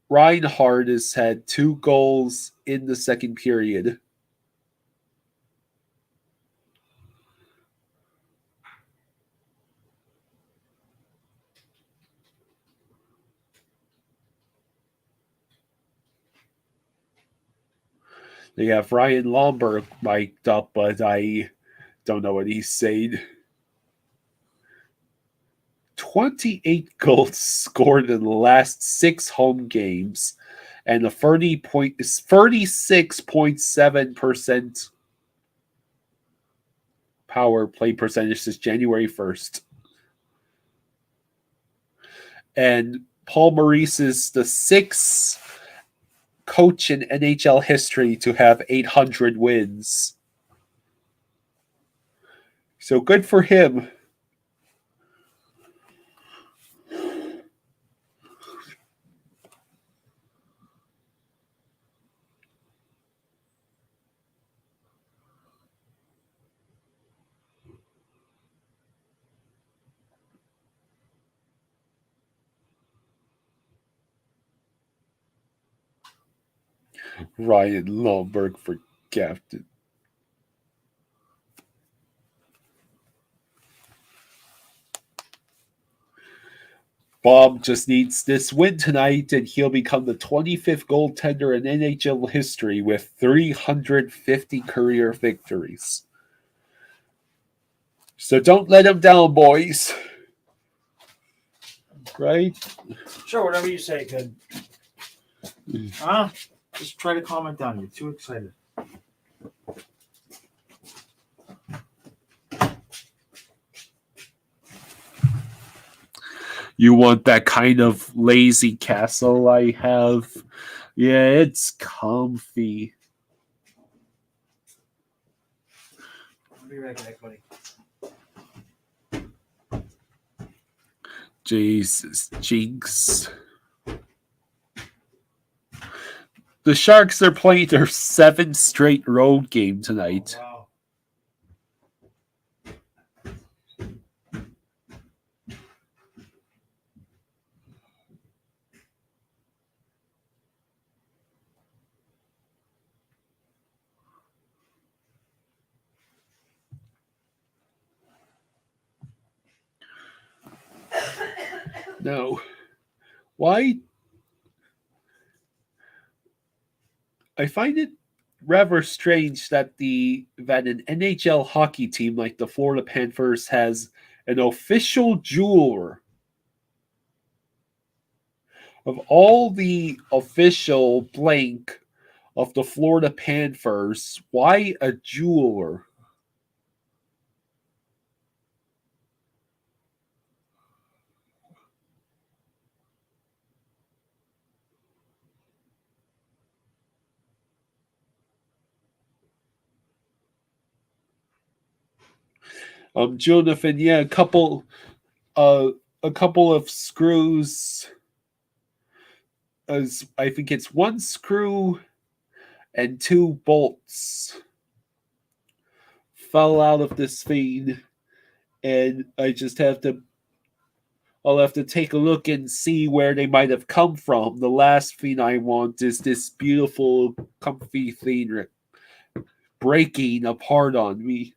Reinhardt has had 2 goals in the second period. They have Ryan Lomberg mic'd up, but I don't know what he's saying. 28 goals scored in the last 6 home games and a 36.7% power play percentage since January 1st. And Paul Maurice is the 6th coach in NHL history to have 800 wins. So good for him. Ryan Lomberg for captain. Bob just needs this win tonight, and he'll become the 25th goaltender in NHL history with 350 career victories. So don't let him down, boys. Right? Sure, whatever you say, kid. Huh? Just try to calm it down. You're too excited. You want that kind of lazy castle I have? Yeah, it's comfy. I'll be right back, buddy. Jesus, jinx. The Sharks are playing their 7th straight road game tonight. Oh, wow. No. Why I find it rather strange that an NHL hockey team like the Florida Panthers has an official jeweler. Of all the official blank of the Florida Panthers, why a jeweler? Jonathan, yeah, uh, a couple of screws. As I think it's one screw and two bolts fell out of this thing, and I'll have to take a look and see where they might have come from. The last thing I want is this beautiful, comfy thing breaking apart on me.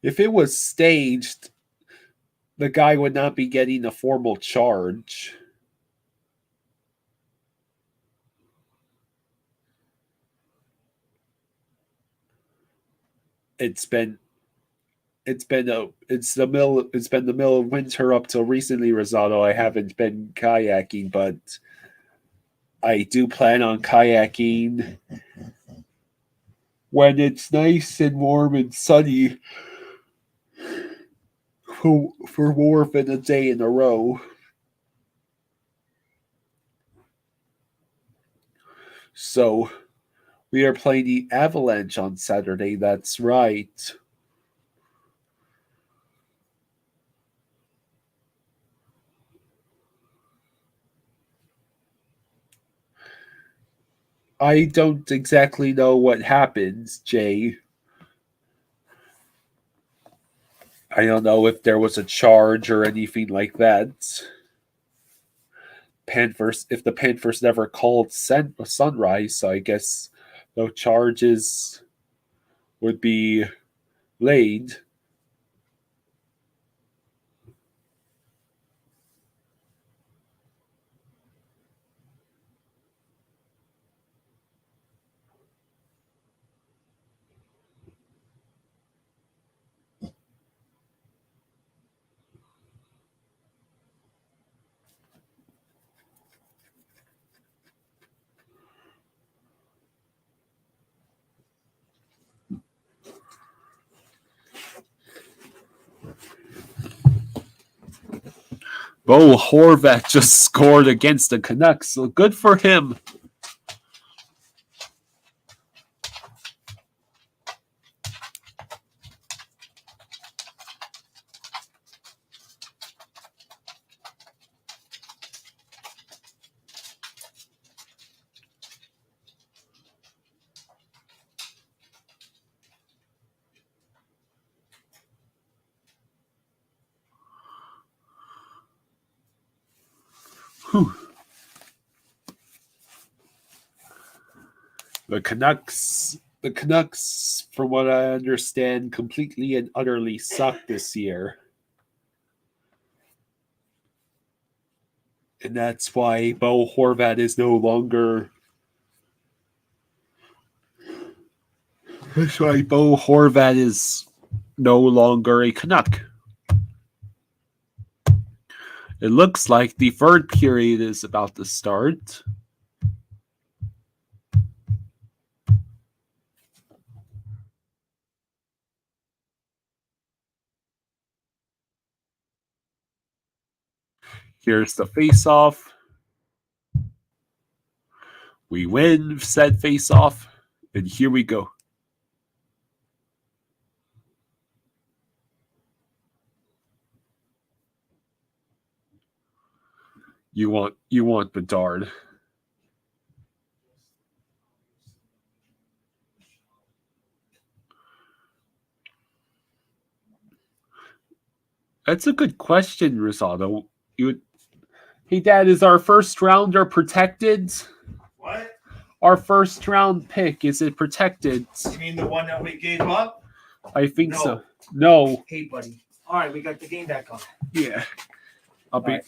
If it was staged, the guy would not be getting a formal charge. It's been the middle of winter up till recently, Rosado. I haven't been kayaking, but I do plan on kayaking when it's nice and warm and sunny for more than a day in a row. So we are playing the Avalanche on Saturday. That's right. I don't exactly know what happens, Jay. I don't know if there was a charge or anything like that. If the Panthers never called sunrise, so I guess no charges would be laid. Bo Horvat just scored against the Canucks, so good for him. Whew. The Canucks, from what I understand, completely and utterly suck this year. And that's why Bo Horvat is no longer. That's why Bo Horvat is no longer a Canuck. It looks like the third period is about to start. Here's the face-off. We win said face-off, and here we go. You want Bedard. That's a good question, Rosado. Hey, Dad, is our first rounder protected? What? Our first round pick, is it protected? You mean the one that we gave up? I think No. so. No. Hey, buddy. All right, we got the game back on. Yeah. I'll be. Right.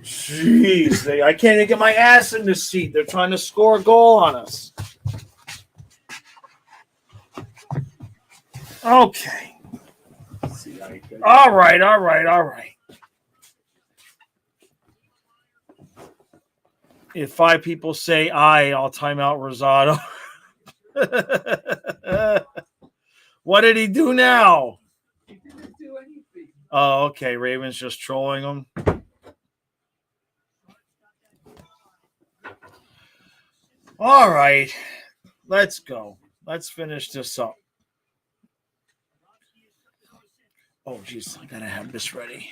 Jeez, I can't even get my ass in the seat. They're trying to score a goal on us. Okay. All right. If 5 people say aye, I'll time out Rosado. What did he do now? He didn't do anything. Oh, okay. Raven's just trolling him. All right. Let's go. Let's finish this up. Oh, geez. I got to have this ready.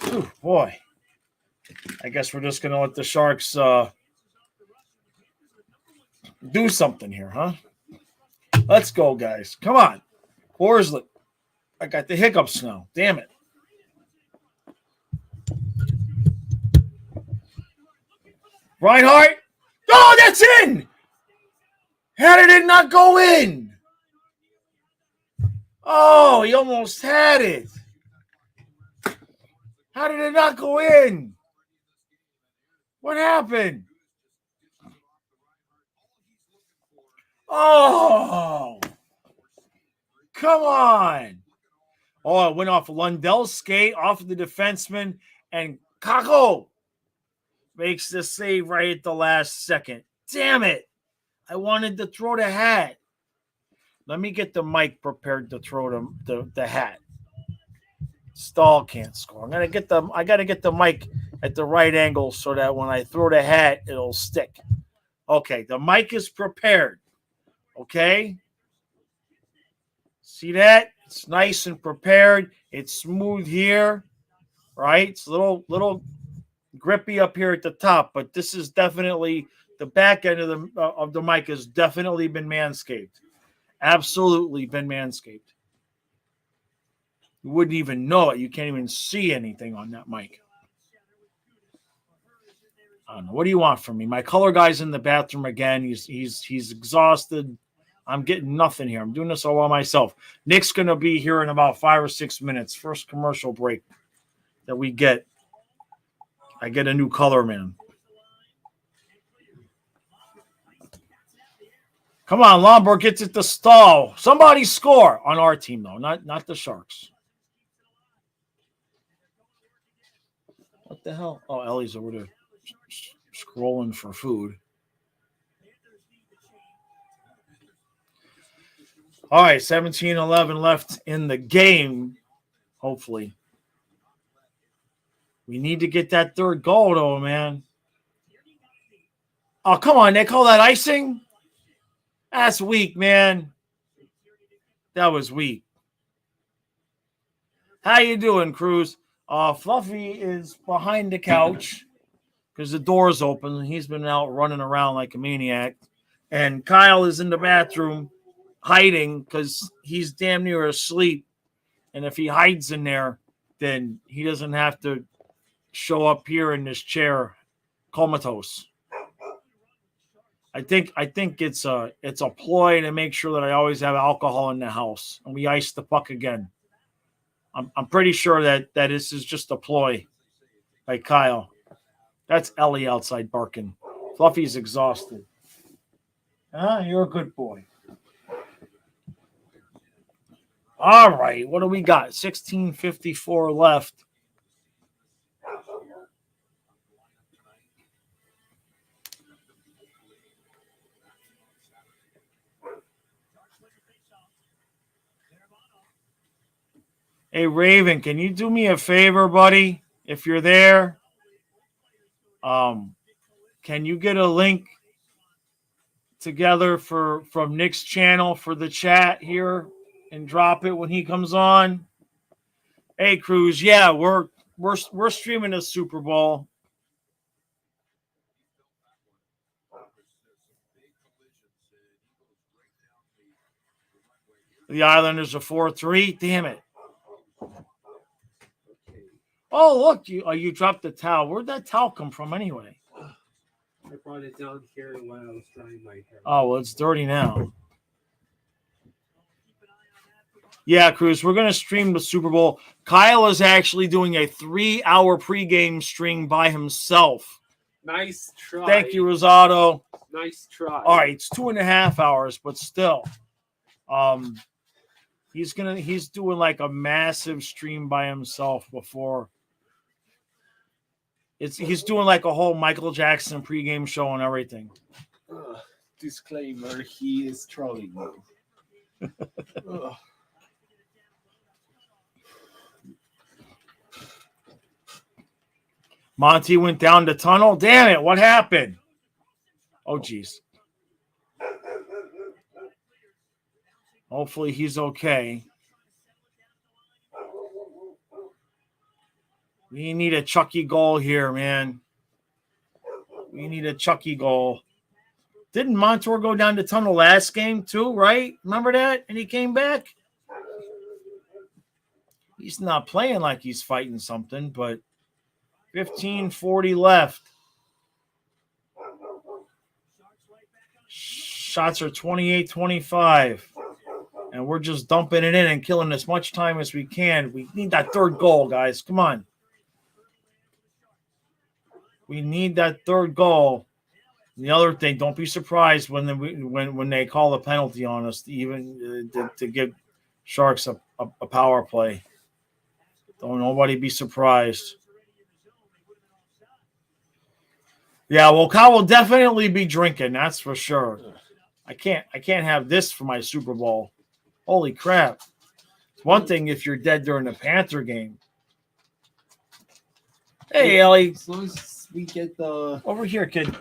Ooh, boy. I guess we're just going to let the Sharks do something here, huh? Let's go, guys. Come on. Horsley. I got the hiccups now. Damn it. Reinhardt. Oh, that's in. How did it not go in? Oh, he almost had it. How did it not go in? What happened? Oh, come on. Oh, it went off Lundell's skate, off of the defenseman, and Kako makes the save right at the last second. Damn it. I wanted to throw the hat. Let me get the mic prepared to throw the hat. Stahl can't score. I gotta get the mic at the right angle so that when I throw the hat, it'll stick. Okay, the mic is prepared. Okay. See that? It's nice and prepared. It's smooth here. Right? It's a little grippy up here at the top, but this is definitely the back end of the mic has definitely been manscaped. Absolutely been manscaped. You wouldn't even know it. You can't even see anything on that mic. I don't know. What do you want from me? My color guy's in the bathroom again. He's exhausted. I'm getting nothing here. I'm doing this all by myself. Nick's going to be here in about 5 or 6 minutes. First commercial break that we get. I get a new color man. Come on, Lombard gets it to Stahl. Somebody score on our team, though, not the Sharks. What the hell? Oh, Ellie's over there scrolling for food. All right, 17-11 left in the game, hopefully. We need to get that third goal, though, man. Oh, come on, they call that icing? That's weak, man. That was weak. How you doing, Cruz? Fluffy is behind the couch because the door's open. He's been out running around like a maniac. And Kyle is in the bathroom hiding because he's damn near asleep. And if he hides in there, then he doesn't have to show up here in this chair comatose. I think it's a ploy to make sure that I always have alcohol in the house and we ice the puck again. I'm pretty sure that this is just a ploy by Kyle. That's Ellie outside barking. Fluffy's exhausted. You're a good boy. All right, what do we got? 16:54 left. Hey, Raven, can you do me a favor, buddy? If you're there, can you get a link together from Nick's channel for the chat here and drop it when he comes on? Hey, Cruz, yeah, we're streaming the Super Bowl. The Islanders are 4-3. Damn it. Oh, look, you dropped the towel. Where'd that towel come from anyway? I brought it down here when I was drying my hair. Oh, well, it's dirty now. Yeah, Cruz, we're going to stream the Super Bowl. Kyle is actually doing a 3-hour pregame stream by himself. Nice try. Thank you, Rosado. Nice try. All right, it's 2.5 hours, but still. He's doing like a massive stream by himself before. He's doing like a whole Michael Jackson pregame show and everything. Disclaimer, he is trolling me. Monty went down the tunnel. Damn it, what happened? Oh, geez. Hopefully he's okay. We need a Chucky goal here, man. We need a Chucky goal. Didn't Montour go down the tunnel last game too, right? Remember that? And he came back? He's not playing like he's fighting something, but 15:40 left. Shots are 28-25. And we're just dumping it in and killing as much time as we can. We need that third goal, guys. Come on. We need that third goal. And the other thing, don't be surprised when they call a penalty on us, to give Sharks a power play. Don't nobody be surprised. Yeah, well, Kyle will definitely be drinking. That's for sure. I can't have this for my Super Bowl. Holy crap. It's one thing if you're dead during the Panther game. Hey, Ellie. As long as we get the over here, kid.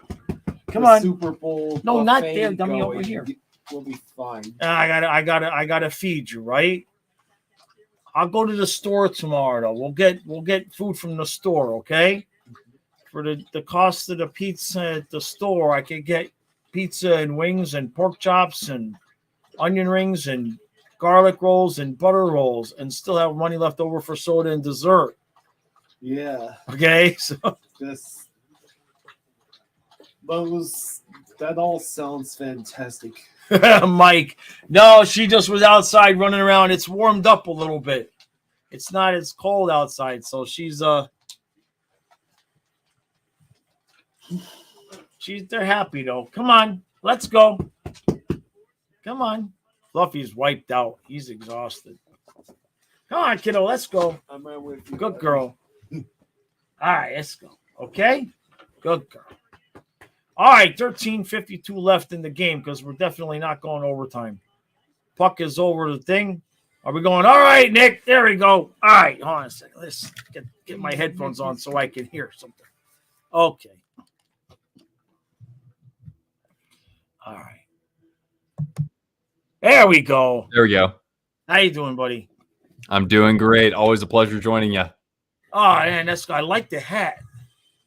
Come on. Super Bowl. No, not there, dummy, over here. We'll be fine. I gotta feed you, right? I'll go to the store tomorrow, though. We'll get food from the store, okay? For the cost of the pizza at the store, I could get pizza and wings and pork chops and onion rings and garlic rolls and butter rolls and still have money left over for soda and dessert. Yeah. Okay, so that all sounds fantastic. Mike, no, she just was outside running around. It's warmed up a little bit. It's not as cold outside, so they're happy though. Come on, let's go. Come on. Fluffy's wiped out. He's exhausted. Come on, kiddo, let's go. I'm right with you. Good girl. All right, let's go. Okay? Good girl. All right, 13:52 left in the game because we're definitely not going overtime. Puck is over the thing. Are we going? All right, Nick. There we go. All right, hold on a second. Let's get my headphones on so I can hear something. Okay. All right. There we go. There we go. How you doing, buddy? I'm doing great. Always a pleasure joining you. Oh, man, I like the hat.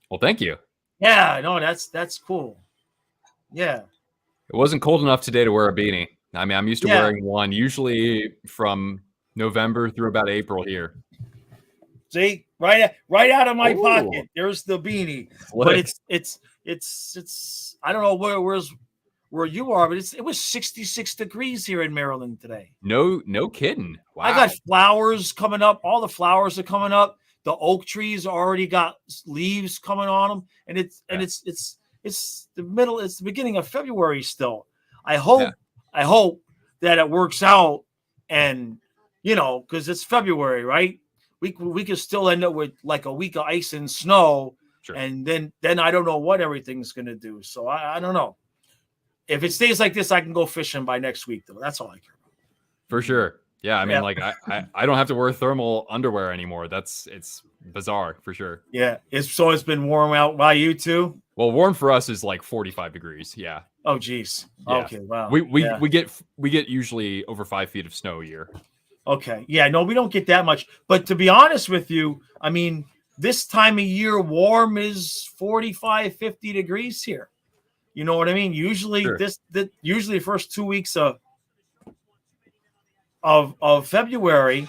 Well, thank you. Yeah, no, that's cool. Yeah. It wasn't cold enough today to wear a beanie. I mean, I'm used to wearing one usually from November through about April here. See, right out of my pocket. There's the beanie. Slick. But it's I don't know where you are, but it was 66 degrees here in Maryland today. No kidding. Wow. I got flowers coming up. All the flowers are coming up. The oak trees already got leaves coming on them, and it's the beginning of February still. I hope that it works out, and because it's February, right? We could still end up with like a week of ice and snow, sure. And then I don't know what everything's gonna do. So I don't know. If it stays like this, I can go fishing by next week, though. That's all I care about. For sure. Yeah, I mean, like I don't have to wear thermal underwear anymore. It's bizarre for sure. Yeah, it's been warm out by you too. Well, warm for us is like 45 degrees. Yeah. Oh, geez. Yeah. Okay. Wow. We get usually over 5 feet of snow a year. Okay. Yeah. No, we don't get that much. But to be honest with you, I mean, this time of year, warm is 45, 50 degrees here. You know what I mean? Usually, sure. Usually the first 2 weeks of February,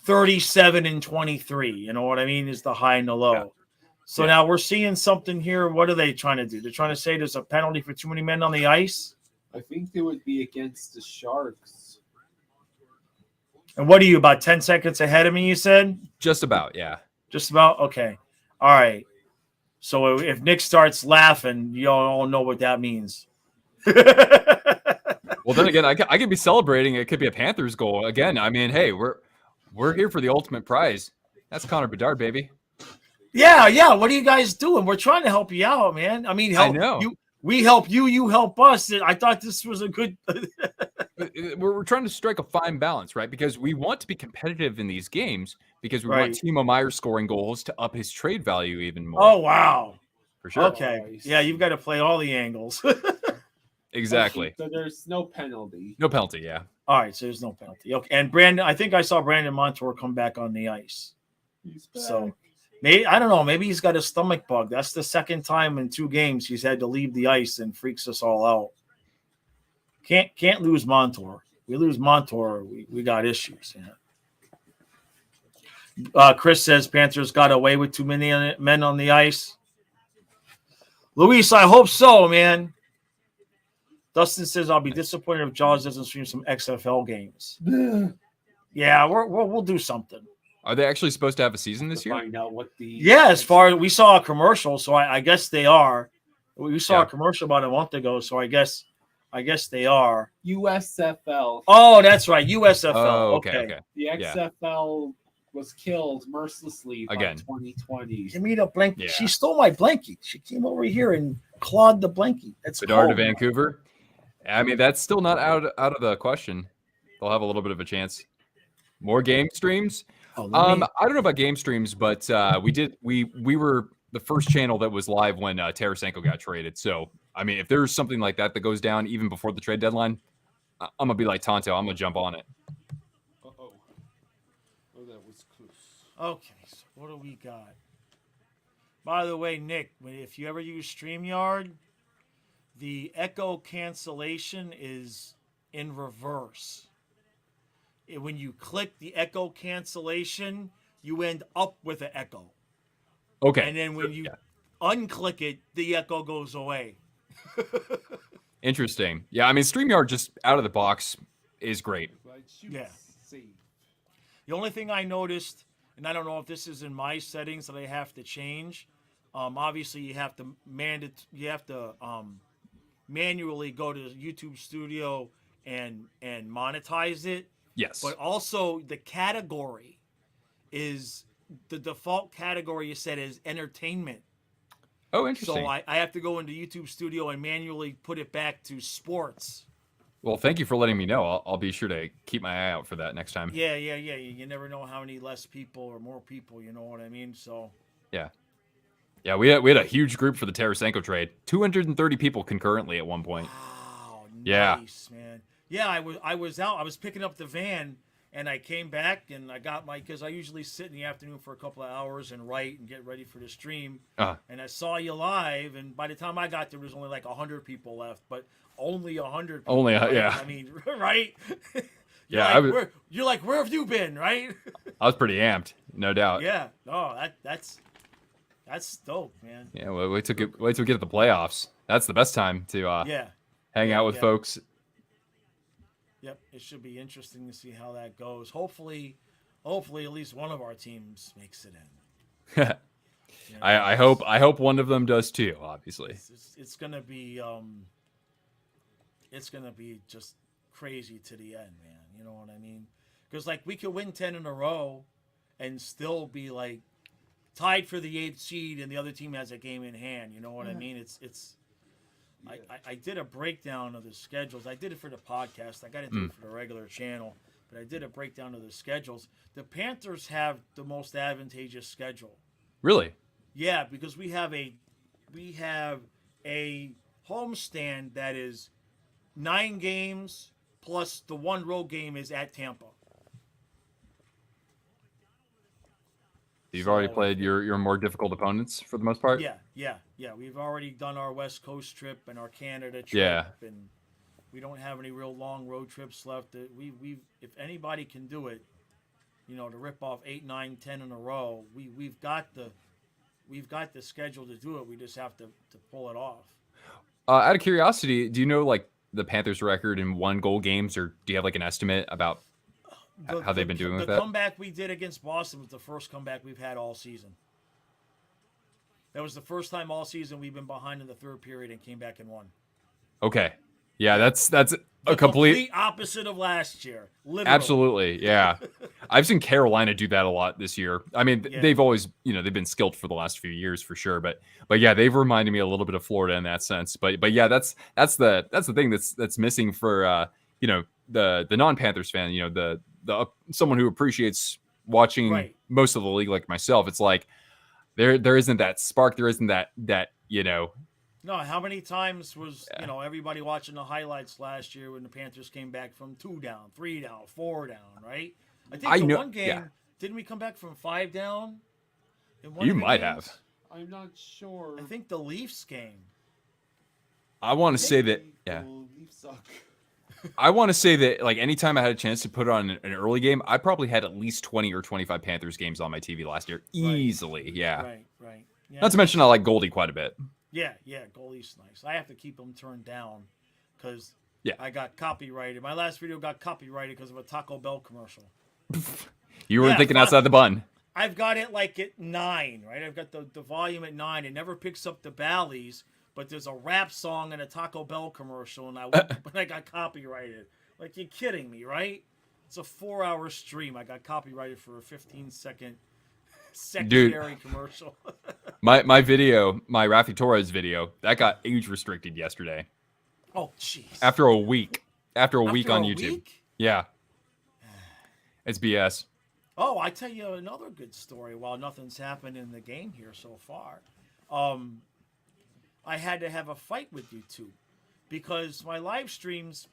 37 and 23. You know what I mean? Is the high and the low. Yeah. So now we're seeing something here. What are they trying to do? They're trying to say there's a penalty for too many men on the ice. I think they would be against the Sharks. And what are you, about 10 seconds ahead of me, you said? Just about, yeah. Just about? Okay. All right. So if Nick starts laughing, you all know what that means. Well, then again, I could be celebrating. It could be a Panthers goal. Again, I mean, hey, we're here for the ultimate prize. That's Connor Bedard, baby. Yeah. What are you guys doing? We're trying to help you out, man. I mean, I know. We help you, you help us. I thought this was a good We're trying to strike a fine balance, right? Because we want to be competitive in these games because we Right. want Timo Meyer scoring goals to up his trade value even more. Oh, wow. For sure. Okay. Nice. Yeah, you've got to play all the angles. Exactly. So there's no penalty. No penalty, yeah. All right, so there's no penalty. Okay. And Brandon, I think I saw Brandon Montour come back on the ice. He's back. So maybe, I don't know, maybe he's got a stomach bug. That's the second time in 2 games he's had to leave the ice and freaks us all out. Can't lose Montour. We lose Montour, we got issues. Yeah. Chris says Panthers got away with too many men on the ice. Luis, I hope so, man. Dustin says I'll be disappointed if Jaws doesn't stream some XFL games. Yeah, we'll do something. Are they actually supposed to have a season this year? Find out what the Yeah, as far as we saw a commercial, so I guess they are. We saw Yeah. a commercial about a month ago, so I guess they are. USFL. Oh, that's right, USFL. Oh, okay. The XFL was killed mercilessly by Again. 2020. Give me the blanket. Yeah. She stole my blanket. She came over here and clawed the blanket. That's Bedard to cold. Vancouver. I mean, that's still not out of the question. They'll have a little bit of a chance. More game streams. Oh, let me- I don't know about game streams, but we were the first channel that was live when Tarasenko got traded. So I mean, if there's something like that goes down even before the trade deadline, I'm gonna be like Tonto. I'm gonna jump on it. Oh, that was close. Okay, so what do we got? By the way, Nick, if you ever use StreamYard, the echo cancellation is in reverse. When you click the echo cancellation, you end up with an echo. Okay. And then when you unclick it, the echo goes away. Interesting. Yeah, I mean, StreamYard just out of the box is great. Yeah. The only thing I noticed, and I don't know if this is in my settings that I have to change. Obviously, you have to manually go to YouTube Studio and monetize it. Yes. But also the category is the default category you said is entertainment. Oh, interesting. So I have to go into YouTube Studio and manually put it back to sports. Well, thank you for letting me know. I'll be sure to keep my eye out for that next time. Yeah. You never know how many less people or more people, you know what I mean? So Yeah, we had a huge group for the Tarasenko trade. 230 people concurrently at one point. wow, Yeah. nice, man. Yeah, I was out. I was picking up the van and I came back and I got because I usually sit in the afternoon for a couple of hours and write and get ready for the stream. And I saw you live, and by the time I got there was only like 100 people left, but only 100 people. Only, right? yeah. I mean, right? Yeah, you're like, where have you been, right? I was pretty amped, no doubt. Yeah. Oh, that's dope, man. Yeah, well, wait till we get to the playoffs. That's the best time to hang out with folks. Yep, it should be interesting to see how that goes. Hopefully at least one of our teams makes it in. You know, I hope one of them does too. Obviously, it's gonna be just crazy to the end, man. You know what I mean? Because like we could win 10 in a row and still be like tied for the 8th seed, and the other team has a game in hand. You know what I mean? It's. I did a breakdown of the schedules. I did it for the podcast. I got to do it for the regular channel, but I did a breakdown of the schedules. The Panthers have the most advantageous schedule. really. Yeah, because we have a homestand that is 9 games plus the 1 road game is at Tampa. You've already played your more difficult opponents for the most part. Yeah. We've already done our West Coast trip and our Canada trip. Yeah. And we don't have any real long road trips left. We if anybody can do it, to rip off 8, 9, 10 in a row. We've got the schedule to do it. We just have to pull it off. Out of curiosity, do you know like the Panthers' record in 1-goal games, or do you have like an estimate about how they've been doing with that? The comeback we did against Boston was the first comeback we've had all season. That was the first time all season we've been behind in the third period and came back and won. Okay. Yeah, that's The a complete opposite of last year. Literally. Absolutely, yeah. I've seen Carolina do that a lot this year. I mean, Yeah. they've always, they've been skilled for the last few years for sure. But yeah, they've reminded me a little bit of Florida in that sense. But yeah, that's the thing that's missing for the non-Panthers fan. The someone who appreciates watching most of the league like myself. It's like there isn't that spark. There isn't that. No, how many times was everybody watching the highlights last year when the Panthers came back from 2 down, 3 down, 4 down, right? I think one game didn't we come back from 5 down? In one You of the might games? have. I'm not sure. I think the Leafs game. I want to say that. Yeah. Leafs suck. I want to say that like anytime I had a chance to put on an early game, I probably had at least 20 or 25 Panthers games on my TV last year, easily. Yeah. Right. Yeah. Not to mention I like Goldie quite a bit. Yeah, goalie's nice. I have to keep them turned down because I got copyrighted. My last video got copyrighted because of a Taco Bell commercial. You weren't thinking outside the bun. I've got it like at 9, right? I've got the volume at 9. It never picks up the Bally's, but there's a rap song and a Taco Bell commercial, and I got copyrighted. Like, you're kidding me, right? It's a 4-hour stream. I got copyrighted for a 15-second secondary commercial. my video, my Rafi Torres video, that got age restricted yesterday. Oh, jeez. After a week on YouTube. Week? Yeah. It's BS. Oh, I tell you another good story. While nothing's happened in the game here so far, I had to have a fight with YouTube because my live streams,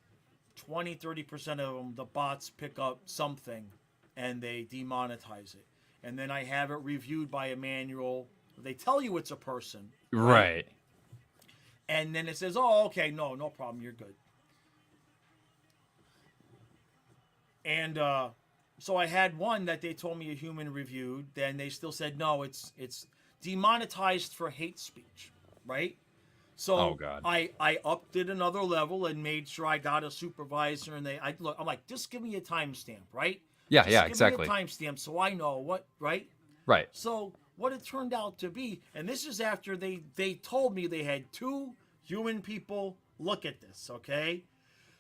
20-30% of them, the bots pick up something and they demonetize it. And then I have it reviewed by a manual. They tell you it's a person. Right. And then it says, oh, okay, no problem. You're good. And so I had one that they told me a human reviewed. Then they still said, no, it's demonetized for hate speech. Right? So I upped it another level and made sure I got a supervisor. And I'm like, just give me a timestamp, right? Yeah, exactly. Give me a timestamp so I know what, right? Right. So what it turned out to be, and this is after they told me they had 2 human people look at this, okay?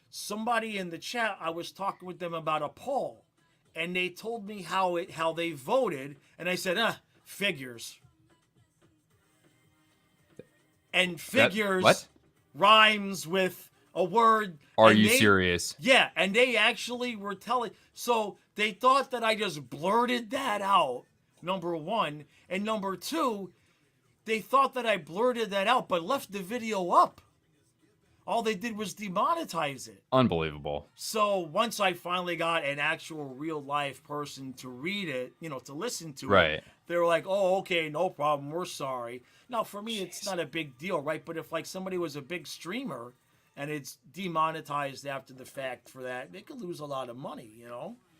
Somebody in the chat, I was talking with them about a poll, and they told me how they voted, and I said, figures. And figures rhymes with a word. Are you serious? Yeah, and they actually were telling. So they thought that I just blurted that out, number one. And number two, they thought that I blurted that out but left the video up. All they did was demonetize it. Unbelievable. So once I finally got an actual real life person to read it, to listen to it, they were like, oh, okay, no problem. We're sorry. Now, for me, it's not a big deal, right? But if like somebody was a big streamer and it's demonetized after the fact for that, they could lose a lot of money,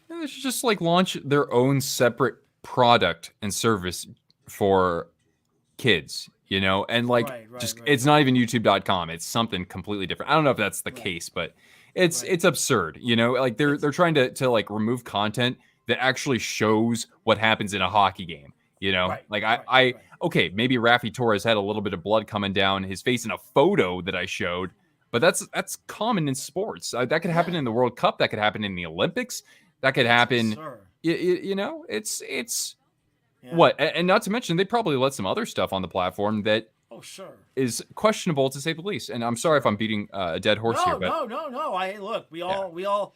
They should just like launch their own separate product and service for kids, and like it's not even youtube.com. It's something completely different. I don't know if that's the case, but it's absurd, like they're trying to like remove content that actually shows what happens in a hockey game, okay, maybe Rafi Torres had a little bit of blood coming down his face in a photo that I showed, but that's common in sports. That could happen in the World Cup, that could happen in the Olympics, that could happen. It's what, and not to mention they probably let some other stuff on the platform that is questionable to say the least. And I'm sorry if I'm beating a dead horse here, but no.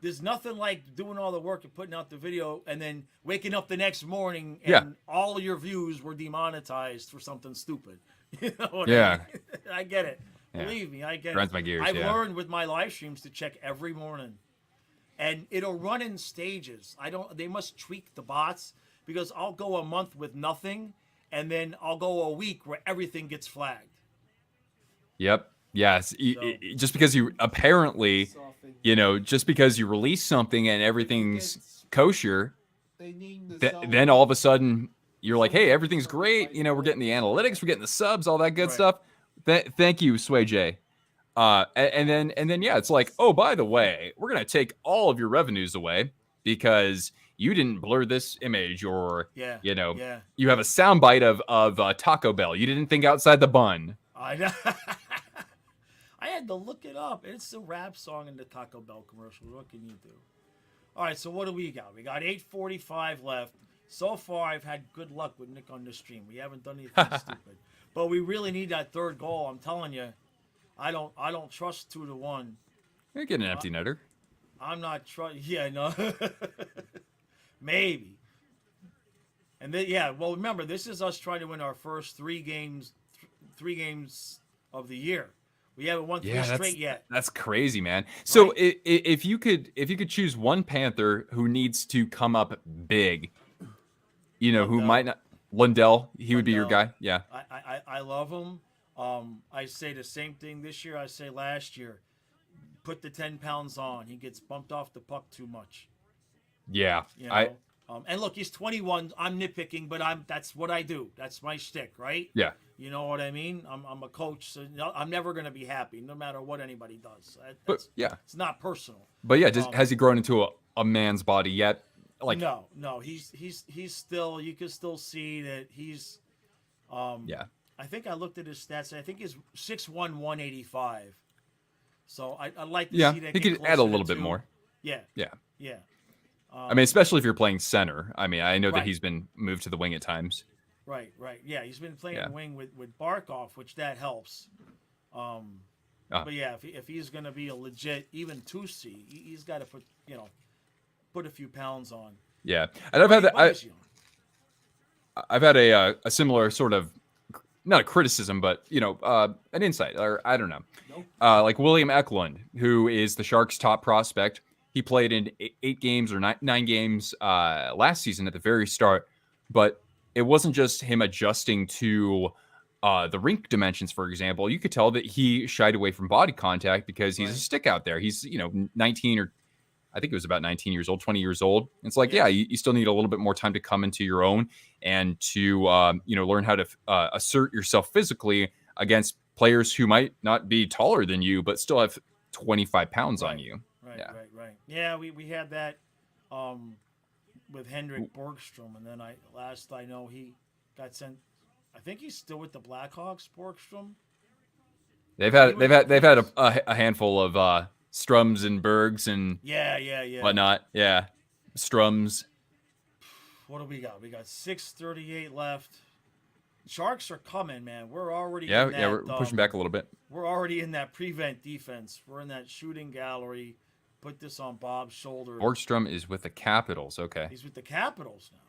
There's nothing like doing all the work and putting out the video and then waking up the next morning and all your views were demonetized for something stupid. I get it. Believe me, I get it. Grinds my gears. I've learned with my live streams to check every morning. And it'll run in stages. They must tweak the bots because I'll go a month with nothing and then I'll go a week where everything gets flagged. Yep. Yes. Just because you apparently, just because you release something and everything's kosher then all of a sudden you're like, hey, everything's great. You know, we're getting the analytics, we're getting the subs, all that good stuff. Thank you, Sway J. And then yeah, it's like, oh, by the way, we're gonna take all of your revenues away because you didn't blur this image, or you have a soundbite of Taco Bell. You didn't think outside the bun. I know. I had to look it up. It's a rap song in the Taco Bell commercial. What can you do? All right, so what do we got? We got 8:45 left. So far, I've had good luck with Nick on the stream. We haven't done anything stupid, but we really need that third goal. I'm telling you, I don't trust 2-1. You're getting an empty netter. I'm not trust. Yeah, no. Maybe. And then well, remember, this is us trying to win our first three games of the year. We haven't won three straight yet. That's crazy, man. So if you could choose one Panther who needs to come up big, you know, who might not, Lundell, he would be your guy. Yeah. I love him. I say the same thing this year I say last year. Put the 10 pounds on. He gets bumped off the puck too much. Yeah. You know? And look, he's 21. I'm nitpicking, but that's what I do. That's my shtick, right? Yeah. You know what I mean? I'm a coach, so I'm never going to be happy, no matter what anybody does. But yeah, it's not personal. But yeah, has he grown into a man's body yet? Like no, he's still. You can still see that he's. Yeah. I think I looked at his stats. I think he's 6'1", 185. So I like to see that. He could add a little bit more. Yeah. I mean, especially if you're playing center. I mean, I know that he's been moved to the wing at times. Right. Yeah, he's been playing wing with Barkov, which that helps. But yeah, if he's going to be a legit even 2C, he's got to put a few pounds on. Yeah, and I've had a similar sort of, not a criticism, but an insight, or I don't know. Nope. Like William Eklund, who is the Sharks' top prospect. He played in 8 games or 9 games last season at the very start, but it wasn't just him adjusting to the rink dimensions, for example. You could tell that he shied away from body contact because he's a stick out there. He's 19, or I think it was about 19 years old, 20 years old. It's like, you still need a little bit more time to come into your own and to learn how to assert yourself physically against players who might not be taller than you, but still have 25 pounds on you. Right. Yeah, we had that with Henrik Borgstrom, and then I know he got sent. I think he's still with the Blackhawks. Borgstrom. They've had a handful of Strums and Bergs and whatnot. Yeah, Strums. What do we got? We got 6:38 left. Sharks are coming, man. We're already we're pushing back a little bit. We're already in that prevent defense. We're in that shooting gallery. Put this on Bob's shoulder. Borgstrom is with the Capitals. Okay. He's with the Capitals now.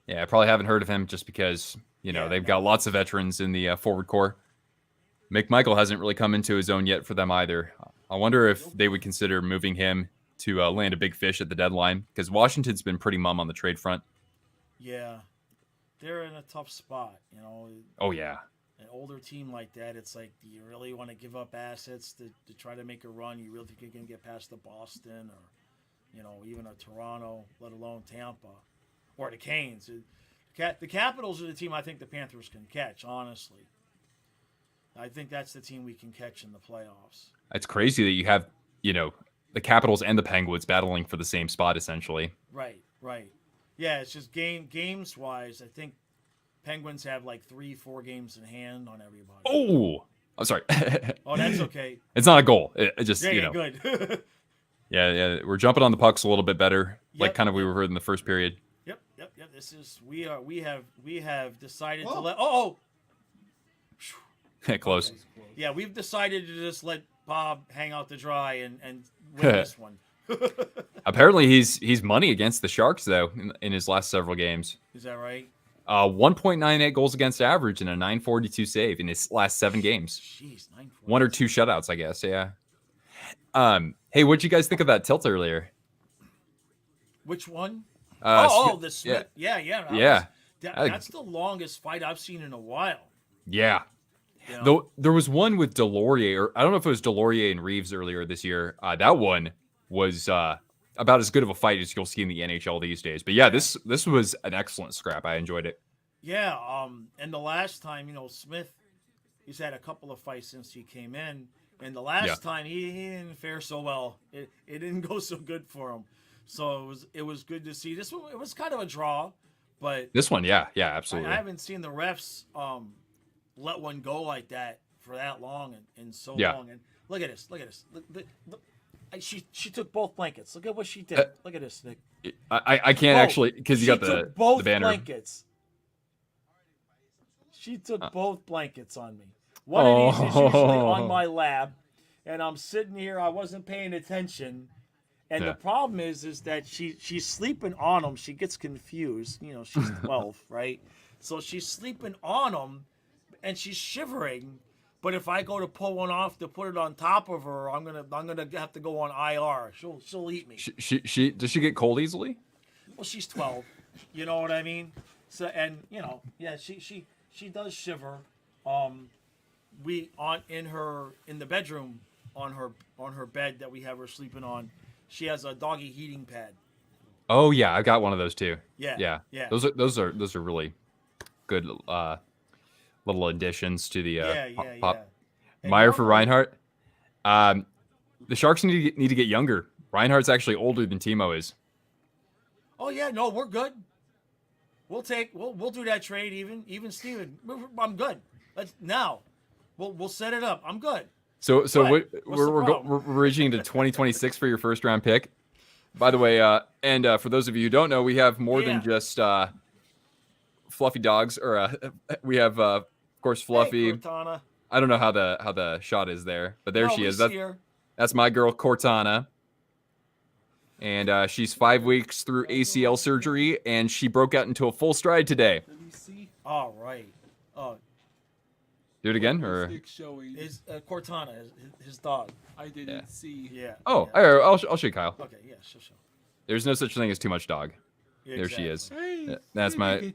Yeah, I probably haven't heard of him just because, they've got lots of veterans in the forward core. McMichael hasn't really come into his own yet for them either. I wonder if they would consider moving him to land a big fish at the deadline, because Washington's been pretty mum on the trade front. Yeah. They're in a tough spot, Oh, yeah. An older team like that, it's like, do you really want to give up assets to try to make a run? You really think you can get past the Boston or, even a Toronto, let alone Tampa or the Canes? The Capitals are the team I think the Panthers can catch, honestly. I think that's the team we can catch in the playoffs. It's crazy that you have, the Capitals and the Penguins battling for the same spot, essentially. Right. Yeah, it's just games-wise, I think Penguins have like 3-4 games in hand on everybody. Oh, I'm sorry. Oh, that's okay. It's not a goal. It just, good. Yeah. We're jumping on the pucks a little bit better, like kind of we were in the first period. Yep. This is we have decided to let. Close. Okay. Yeah, we've decided to just let Bob hang out to dry and win this one. Apparently, he's money against the Sharks though in his last several games. Is that right? 1.98 goals against average and a 942 save in his last 7 games. Jeez, 942. 1 or 2 shutouts, I guess. Yeah. Hey, what'd you guys think of that tilt earlier? Which one? The Smith. Yeah. That's the longest fight I've seen in a while. Yeah. Though there was one with Delorier, or I don't know if it was Delorier and Reeves earlier this year. That one was about as good of a fight as you'll see in the NHL these days. But yeah, this was an excellent scrap. I enjoyed it. Yeah, and the last time, Smith, he's had a couple of fights since he came in, and the last time he didn't fare so well. It didn't go so good for him. So it was good to see. This one, it was kind of a draw, but This one, yeah, absolutely. I haven't seen the refs let one go like that for that long and so long. And look at this. She took both blankets. Look at what she did. Look at this, Nick. I can't actually, because you got the banner. Blankets. She took both blankets on me. One of these is usually on my lap, and I'm sitting here. I wasn't paying attention, and the problem is that she's sleeping on them. She gets confused. She's 12, right? So she's sleeping on them, and she's shivering. But if I go to pull one off to put it on top of her, I'm gonna have to go on IR. She'll eat me. She does she get cold easily? Well, she's 12. You know what I mean? So and she does shiver. We in the bedroom on her bed that we have her sleeping on. She has a doggy heating pad. Oh yeah, I got one of those too. Yeah. Those are really good little additions to the pop. Meyer for Reinhardt. The Sharks need to get younger. Reinhardt's actually older than Timo is. Oh yeah, no, we're good. We'll do that trade even Steven. I'm good. We'll set it up. I'm good. So we're reaching into 2026 for your first round pick. By the way, and for those of you who don't know, we have more than just fluffy dogs, or we have of course Fluffy. Hey, Cortana. I don't know how the shot is there, but there she is. That's That's my girl Cortana. And she's 5 weeks through ACL surgery, and she broke out into a full stride today. Let me see. All right. Do it again, or Is Cortana his dog? I didn't see. Yeah. oh, yeah. I'll show you, Kyle. Okay. Yeah. Sure. There's no such thing as too much dog. Yeah, There she is. Hey, That's my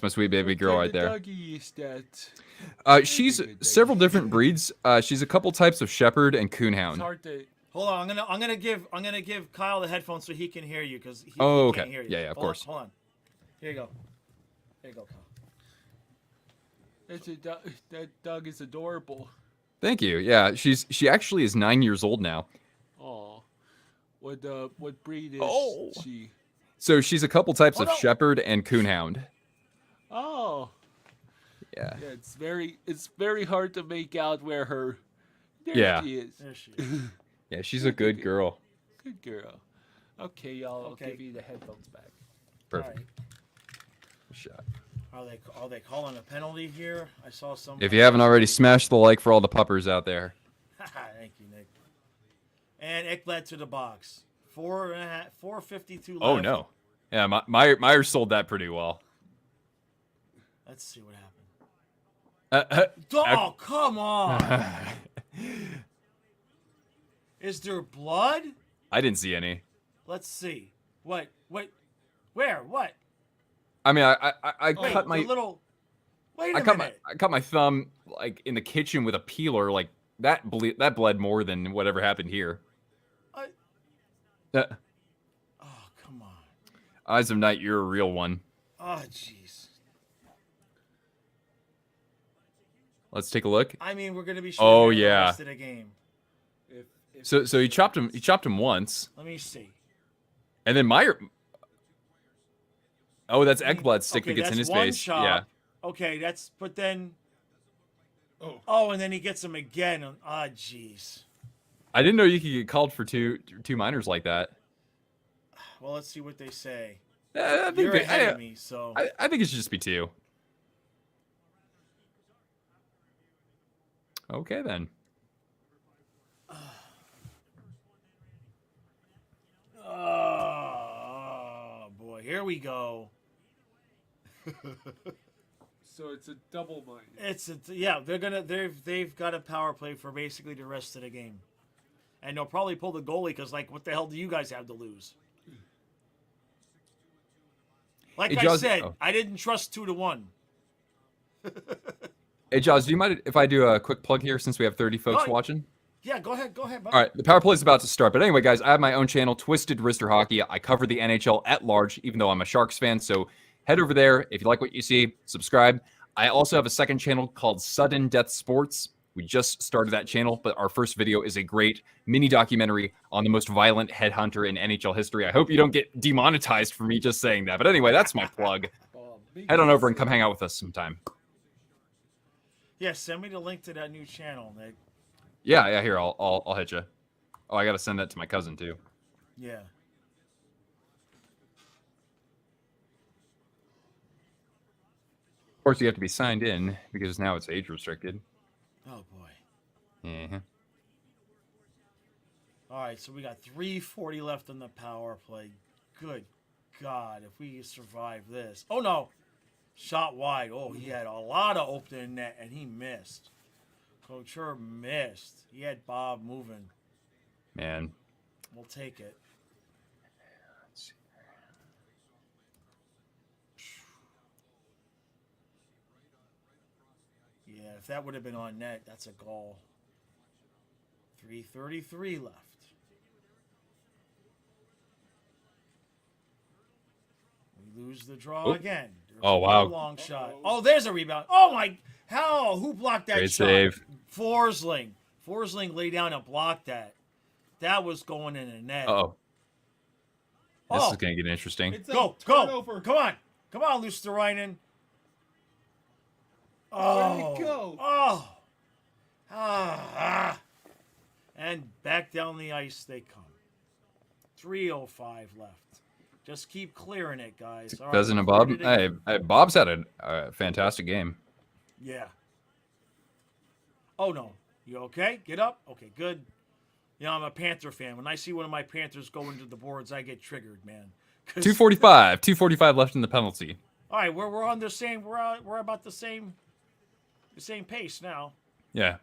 sweet baby girl right there. Doggy is that? She's several different breeds. She's a couple types of shepherd and It's coonhound. hard to. Hold on. I'm gonna give Kyle the headphones so he can hear you because he Okay. can't hear you. Yeah, of course. Hold on. Here you go. Here you go, Kyle. That dog is adorable. Thank you. Yeah, she actually is 9 years old now. Oh, what breed is Oh. she? So she's a couple types of no. shepherd and coonhound. Oh, Yeah. yeah, it's very hard to make out where her. There Yeah. she is. There she is. Yeah, she's a good girl. Good girl. Okay, y'all. Okay. I'll give you the headphones back. Perfect. All Shot. right. Are they calling a penalty here? I saw some. If you haven't already, smash the like for all the puppers out there. Thank you, Nick. And Ekblad to the box. 4:52 left. Oh no. Yeah, Meyer sold that pretty well. Let's see what happened. Oh, come on. Is there blood? I didn't see any. Let's see. What? Wait. Where? What? I mean, I Wait, cut my the little. Wait a I cut minute. I cut my thumb like in the kitchen with a peeler. Like that bled more than whatever happened here. I- Uh, Oh, come on. Eyes of Night, you're a real one. Oh, jeez. Let's take a look. I mean, we're gonna be. Oh, short the yeah. rest of the game. If So he chopped him once, Let me see. and then Meyer. Oh, that's Ekblad's stick that gets in that's his one face. chop. Yeah. Okay, but then. Oh. Oh, and then he gets him again. Ah, jeez. I didn't know you could get called for two minors like that. Well, let's see what they say. I think You're ahead of me, so. I think it should just be two. Okay then. Oh boy, here we go. so, it's a double minus. They've got a power play for basically the rest of the game, and they'll probably pull the goalie because what the hell do you guys have to lose? Like Hey, I Jaws- said, oh. I didn't trust 2-1. Hey Jaws, do you mind if I do a quick plug here since we have 30 folks Oh, watching? Yeah, go ahead, buddy. All right, the power play is about to start. But anyway, guys, I have my own channel, Twisted Wrister Hockey. I cover the NHL at large, even though I'm a Sharks fan. So head over there. If you like what you see, subscribe. I also have a second channel called Sudden Death Sports. We just started that channel, but our first video is a great mini documentary on the most violent headhunter in NHL history. I hope you don't get demonetized for me just saying that. But anyway, that's my plug. Head on over and come hang out with us sometime. Yeah, send me the link to that new channel, Nick. Yeah, here, I'll hit you. Oh, I got to send that to my cousin, too. Yeah. Of course, you have to be signed in because now it's age restricted. Oh, boy. Yeah. All right, so we got 3:40 left on the power play. Good God, if we survive this. Oh, no. Shot wide. Oh, he had a lot of open net, and he missed. Couture missed. He had Bob moving. Man. We'll take it. Let's see. Yeah, if that would have been on net, that's a goal. 3:33 left. We lose the draw again. There's Oh, wow. Long shot. Oh, there's a rebound. Oh, my. How? Who blocked that Great shot? save. Forsling. Forsling lay down and blocked that. That was going in the net. Uh-oh. This Oh. is going to get interesting. It's a Go. turnover. Come on. Come on, Luosterainen. Oh. There you go. Oh. And back down the ice they come. 3:05 left. Just keep clearing it, guys. All right, Cousin and Bob. third it again. Hey, Bob's had a fantastic game. Yeah. Oh, no. You okay? Get up? Okay, good. You know, I'm a Panther fan. When I see one of my Panthers go into the boards, I get triggered, man. 2:45 left in the penalty. All right, we're on the same. We're about the same pace now. Yeah.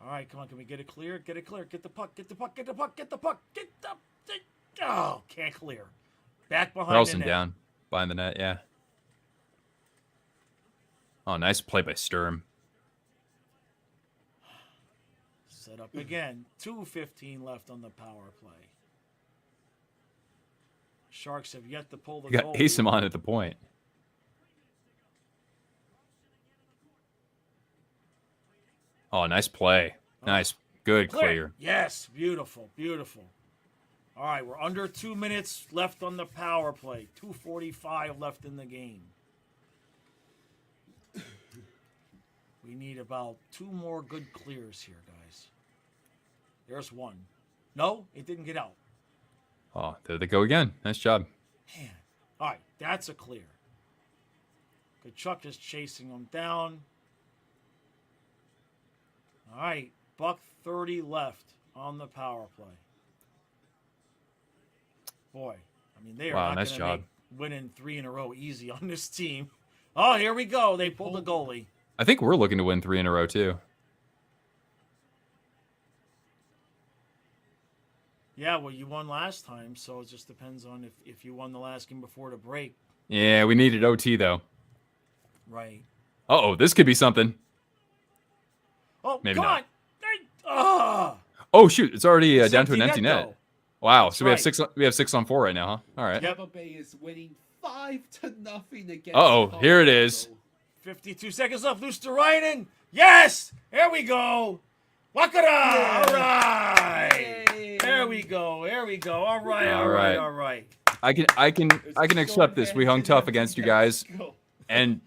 All right, come on. Can we get it clear? Get it clear. Get the puck. Get the puck. Get the puck. Get the puck. Get the. Oh, can't clear. Back behind Carlson the net. down behind the net. Yeah. Oh, nice play by Sturm. Set up again. 2:15 left on the power play. Sharks have yet to pull the You goal. got Asim on at the point. Oh, nice play. Nice. Good clear. Yes, beautiful, beautiful. All right, we're under 2 minutes left on the power play. 2:45 left in the game. We need about 2 more good clears here, guys. There's one. No, it didn't get out. Oh, there they go again. Nice job. Man. All right, that's a clear. Kachuk is chasing him down. All right, $1:30 left on the power play. Boy, I mean, they are Wow, not nice going job. to make winning 3 in a row easy on this team. Oh, here we go. They pulled the goalie. I think we're looking to win 3 in a row too. Yeah, well, you won last time, so it just depends on if you won the last game before the break. Yeah, we needed OT though. Right. Uh-oh, this could be something. Oh, Maybe come not. on. Ah! Oh shoot, it's already It's down to an empty net. though. Wow, That's so we have right. 6-on-4 right now, huh? All right. Yep. Tampa Bay is winning 5-0 against. Uh-oh, here it is. 52 seconds left. Luosterainen. Yes! There we go. Wakara! All right. Yay. There we go. There we go. All right. All All right. right. All right. I can accept this. We hung tough against you guys, and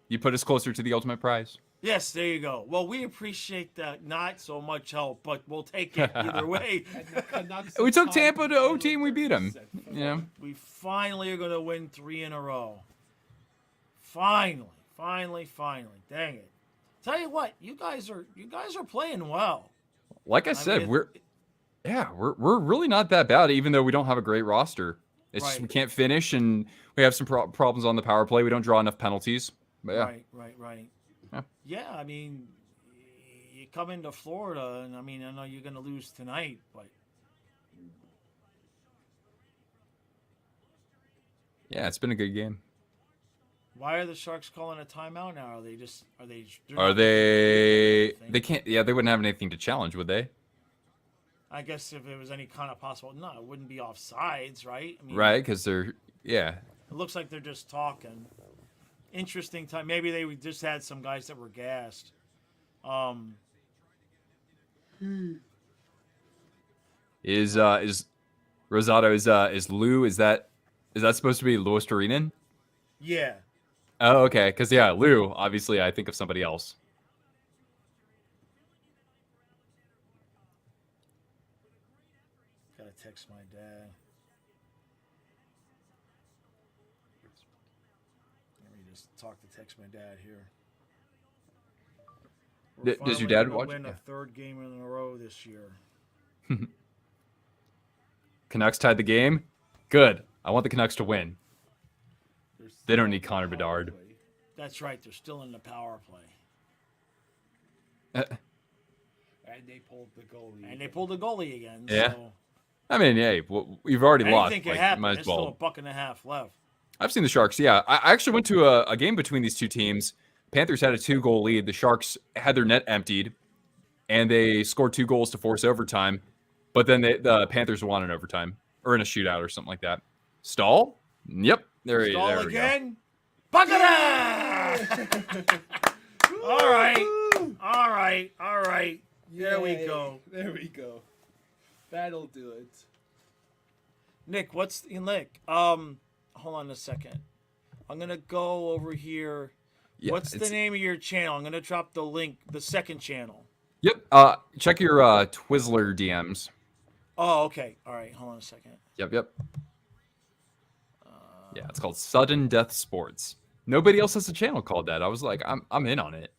you put us closer to the ultimate prize. Yes, there you go. Well, we appreciate that. Not so much help, but we'll take it either way. We took Tampa to OT and we beat them. You know? We finally are going to win 3 in a row. Finally. Dang it. Tell you what, you guys are playing well. Like I said, mean, we're really not that bad, even though we don't have a great roster. It's just Right. we can't finish, and we have some problems on the power play. We don't draw enough penalties. But yeah, Right. Yeah. Yeah, I mean, you come into Florida, and I mean, I know you're going to lose tonight, but yeah, it's been a good game. Why are the Sharks calling a timeout now? Are they just they're Are not- they? They can't. Yeah, they wouldn't have anything to challenge, would they? I guess if it was any kind of possible, no, it wouldn't be offsides, right? I mean, Right, because they're yeah. It looks like they're just talking. Interesting time. Maybe they just had some guys that were gassed. Is Rosado is Lou? Is that supposed to be Louis Turinen? Yeah. Oh, okay. Because yeah, Lou. Obviously, I think of somebody else. Gotta text my dad. Let me just text my dad here. We're Does your finally dad gonna watch win it? a third game in a row this year. Canucks tied the game. Good. I want the Canucks to win. They don't need Connor Bedard. That's right. They're still in the power play. And they pulled the goalie. And they pulled the goalie again. Yeah. So I mean, hey, well, you've already lost. anything can Like, happen. might There's as still well. $1.50 left. I've seen the Sharks. Yeah, I actually went to a game between these two teams. Panthers had a 2-goal lead. The Sharks had their net emptied, and they scored 2 goals to force overtime. But then the Panthers won in overtime or in a shootout or something like that. Stahl? Yep. There we go. Again. Bucket! All right. There we Yay. go. There we go. That'll do it. Nick, hold on a second. I'm gonna go over here. Yeah, What's the name of your channel? I'm gonna drop the link, the second channel. Yep. Check your Twizzler DMs. Oh, okay. All right. Hold on a second. Yep. Yeah, it's called Sudden Death Sports. Nobody else has a channel called that. I was like, I'm in on it.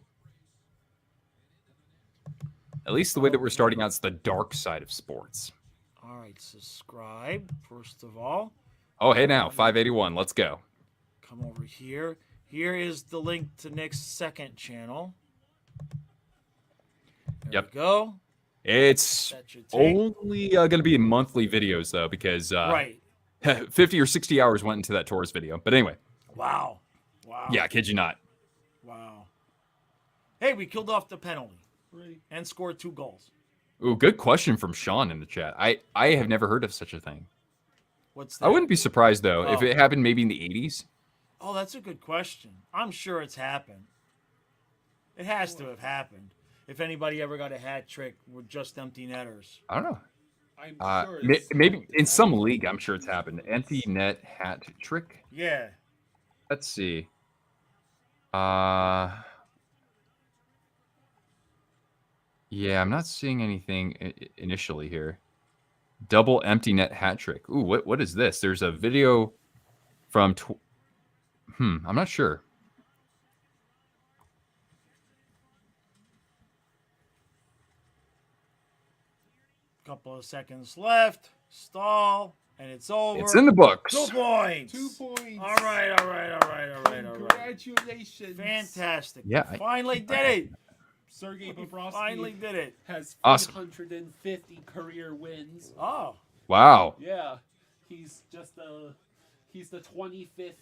At least the way that we're starting out is the dark side of sports. All right. Subscribe first of all. Oh, hey now, 581. Let's go. Come over here. Here is the link to Nick's second channel. There Yep. we go. It's That should take. only going to be monthly videos though, because Right. 50 or 60 hours went into that tours video. But anyway, Wow. yeah, kid you not. Wow. Hey, we killed off the penalty Right. and scored 2 goals. Ooh, good question from Sean in the chat. I have never heard of such a thing. What's that? I wouldn't be surprised though if Oh. it happened maybe in the 80s. Oh, that's a good question. I'm sure it's happened. It has to have happened. If anybody ever got a hat trick with just empty netters. I don't know. I'm sure Maybe in some league, I'm sure it's happened. Empty net hat trick. Yeah. Let's see. Yeah, I'm not seeing anything initially here. Double empty net hat trick. Ooh, what is this? There's a video from. I'm not sure. Couple of seconds left. Stall. And it's over. It's in the books. 2 points. 2 points. All right. Congratulations. Fantastic. Yeah, Finally did it. Sergei We Bobrovsky finally did it. has Awesome. 350 career wins. Oh. Wow. Yeah, he's the 25th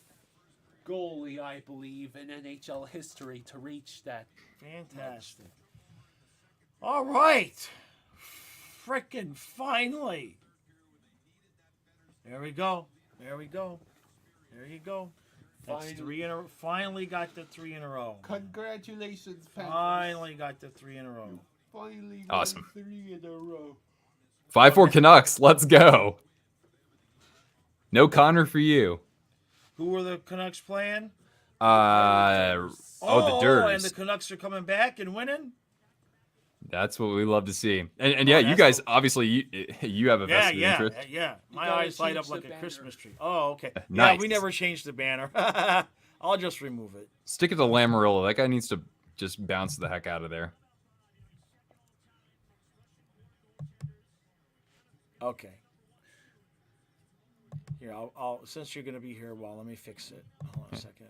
goalie, I believe, in NHL history to reach that. Fantastic. All right. Frickin' finally. There we go. There you go. That's Finally. 3 in a row. Finally got the 3 in a row. Congratulations, Panthers. Finally got the 3 in a row. Finally Awesome. won 3 in a row. 5-4 Canucks. Let's go. No Connor for you. Who were the Canucks playing? The Durs. And the Canucks are coming back and winning? That's what we love to see. And yeah, you that's guys what- obviously you have a vested interest. Yeah. My gotta eyes light change up like the a banner. Christmas tree. Oh, okay. Yeah, Nice. we never changed the banner. I'll just remove it. Stick it to Lamorilla. That guy needs to just bounce the heck out of there. Okay. Here, I'll since you're gonna be here, let me fix it. Hold on a second.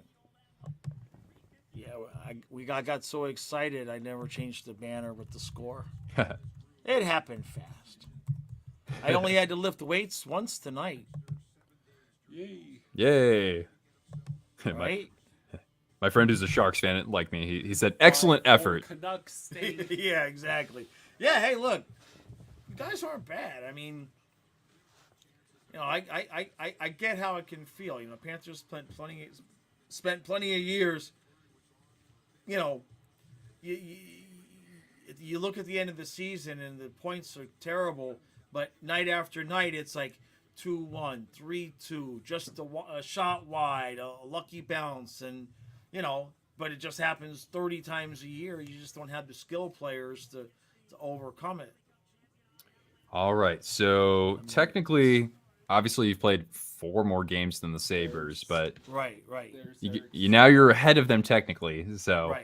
Yeah, I got so excited I never changed the banner with the score. It happened fast. I only had to lift weights once tonight, Yay. Yay. right? My friend who's a Sharks fan, like me, he said, excellent effort. Canucks stay. Yeah, exactly. Yeah, hey, look, you guys aren't bad. I mean, I get how it can feel. Panthers spent plenty of years. You look at the end of the season and the points are terrible, but night after night it's like 2-1, 3-2, just a shot wide, a lucky bounce, and but it just happens 30 times a year. You just don't have the skill players to overcome it. All right. So technically, obviously, you've played 4 more games than the Sabres, but Right. you're ahead of them technically. So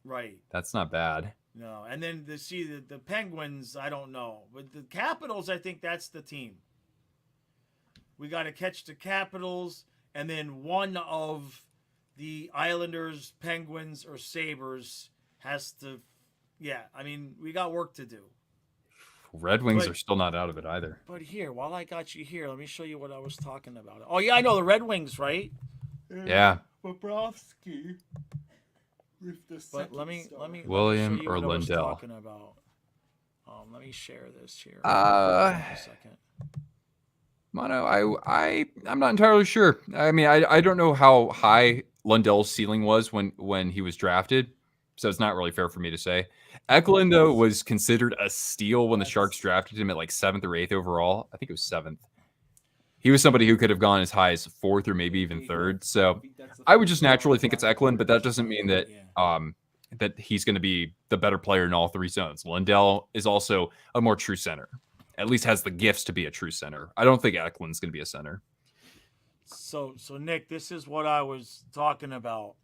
Right. that's not bad. No, and then the Penguins, I don't know, but the Capitals, I think that's the team. We got to catch the Capitals, and then one of the Islanders, Penguins, or Sabres has to. Yeah, I mean, we got work to do. Red Wings are still not out of it either. But here, while I got you here, let me show you what I was talking about. Oh yeah, I know the Red Wings, right? Yeah. Bobrovsky. But let me William show you or what I was Lindell. talking about. Let me share this here. A second. Mono, I'm not entirely sure. I mean, I don't know how high Lundell's ceiling was when he was drafted, so it's not really fair for me to say. Eklund, though, was considered a steal when the Sharks drafted him at like 7th or 8th overall. I think it was 7th. He was somebody who could have gone as high as 4th or maybe even 3rd. So I would just naturally think it's Eklund, but that doesn't mean that that he's going to be the better player in all 3 zones. Lundell is also a more true center. At least has the gifts to be a true center. I don't think Eklund's going to be a center. So Nick, this is what I was talking about.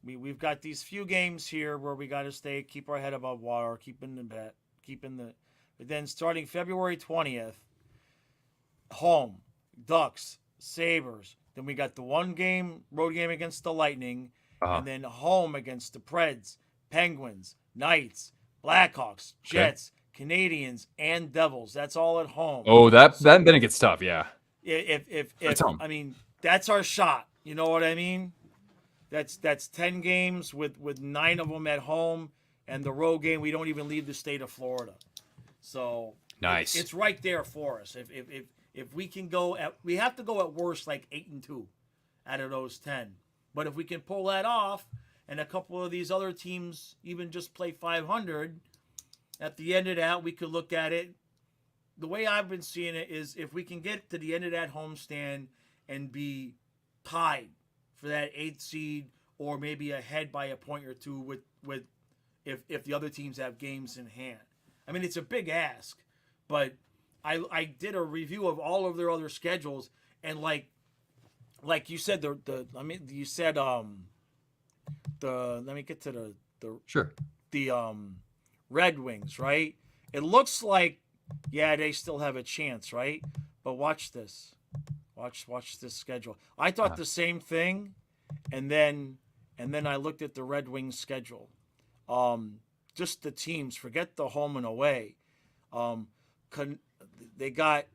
We've got these few games here where we got to keep our head above water, but then starting February 20th, home, Ducks, Sabres. Then we got the road game against the Lightning, and then home against the Preds, Penguins, Knights, Blackhawks, Jets, Canadians, and Devils. That's all at home. Oh, then it gets tough. Yeah. If I mean, that's our shot. You know what I mean? That's 10 games with 9 of them at home, and the road game we don't even leave the state of Florida. So nice. It's right there for us. If we can we have to go at worst like 8-2 out of those 10. But if we can pull that off, and a couple of these other teams even just play 500, at the end of that we could look at it. The way I've been seeing it is if we can get to the end of that homestand and be tied for that 8th seed, or maybe ahead by a point or two with if the other teams have games in hand. I mean, it's a big ask, but I did a review of all of their other schedules, and like you said, let me get to the Red Wings, right? It looks like they still have a chance, right? But watch this. Watch this schedule. I thought the same thing, and then I looked at the Red Wings schedule. Just the teams, forget the home and away. They've got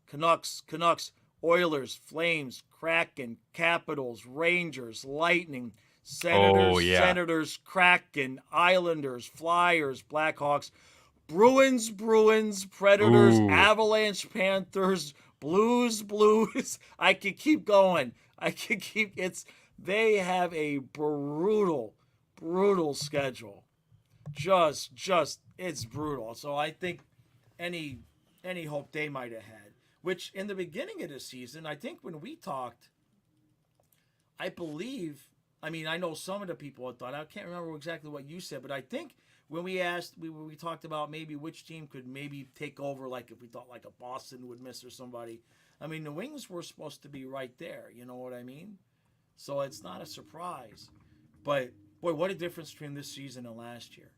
Canucks, Oilers, Flames, Kraken, Capitals, Rangers, Lightning, Senators, Kraken, Islanders, Flyers, Blackhawks, Bruins, Predators, Avalanche, Panthers, Blues. I could keep going. They have a brutal schedule. Just it's brutal. So I think any hope they might have had, which in the beginning of the season, I think when we talked, I know some of the people had thought, I can't remember exactly what you said, but I think when we talked about maybe which team could maybe take over, like if we thought like a Boston would miss or somebody. I mean, the Wings were supposed to be right there. You know what I mean? So it's not a surprise. But boy, what a difference between this season and last year.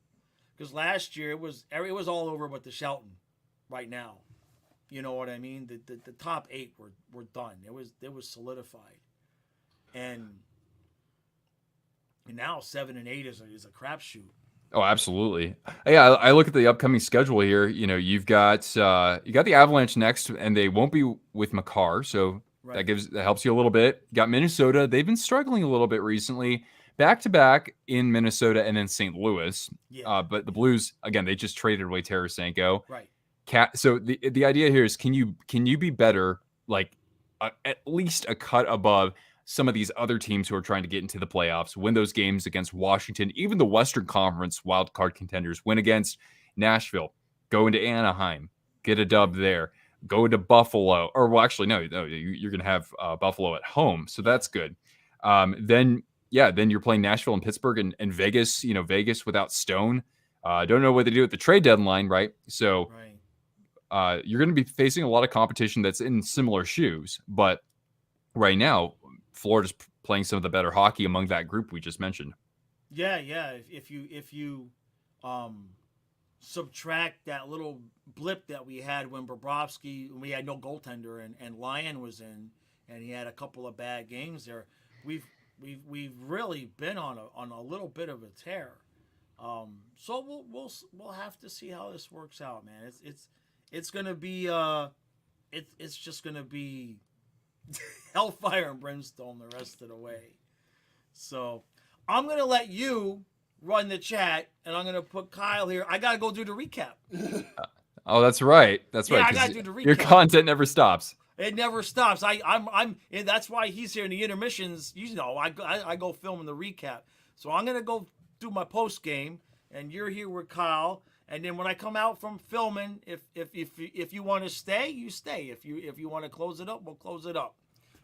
Because last year it was all over but the shouting. Right now, you know what I mean? The top 8 were done. It was solidified, and now 7 and 8 is a crapshoot. Oh, absolutely. Yeah, I look at the upcoming schedule here. You've got the Avalanche next, and they won't be with Makar, so Right. That helps you a little bit. Got Minnesota. They've been struggling a little bit recently. Back to back in Minnesota and then St. Louis. Yeah. But the Blues, again, they just traded away Tarasenko. Right. So the idea here is can you be better, like at least a cut above some of these other teams who are trying to get into the playoffs, win those games against Washington, even the Western Conference wild card contenders, win against Nashville, go into Anaheim, get a dub there, go into Buffalo, or well, actually, no, you're going to have Buffalo at home. So that's good. Then you're playing Nashville and Pittsburgh and Vegas, Vegas without Stone. Don't know what to do at the trade deadline, right? So you're going to be facing a lot of competition that's in similar shoes. But right now, Florida's playing some of the better hockey among that group we just mentioned. Yeah. If you subtract that little blip that we had when Bobrovsky, we had no goaltender and Lyon was in, and he had a couple of bad games there. We've really been on a little bit of a tear. So we'll have to see how this works out, man. It's gonna be it's just gonna be hellfire and brimstone the rest of the way. So I'm gonna let you run the chat, and I'm gonna put Kyle here. I gotta go do the recap. Oh, that's right. That's right. I gotta do the recap. Your content never stops. It never stops. I'm and that's why he's here in the intermissions. I go filming the recap. So I'm gonna go do my post game, and you're here with Kyle. And then when I come out from filming, if you want to stay, you stay. If you want to close it up, we'll close it up.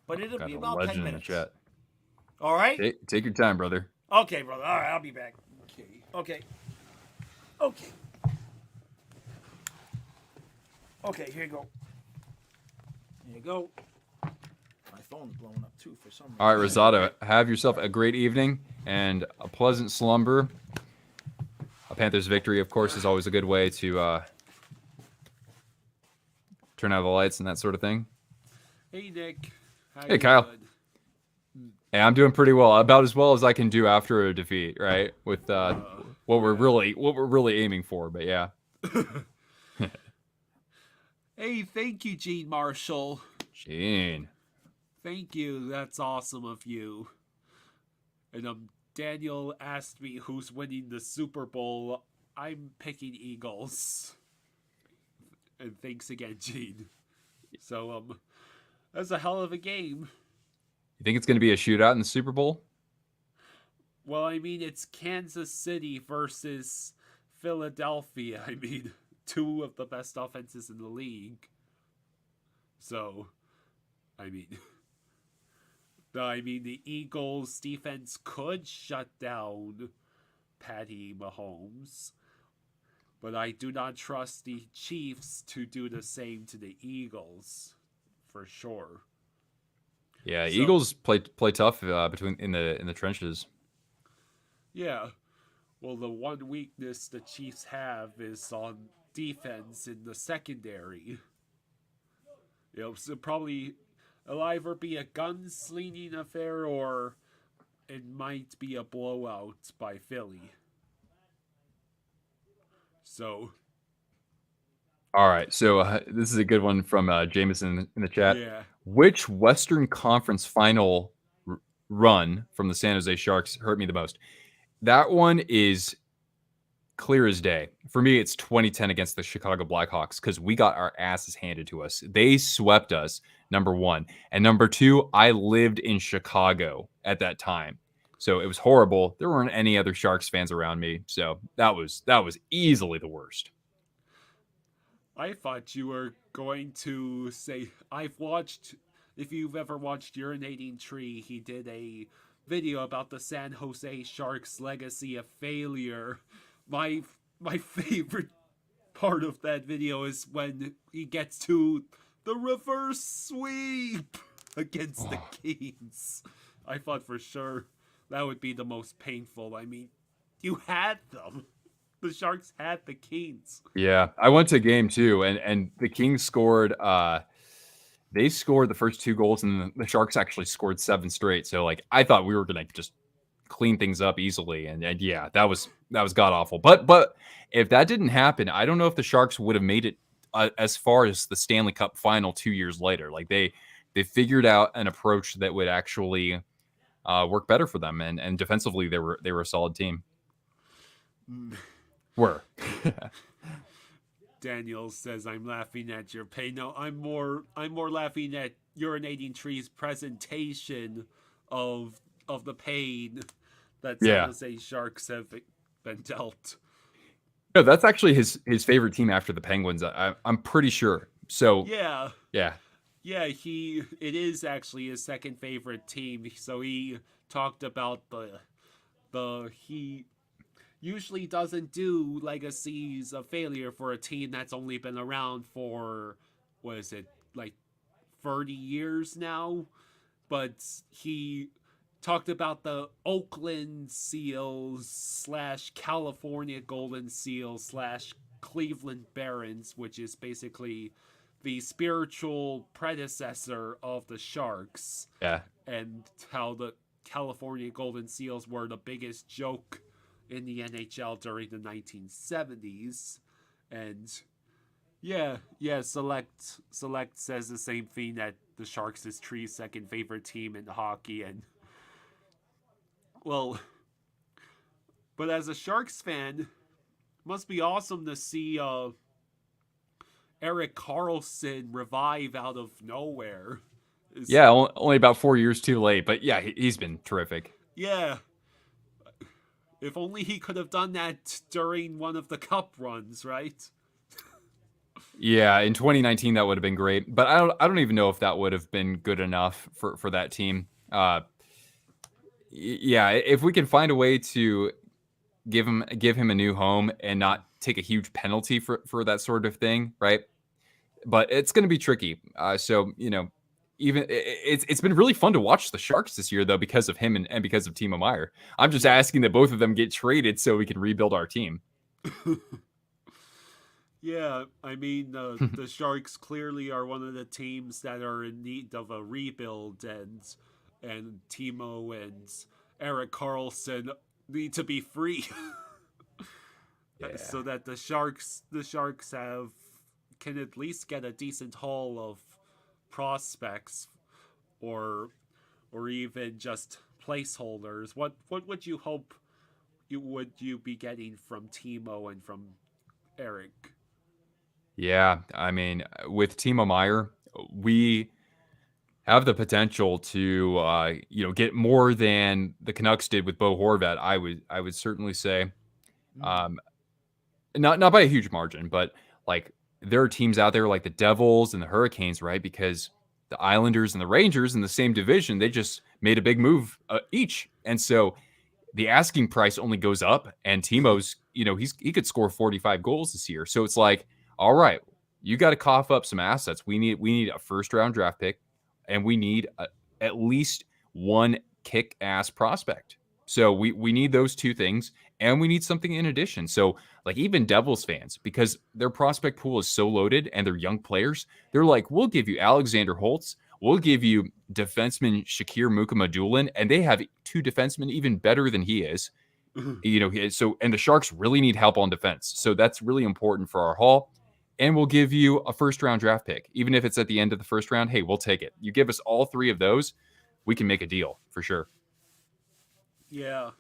But it'll be about 10 minutes. In the chat. All right. Take your time, brother. Okay, brother. All right, I'll be back. Okay. Okay, here you go. Here you go. My phone's blowing up too for some reason. All right, Rosado, have yourself a great evening and a pleasant slumber. A Panthers victory, of course, is always a good way to turn out the lights and that sort of thing. Hey, Nick. Hey, Kyle. Hey, I'm doing pretty well, about as well as I can do after a defeat, right? With what we're really aiming for, but yeah. Hey, thank you, Gene Marshall. Gene. Thank you. That's awesome of you. And Daniel asked me who's winning the Super Bowl. I'm picking Eagles. And thanks again, Gene. So, that's a hell of a game. You think it's going to be a shootout in the Super Bowl? Well, I mean, it's Kansas City versus Philadelphia. I mean, two of the best offenses in the league. So, I mean, the Eagles' defense could shut down Patty Mahomes, but I do not trust the Chiefs to do the same to the Eagles, for sure. Yeah, so, Eagles play tough in the trenches. Yeah, well, the one weakness the Chiefs have is on defense in the secondary. So probably it'll either be a gunslinging affair or it might be a blowout by Philly. So. All right, so this is a good one from Jameson in the chat. Yeah. Which Western Conference final run from the San Jose Sharks hurt me the most? That one is clear as day. For me, it's 2010 against the Chicago Blackhawks because we got our asses handed to us. They swept us, number one. And number two, I lived in Chicago at that time. So it was horrible. There weren't any other Sharks fans around me. So that was easily the worst. I thought you were going to say, if you've ever watched Urinating Tree, he did a video about the San Jose Sharks' legacy of failure. My favorite part of that video is when he gets to the reverse sweep against the Kings. I thought for sure that would be the most painful. I mean, you had them. The Sharks had the Kings. Yeah, I went to a game too, and the Kings scored. They scored the first two goals, and the Sharks actually scored 7 straight. So, I thought we were gonna just clean things up easily, and yeah, that was god awful. But if that didn't happen, I don't know if the Sharks would have made it as far as the Stanley Cup final 2 years later. they figured out an approach that would actually work better for them, and defensively they were a solid team. Were. Daniel says, "I'm laughing at your pain." No, I'm more laughing at Urinating Tree's presentation of the pain that San Jose Sharks have been dealt. No, that's actually his favorite team after the Penguins. I'm pretty sure. So yeah. It is actually his second favorite team. So he talked about he usually doesn't do legacies of failure for a team that's only been around for, what is it, like 30 years now? But he talked about the Oakland Seals / California Golden Seals / Cleveland Barons, which is basically the spiritual predecessor of the Sharks. Yeah. And how the California Golden Seals were the biggest joke in the NHL during the 1970s. And Select says the same thing, that the Sharks is Tree's second favorite team in hockey. And well, but as a Sharks fan, it must be awesome to see Erik Karlsson revive out of nowhere. Only about 4 years too late, but yeah, he's been terrific. Yeah. If only he could have done that during one of the cup runs, right? Yeah, in 2019 that would have been great, but I don't even know if that would have been good enough for that team. If we can find a way to give him a new home and not take a huge penalty for that sort of thing, right? But it's going to be tricky. Even it's been really fun to watch the Sharks this year, though, because of him and because of Timo Meier. I'm just asking that both of them get traded so we can rebuild our team. Yeah, I mean, the Sharks clearly are one of the teams that are in need of a rebuild, and Timo and Erik Karlsson need to be free, so that the Sharks can at least get a decent haul of prospects, or even just placeholders. What would you hope you be getting from Timo and from Erik? Yeah, I mean, with Timo Meier, we have the potential to get more than the Canucks did with Bo Horvat. I would certainly say, not by a huge margin, but like, there are teams out there like the Devils and the Hurricanes, right? Because the Islanders and the Rangers in the same division, they just made a big move each. And so the asking price only goes up, and Timo's, he could score 45 goals this year. So it's like, all right, you got to cough up some assets. We need a first round draft pick, and we need at least one kick-ass prospect. So we need those two things, and we need something in addition. So like, even Devils fans, because their prospect pool is so loaded and they're young players, they're like, we'll give you Alexander Holtz, we'll give you defenseman Shakir Mukhamadullin, and they have two defensemen even better than he is. So, and the Sharks really need help on defense. So that's really important for our haul. And we'll give you a first round draft pick. Even if it's at the end of the first round, hey, we'll take it. You give us all three of those, we can make a deal for sure. Yeah.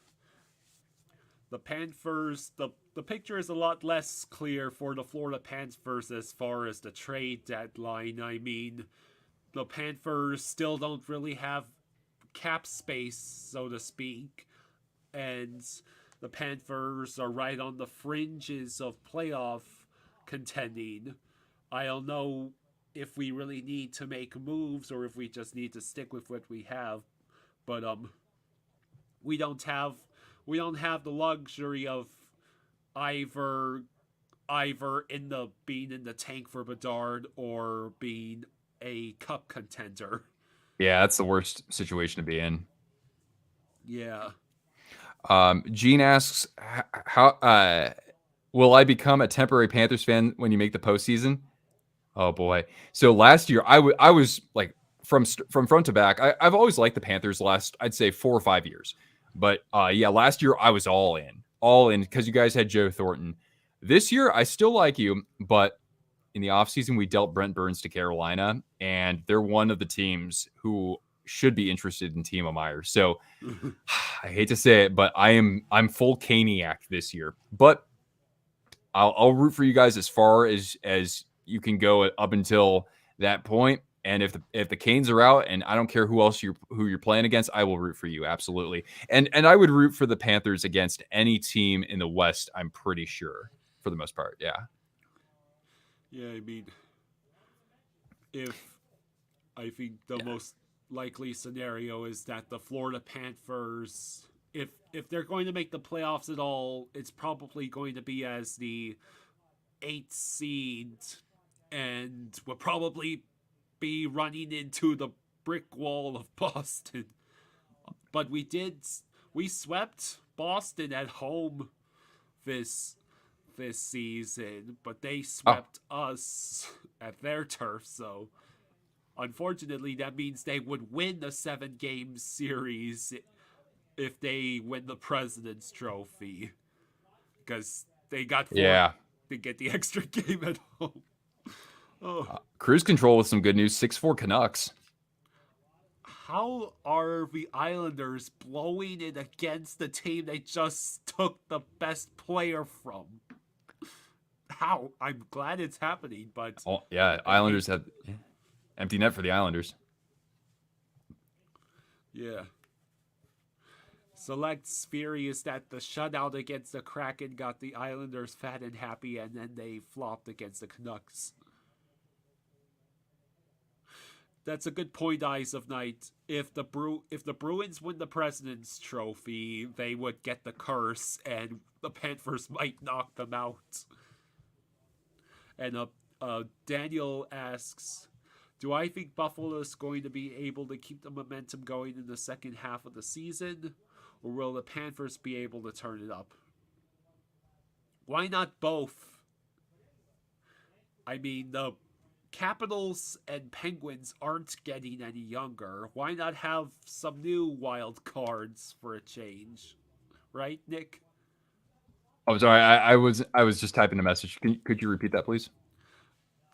The Panthers, the picture is a lot less clear for the Florida Panthers as far as the trade deadline. I mean, the Panthers still don't really have cap space, so to speak. And the Panthers are right on the fringes of playoff contending. I don't know if we really need to make moves or if we just need to stick with what we have. But we don't have the luxury of either being in the tank for Bedard or being a cup contender. Yeah, that's the worst situation to be in. Yeah. Gene asks, how will I become a temporary Panthers fan when you make the postseason? Oh boy. So last year I was like, from front to back, I've always liked the Panthers last, I'd say 4 or 5 years. But last year I was all in because you guys had Joe Thornton. This year I still like you, but in the offseason, we dealt Brent Burns to Carolina, and they're one of the teams who should be interested in Timo Meyer. So I hate to say it, but I'm full Caniac this year. But I'll root for you guys as far as you can go up until that point. And if the Canes are out, and I don't care who you're playing against, I will root for you, absolutely. And I would root for the Panthers against any team in the West, I'm pretty sure, for the most part. Yeah. Yeah, I mean, I think the most likely scenario is that the Florida Panthers, if they're going to make the playoffs at all, it's probably going to be as the 8th seed, and will probably be running into the brick wall of Boston. But we swept Boston at home this season, but they swept us at their turf, so unfortunately that means they would win the 7-game series if they win the President's Trophy, because they got 4 to get the extra game at home. Cruise control with some good news. 6-4 Canucks. How are the Islanders blowing it against the team they just took the best player from? How? I'm glad it's happening, but Islanders have empty net for the Islanders. Yeah. Select's furious that the shutout against the Kraken got the Islanders fat and happy, and then they flopped against the Canucks. That's a good point, Eyes of Night. If the Bruins win the President's Trophy, they would get the curse, and the Panthers might knock them out. And Daniel asks, do I think Buffalo is going to be able to keep the momentum going in the second half of the season, or will the Panthers be able to turn it up? Why not both? I mean, the Capitals and Penguins aren't getting any younger. Why not have some new wild cards for a change? Right, Nick? Oh, sorry. I was just typing a message. Could you repeat that, please?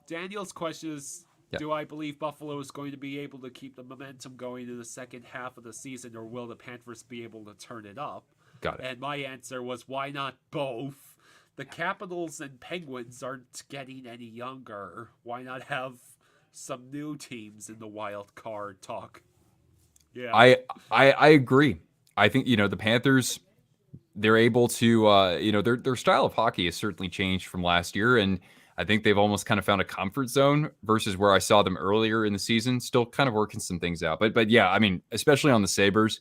Daniel's question is, do I believe Buffalo is going to be able to keep the momentum going in the second half of the season, or will the Panthers be able to turn it up? Got it. And my answer was, why not both? The Capitals and Penguins aren't getting any younger. Why not have some new teams in the wild card talk? Yeah, I agree. I think the Panthers, they're able to their style of hockey has certainly changed from last year, and I think they've almost kind of found a comfort zone versus where I saw them earlier in the season. Still kind of working some things out, but yeah, I mean, especially on the Sabres,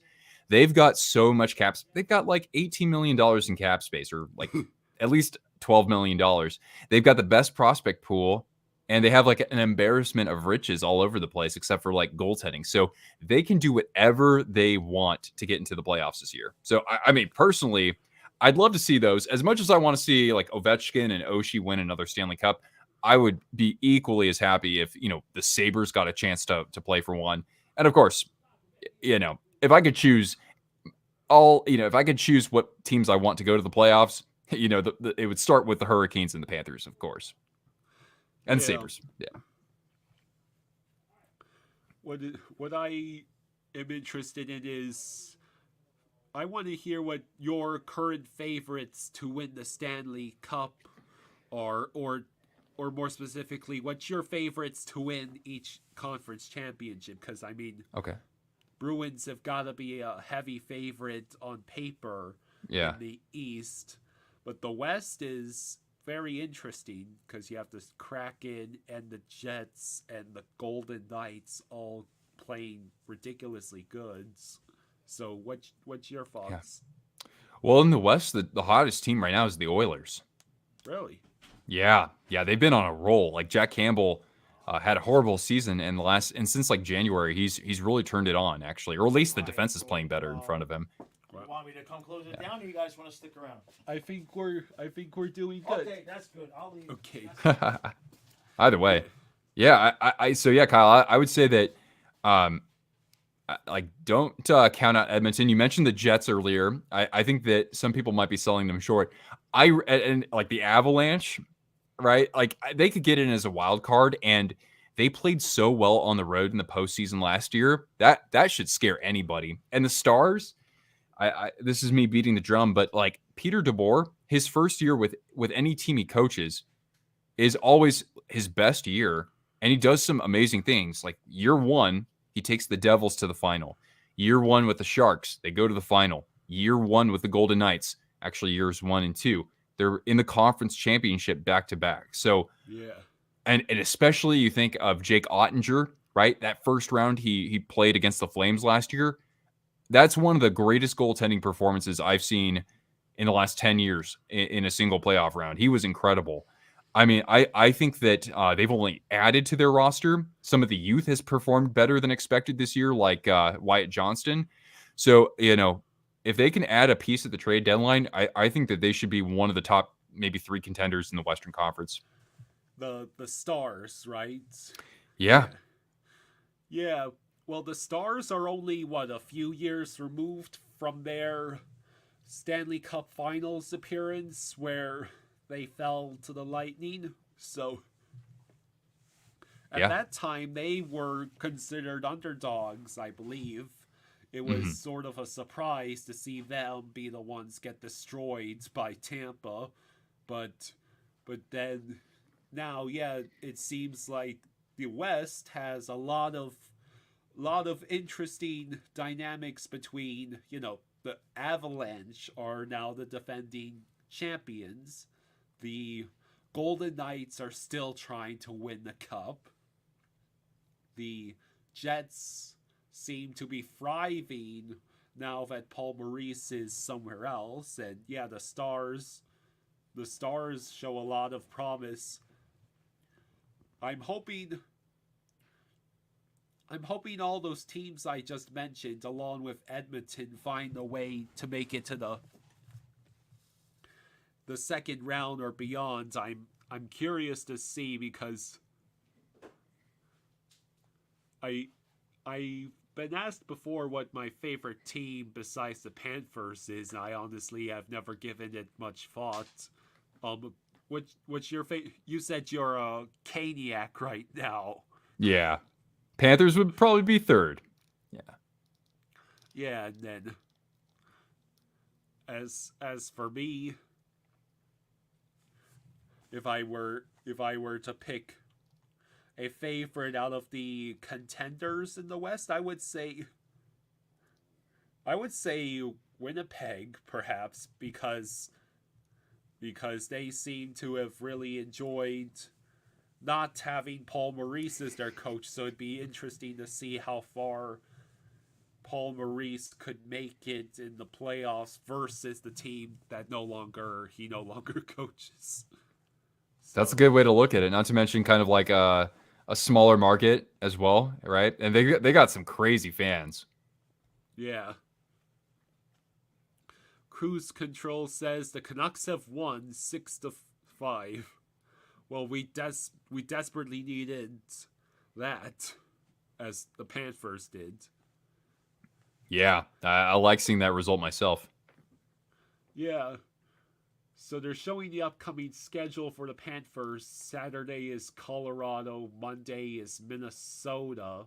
they've got so much caps. They've got like $18 million in cap space, or like at least $12 million. They've got the best prospect pool, and they have like an embarrassment of riches all over the place, except for like goaltending. So they can do whatever they want to get into the playoffs this year. So I mean, personally, I'd love to see those. As much as I want to see like Ovechkin and Oshie win another Stanley Cup, I would be equally as happy if the Sabres got a chance to play for one. And of course, if I could choose if I could choose what teams I want to go to the playoffs, it would start with the Hurricanes and the Panthers, of course, and Sabres. Yeah. What I am interested in is, I want to hear what your current favorites to win the Stanley Cup are, or more specifically, what's your favorites to win each conference championship? Because I mean, okay, Bruins have got to be a heavy favorite on paper in the East. But the West is very interesting because you have the Kraken and the Jets and the Golden Knights all playing ridiculously good. So what's your thoughts? Yeah. Well, in the West, the hottest team right now is the Oilers. Really? Yeah, they've been on a roll. Like Jack Campbell had a horrible season, and since like January, he's really turned it on actually, or at least the defense is playing better in front of him. You want me to come close it down, or you guys want to stick around? I think we're doing good. Okay, that's good. I'll leave. Okay. Either way, yeah. Kyle, I would say that, don't count out Edmonton. You mentioned the Jets earlier. I think that some people might be selling them short. And like the Avalanche, right? Like they could get in as a wild card, and they played so well on the road in the postseason last year that should scare anybody. And the Stars, I this is me beating the drum, but like Peter DeBoer, his first year with any team he coaches is always his best year, and he does some amazing things. Like year one, he takes the Devils to the final. Year one with the Sharks, they go to the final. Year one with the Golden Knights, actually years 1 and 2, they're in the conference championship back to back. So Yeah. and especially you think of Jake Ottinger, right? That first round he played against the Flames last year. That's one of the greatest goaltending performances I've seen in the last 10 years in a single playoff round. He was incredible. I mean, I think that they've only added to their roster. Some of the youth has performed better than expected this year, like Wyatt Johnston. So, if they can add a piece at the trade deadline, I think that they should be one of the top maybe 3 contenders in the Western Conference. The Stars, right? Yeah. Yeah. Well, the Stars are only, a few years removed from their Stanley Cup Finals appearance where they fell to the Lightning. So at that time, they were considered underdogs, I believe. It was sort of a surprise to see them be the ones get destroyed by Tampa. But then now, it seems like the West has a lot of interesting dynamics between, the Avalanche are now the defending champions. The Golden Knights are still trying to win the cup. The Jets seem to be thriving now that Paul Maurice is somewhere else. And the Stars show a lot of promise. I'm hoping all those teams I just mentioned, along with Edmonton, find a way to make it to the second round or beyond. I'm curious to see, because I've been asked before what my favorite team besides the Panthers is, and I honestly have never given it much thought. What's your favorite? You said you're a Caniac right now. Yeah. Panthers would probably be third. Yeah. Yeah, and then as for me, if I were to pick a favorite out of the contenders in the West, I would say Winnipeg, perhaps, because they seem to have really enjoyed not having Paul Maurice as their coach, so it'd be interesting to see how far Paul Maurice could make it in the playoffs versus the team that he no longer coaches. So, That's a good way to look at it. Not to mention kind of like a smaller market as well, right? And they got some crazy fans. Yeah. Cruise Control says the Canucks have won 6-5. Well, we desperately needed that, as the Panthers did. Yeah, I like seeing that result myself. Yeah. So they're showing the upcoming schedule for the Panthers. Saturday is Colorado. Monday is Minnesota.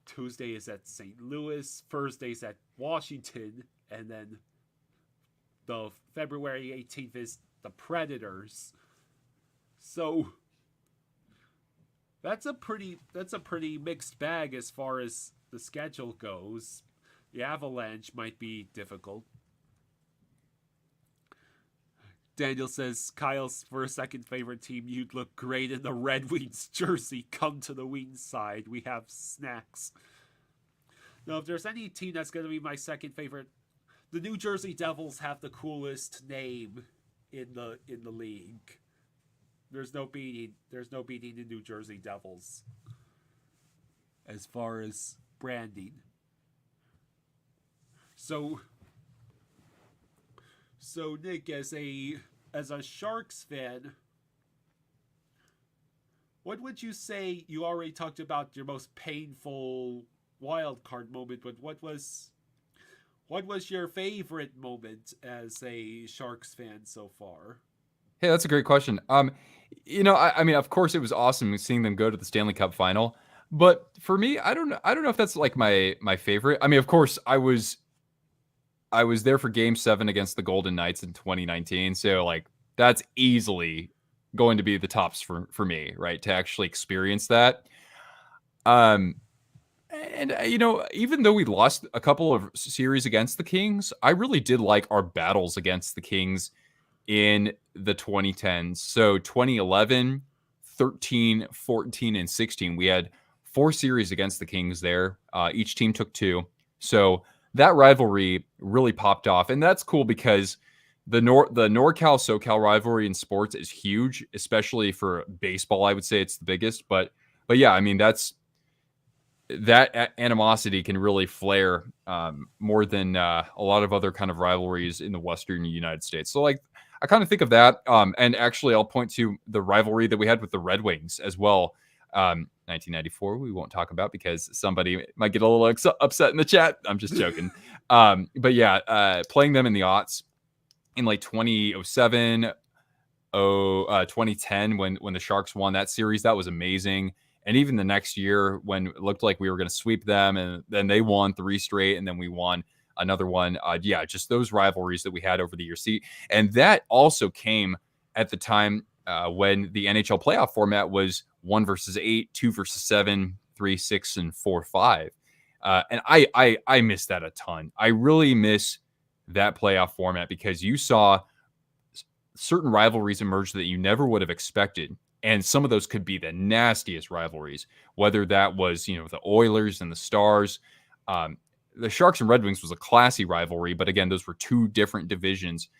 Tuesday is at St. Louis. Thursday's at Washington. And then the February 18th is the Predators. So that's a pretty mixed bag as far as the schedule goes. The Avalanche might be difficult. Daniel says, Kyle's for a second favorite team, you'd look great in the Red Wings jersey. Come to the Wings side. We have snacks. Now, if there's any team that's going to be my second favorite, the New Jersey Devils have the coolest name in the league. There's no beating the New Jersey Devils as far as branding. So Nick, as a Sharks fan, what would you say? You already talked about your most painful wild card moment, but what was your favorite moment as a Sharks fan so far? Hey, that's a great question. I mean, of course, it was awesome seeing them go to the Stanley Cup final. But for me, I don't know. I don't know if that's like my favorite. I mean, of course, I was there for Game 7 against the Golden Knights in 2019. So like that's easily going to be the tops for me, right? To actually experience that. Um, and even though we lost a couple of series against the Kings, I really did like our battles against the Kings in the 2010s. So 2011, 13, 14, and 16, we had 4 series against the Kings there. Each team took 2. So that rivalry really popped off. And that's cool because the NorCal SoCal rivalry in sports is huge, especially for baseball. I would say it's the biggest. But yeah, I mean, that animosity can really flare more than a lot of other kind of rivalries in the Western United States. So like, I kind of think of that. And actually, I'll point to the rivalry that we had with the Red Wings as well. 1994, we won't talk about because somebody might get a little upset in the chat. I'm just joking. But yeah, playing them in the aughts in like 2007, 2010, when the Sharks won that series, that was amazing. And even the next year when it looked like we were going to sweep them, and then they won 3 straight, and then we won another one. Yeah, just those rivalries that we had over the years. See, and that also came at the time when the NHL playoff format was 1 versus 8, 2 versus 7, 3, 6, and 4, 5. And I miss that a ton. I really miss that playoff format because you saw certain rivalries emerge that you never would have expected. And some of those could be the nastiest rivalries, whether that was, the Oilers and the Stars. The Sharks and Red Wings was a classy rivalry, but again, those were 2 different divisions.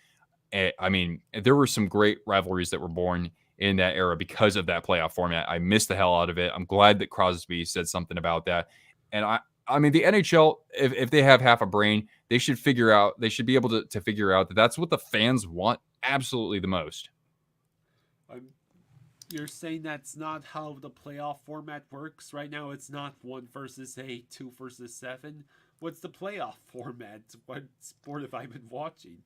I mean, there were some great rivalries that were born in that era because of that playoff format. I missed the hell out of it. I'm glad that Crosby said something about that. And I mean, the NHL, if they have half a brain, they should be able to figure out that that's what the fans want absolutely the most. You're saying that's not how the playoff format works right now? It's not 1 versus 8, 2 versus 7. What's the playoff format? What sport have I been watching?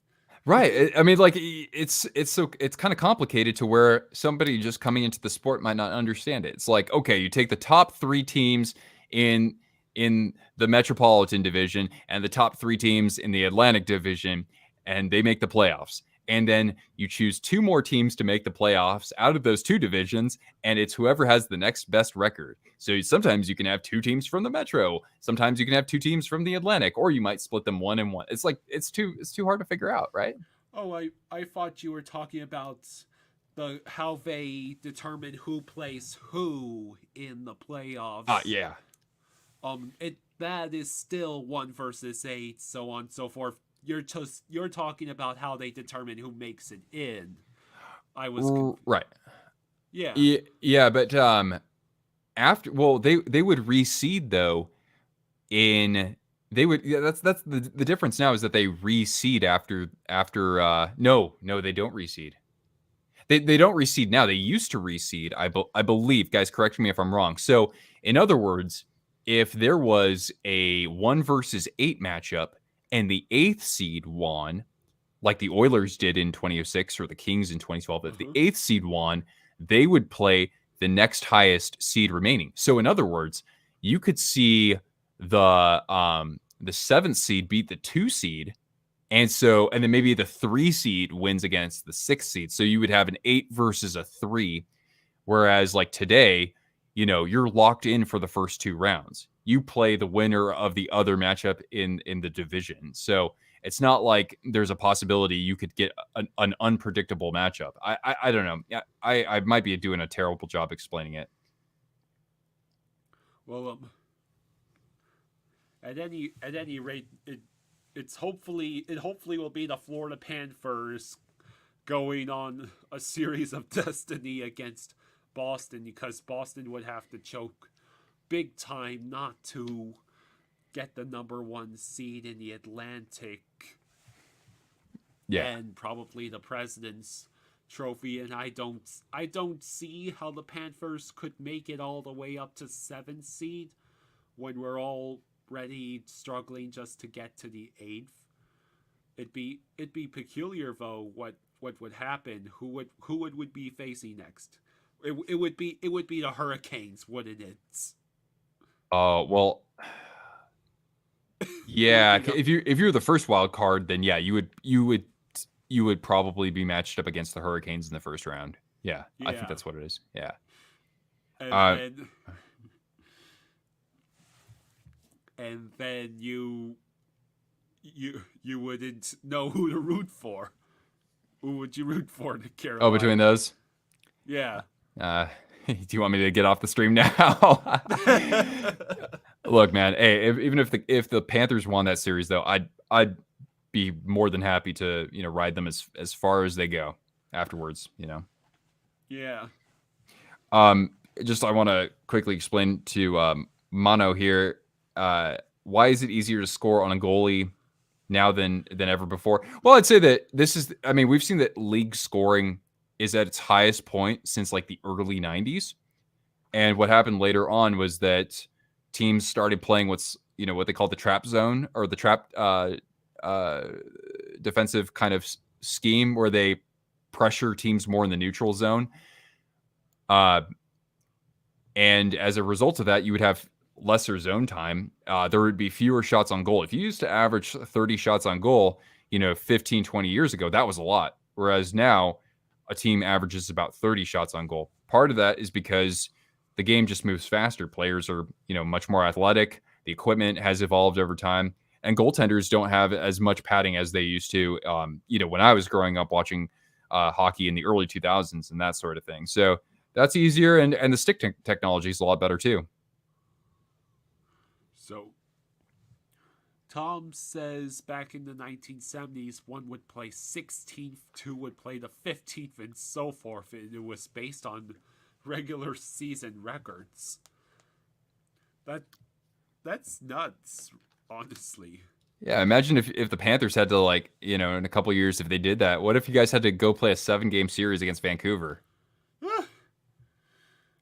Right. I mean, like it's kind of complicated to where somebody just coming into the sport might not understand it. It's like, okay, you take the top 3 teams in the Metropolitan Division and the top 3 teams in the Atlantic Division, and they make the playoffs. And then you choose 2 more teams to make the playoffs out of those 2 divisions, and it's whoever has the next best record. So sometimes you can have 2 teams from the Metro, sometimes you can have 2 teams from the Atlantic, or you might split them 1 and 1. It's like it's too hard to figure out, right? Oh, I thought you were talking about how they determine who plays who in the playoffs. Yeah. That is still 1 versus 8, so on and so forth. You're talking about how they determine who makes it in. I was right. Yeah. Yeah, but after they would reseed though that's the difference now is that they reseed after no, they don't reseed. They don't reseed now. They used to reseed, I believe. Guys, correct me if I'm wrong. So, in other words, if there was a 1 versus 8 matchup and the 8th seed won, like the Oilers did in 2006 or the Kings in 2012, if the 8th seed won, they would play the next highest seed remaining. So, in other words, you could see the 7th seed beat the 2 seed, and then maybe the 3 seed wins against the 6th seed. So you would have an 8 versus a 3, whereas like today, you're locked in for the first 2 rounds. You play the winner of the other matchup in the division. So it's not like there's a possibility you could get an unpredictable matchup. I don't know. I might be doing a terrible job explaining it. Well, at any rate, it hopefully will be the Florida Panthers going on a series of destiny against Boston, because Boston would have to choke big time not to get the number 1 seed in the Atlantic. Yeah. And probably the President's Trophy, and I don't see how the Panthers could make it all the way up to 7th seed when we're already struggling just to get to the 8th. it'd be peculiar though. What would happen? Who would be facing next? It would be the Hurricanes, wouldn't it? Oh well, yeah. If you're the first wild card, then yeah, you would probably be matched up against the Hurricanes in the first round. Yeah, I think that's what it is. Yeah. And then you wouldn't know who to root for. Who would you root for in Carolina? Oh, between those? Yeah. Do you want me to get off the stream now? Look, man. Hey, even if the Panthers won that series, though, I'd be more than happy to ride them as far as they go afterwards. Yeah. Just I want to quickly explain to Mono here. Why is it easier to score on a goalie now than ever before? Well, I'd say that we've seen that league scoring is at its highest point since like the early 90s. And what happened later on was that teams started playing what they call the trap zone, or the trap defensive kind of scheme, where they pressure teams more in the neutral zone. And as a result of that, you would have lesser zone time. There would be fewer shots on goal. If you used to average 30 shots on goal, 15, 20 years ago, that was a lot. Whereas now a team averages about 30 shots on goal. Part of that is because the game just moves faster. Players are, much more athletic. The equipment has evolved over time, and goaltenders don't have as much padding as they used to, when I was growing up watching hockey in the early 2000s and that sort of thing. So that's easier. And the stick technology is a lot better too. So Tom says back in the 1970s, one would play 16th, two would play the 15th, and so forth. And it was based on regular season records. That's nuts, honestly. Yeah, imagine if the Panthers had to, in a couple of years, if they did that. What if you guys had to go play a 7-game series against Vancouver?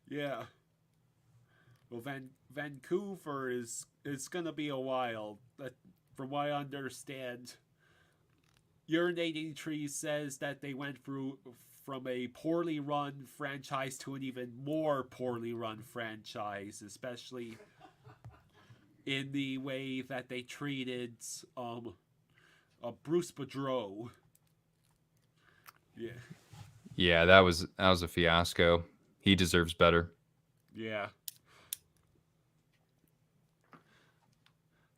Yeah. Well, Vancouver is gonna be a while. From what I understand, Urinating Tree says that they went from a poorly run franchise to an even more poorly run franchise, especially in the way that they treated Bruce Boudreau. Yeah. Yeah, that was a fiasco. He deserves better. Yeah.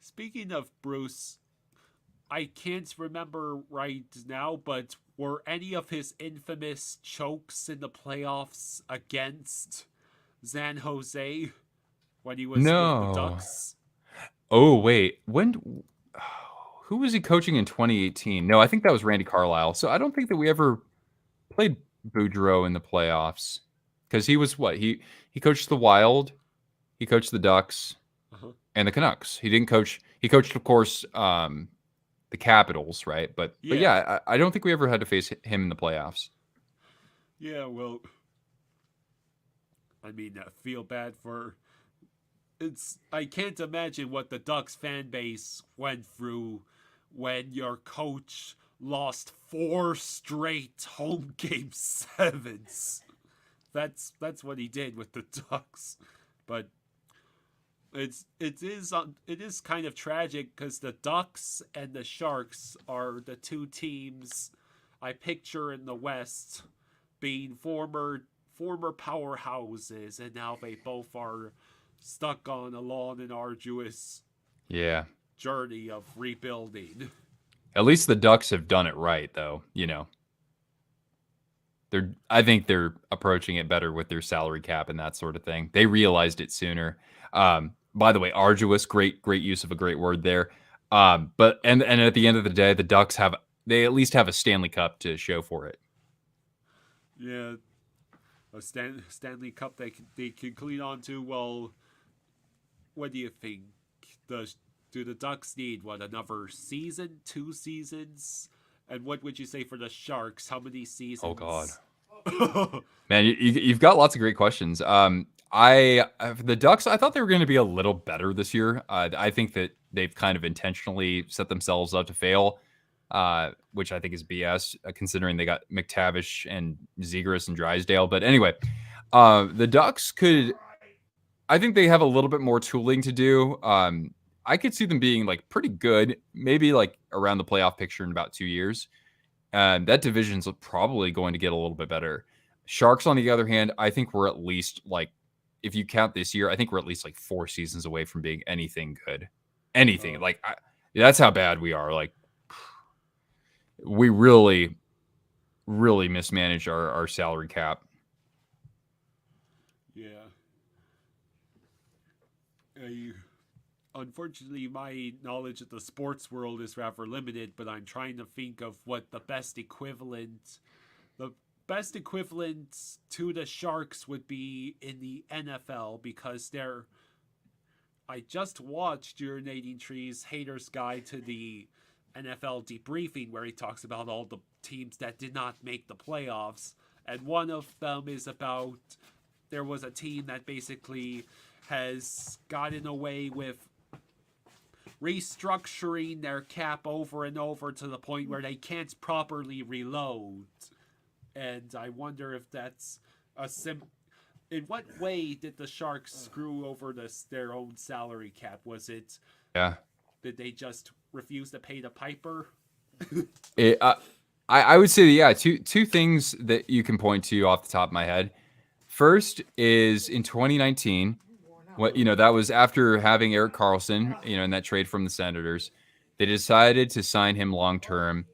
Speaking of Bruce, I can't remember right now, but were any of his infamous chokes in the playoffs against San Jose when he was with the Ducks? Oh, wait. Who was he coaching in 2018? No, I think that was Randy Carlyle. So I don't think that we ever played Boudreau in the playoffs. Because he was what? He coached the Wild, he coached the Ducks, and the Canucks. He didn't coach. He coached, of course, the Capitals, right? But yeah, I don't think we ever had to face him in the playoffs. Yeah, well, I mean, I feel bad for. I can't imagine what the Ducks fan base went through when your coach lost 4 straight home game 7s. That's what he did with the Ducks, but it is kind of tragic because the Ducks and the Sharks are the two teams I picture in the West being former powerhouses, and now they both are stuck on a long and arduous journey of rebuilding. At least the Ducks have done it right, though. I think they're approaching it better with their salary cap and that sort of thing. They realized it sooner. By the way, arduous, great use of a great word there. But at the end of the day, the Ducks they at least have a Stanley Cup to show for it. Yeah, a Stanley Cup they can clean on to. Well, what do you think? Do the Ducks need another season, 2 seasons? And what would you say for the Sharks? How many seasons? Oh God, man, you've got lots of great questions. For the Ducks, I thought they were going to be a little better this year. I think that they've kind of intentionally set themselves up to fail. which I think is BS, considering they got McTavish and Zegras and Drysdale. But anyway, the Ducks could. I think they have a little bit more tooling to do. I could see them being like pretty good, maybe like around the playoff picture in about 2 years. That division's probably going to get a little bit better. Sharks, on the other hand, I think we're at least like, if you count this year, I think we're at least like 4 seasons away from being anything good. Anything. Like, that's how bad we are. Like, we really, really mismanage our salary cap. Yeah. Unfortunately, my knowledge of the sports world is rather limited, but I'm trying to think of what the best equivalent to the Sharks would be in the NFL, because I just watched Urinating Tree's Hater's Guide to the NFL Debriefing, where he talks about all the teams that did not make the playoffs, and one of them is about there was a team that basically has gotten away with restructuring their cap over and over to the point where they can't properly reload. And I wonder if that's in what way did the Sharks screw over their own salary cap? Was it did they just refuse to pay the piper? I would say two things that you can point to off the top of my head. First is in 2019, that was after having Erik Karlsson, in that trade from the Senators. They decided to sign him long term,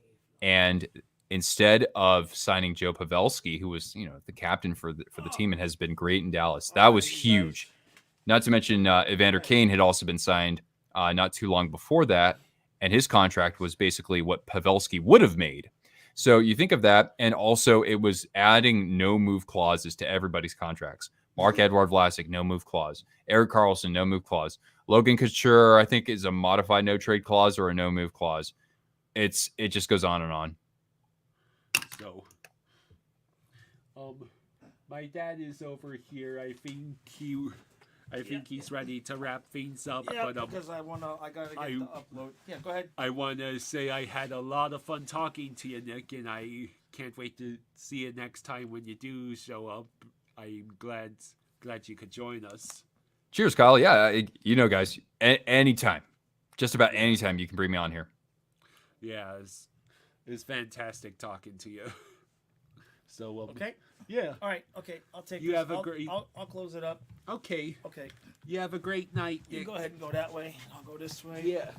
and instead of signing Joe Pavelski, who was the captain for the team and has been great in Dallas, that was huge. Not to mention Evander Kane had also been signed not too long before that, and his contract was basically what Pavelski would have made. So you think of that, and also it was adding no move clauses to everybody's contracts. Marc-Edouard Vlasic, no move clause. Erik Karlsson, no move clause. Logan Couture, I think, is a modified no trade clause or a no move clause. It just goes on and on. So, my dad is over here. I think he's ready to wrap things up. Yeah, but because I gotta get the upload. Yeah, go ahead. I want to say I had a lot of fun talking to you, Nick, and I can't wait to see you next time when you do show up. I'm glad you could join us. Cheers, Kyle. Yeah, guys, anytime, just about anytime you can bring me on here. Yeah, it's fantastic talking to you. So okay. Yeah. All right. Okay. I'll take. You this. have a great. I'll close it up. Okay. Okay. You have a great night, Nick. You go ahead and go that way. I'll go this way. Yeah.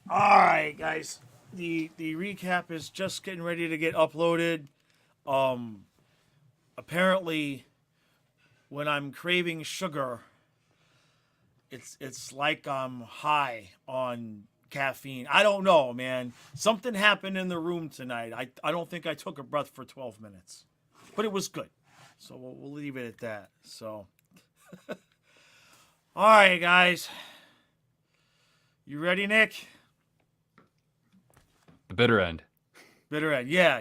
All right, guys. The recap is just getting ready to get uploaded. Apparently, when I'm craving sugar, it's like I'm high on caffeine. I don't know, man. Something happened in the room tonight. I don't think I took a breath for 12 minutes, but it was good. So we'll leave it at that. So, all right, guys. You ready, Nick? The bitter end. Bitter end. Yeah.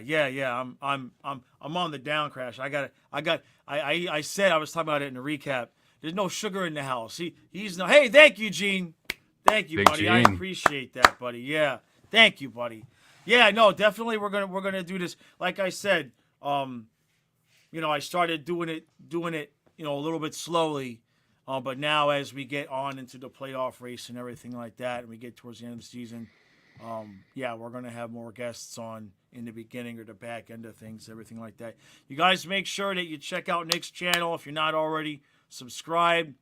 I'm on the down crash. I said I was talking about it in the recap. There's no sugar in the house. He's no. Hey, thank you, Gene. Thank you, Big buddy. Gene. I appreciate that, buddy. Yeah. Thank you, buddy. Yeah, no, definitely we're gonna do this. Like I said, I started doing it, a little bit slowly. But now as we get on into the playoff race and everything like that, and we get towards the end of the season, we're going to have more guests on in the beginning or the back end of things, everything like that. You guys make sure that you check out Nick's channel if you're not already subscribed.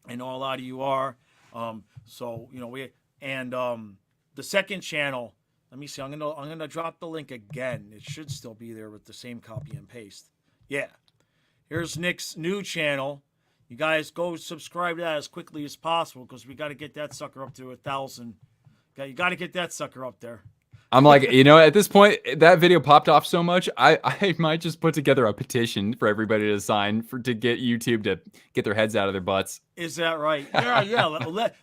I know a lot of you are. The second channel, let me see. I'm gonna drop the link again. It should still be there with the same copy and paste. Yeah. Here's Nick's new channel. You guys go subscribe to that as quickly as possible because we got to get that sucker up to 1,000. You got to get that sucker up there. I'm like, at this point, that video popped off so much, I might just put together a petition for everybody to sign to get YouTube to get their heads out of their butts. Is that right? Yeah.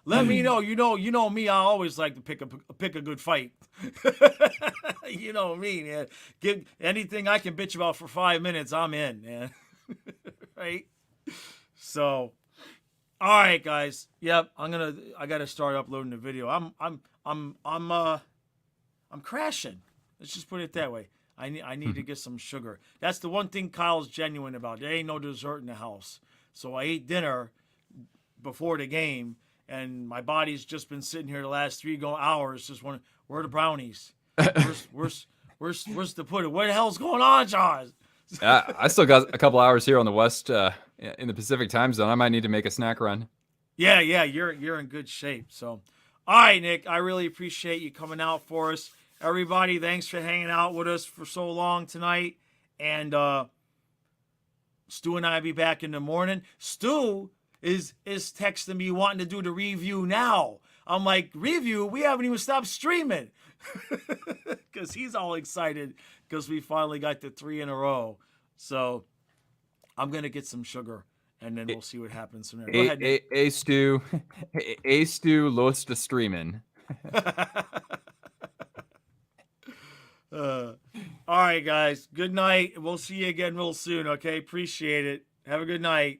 Let me know. You know me. I always like to pick a good fight. You know me, man. Give anything I can bitch about for 5 minutes, I'm in, man. Right? So, all right, guys. Yep, I gotta start uploading the video. I'm crashing. Let's just put it that way. I need to get some sugar. That's the one thing Kyle's genuine about. There ain't no dessert in the house. So I ate dinner before the game, and my body's just been sitting here the last 3 hours just wondering, where are the brownies? Where's the pudding? What the hell's going on, Charles? I still got a couple hours here on the west in the Pacific time zone. I might need to make a snack run. Yeah, you're in good shape. So, all right, Nick, I really appreciate you coming out for us. Everybody, thanks for hanging out with us for so long tonight. And Stu and I will be back in the morning. Stu is texting me wanting to do the review now. I'm like, review? We haven't even stopped streaming. Because he's all excited because we finally got the 3 in a row. So I'm going to get some sugar, and then we'll see what happens from there. Go ahead, Nick. Stu, los to streaming. All right, guys. Good night. We'll see you again real soon, okay? Appreciate it. Have a good night.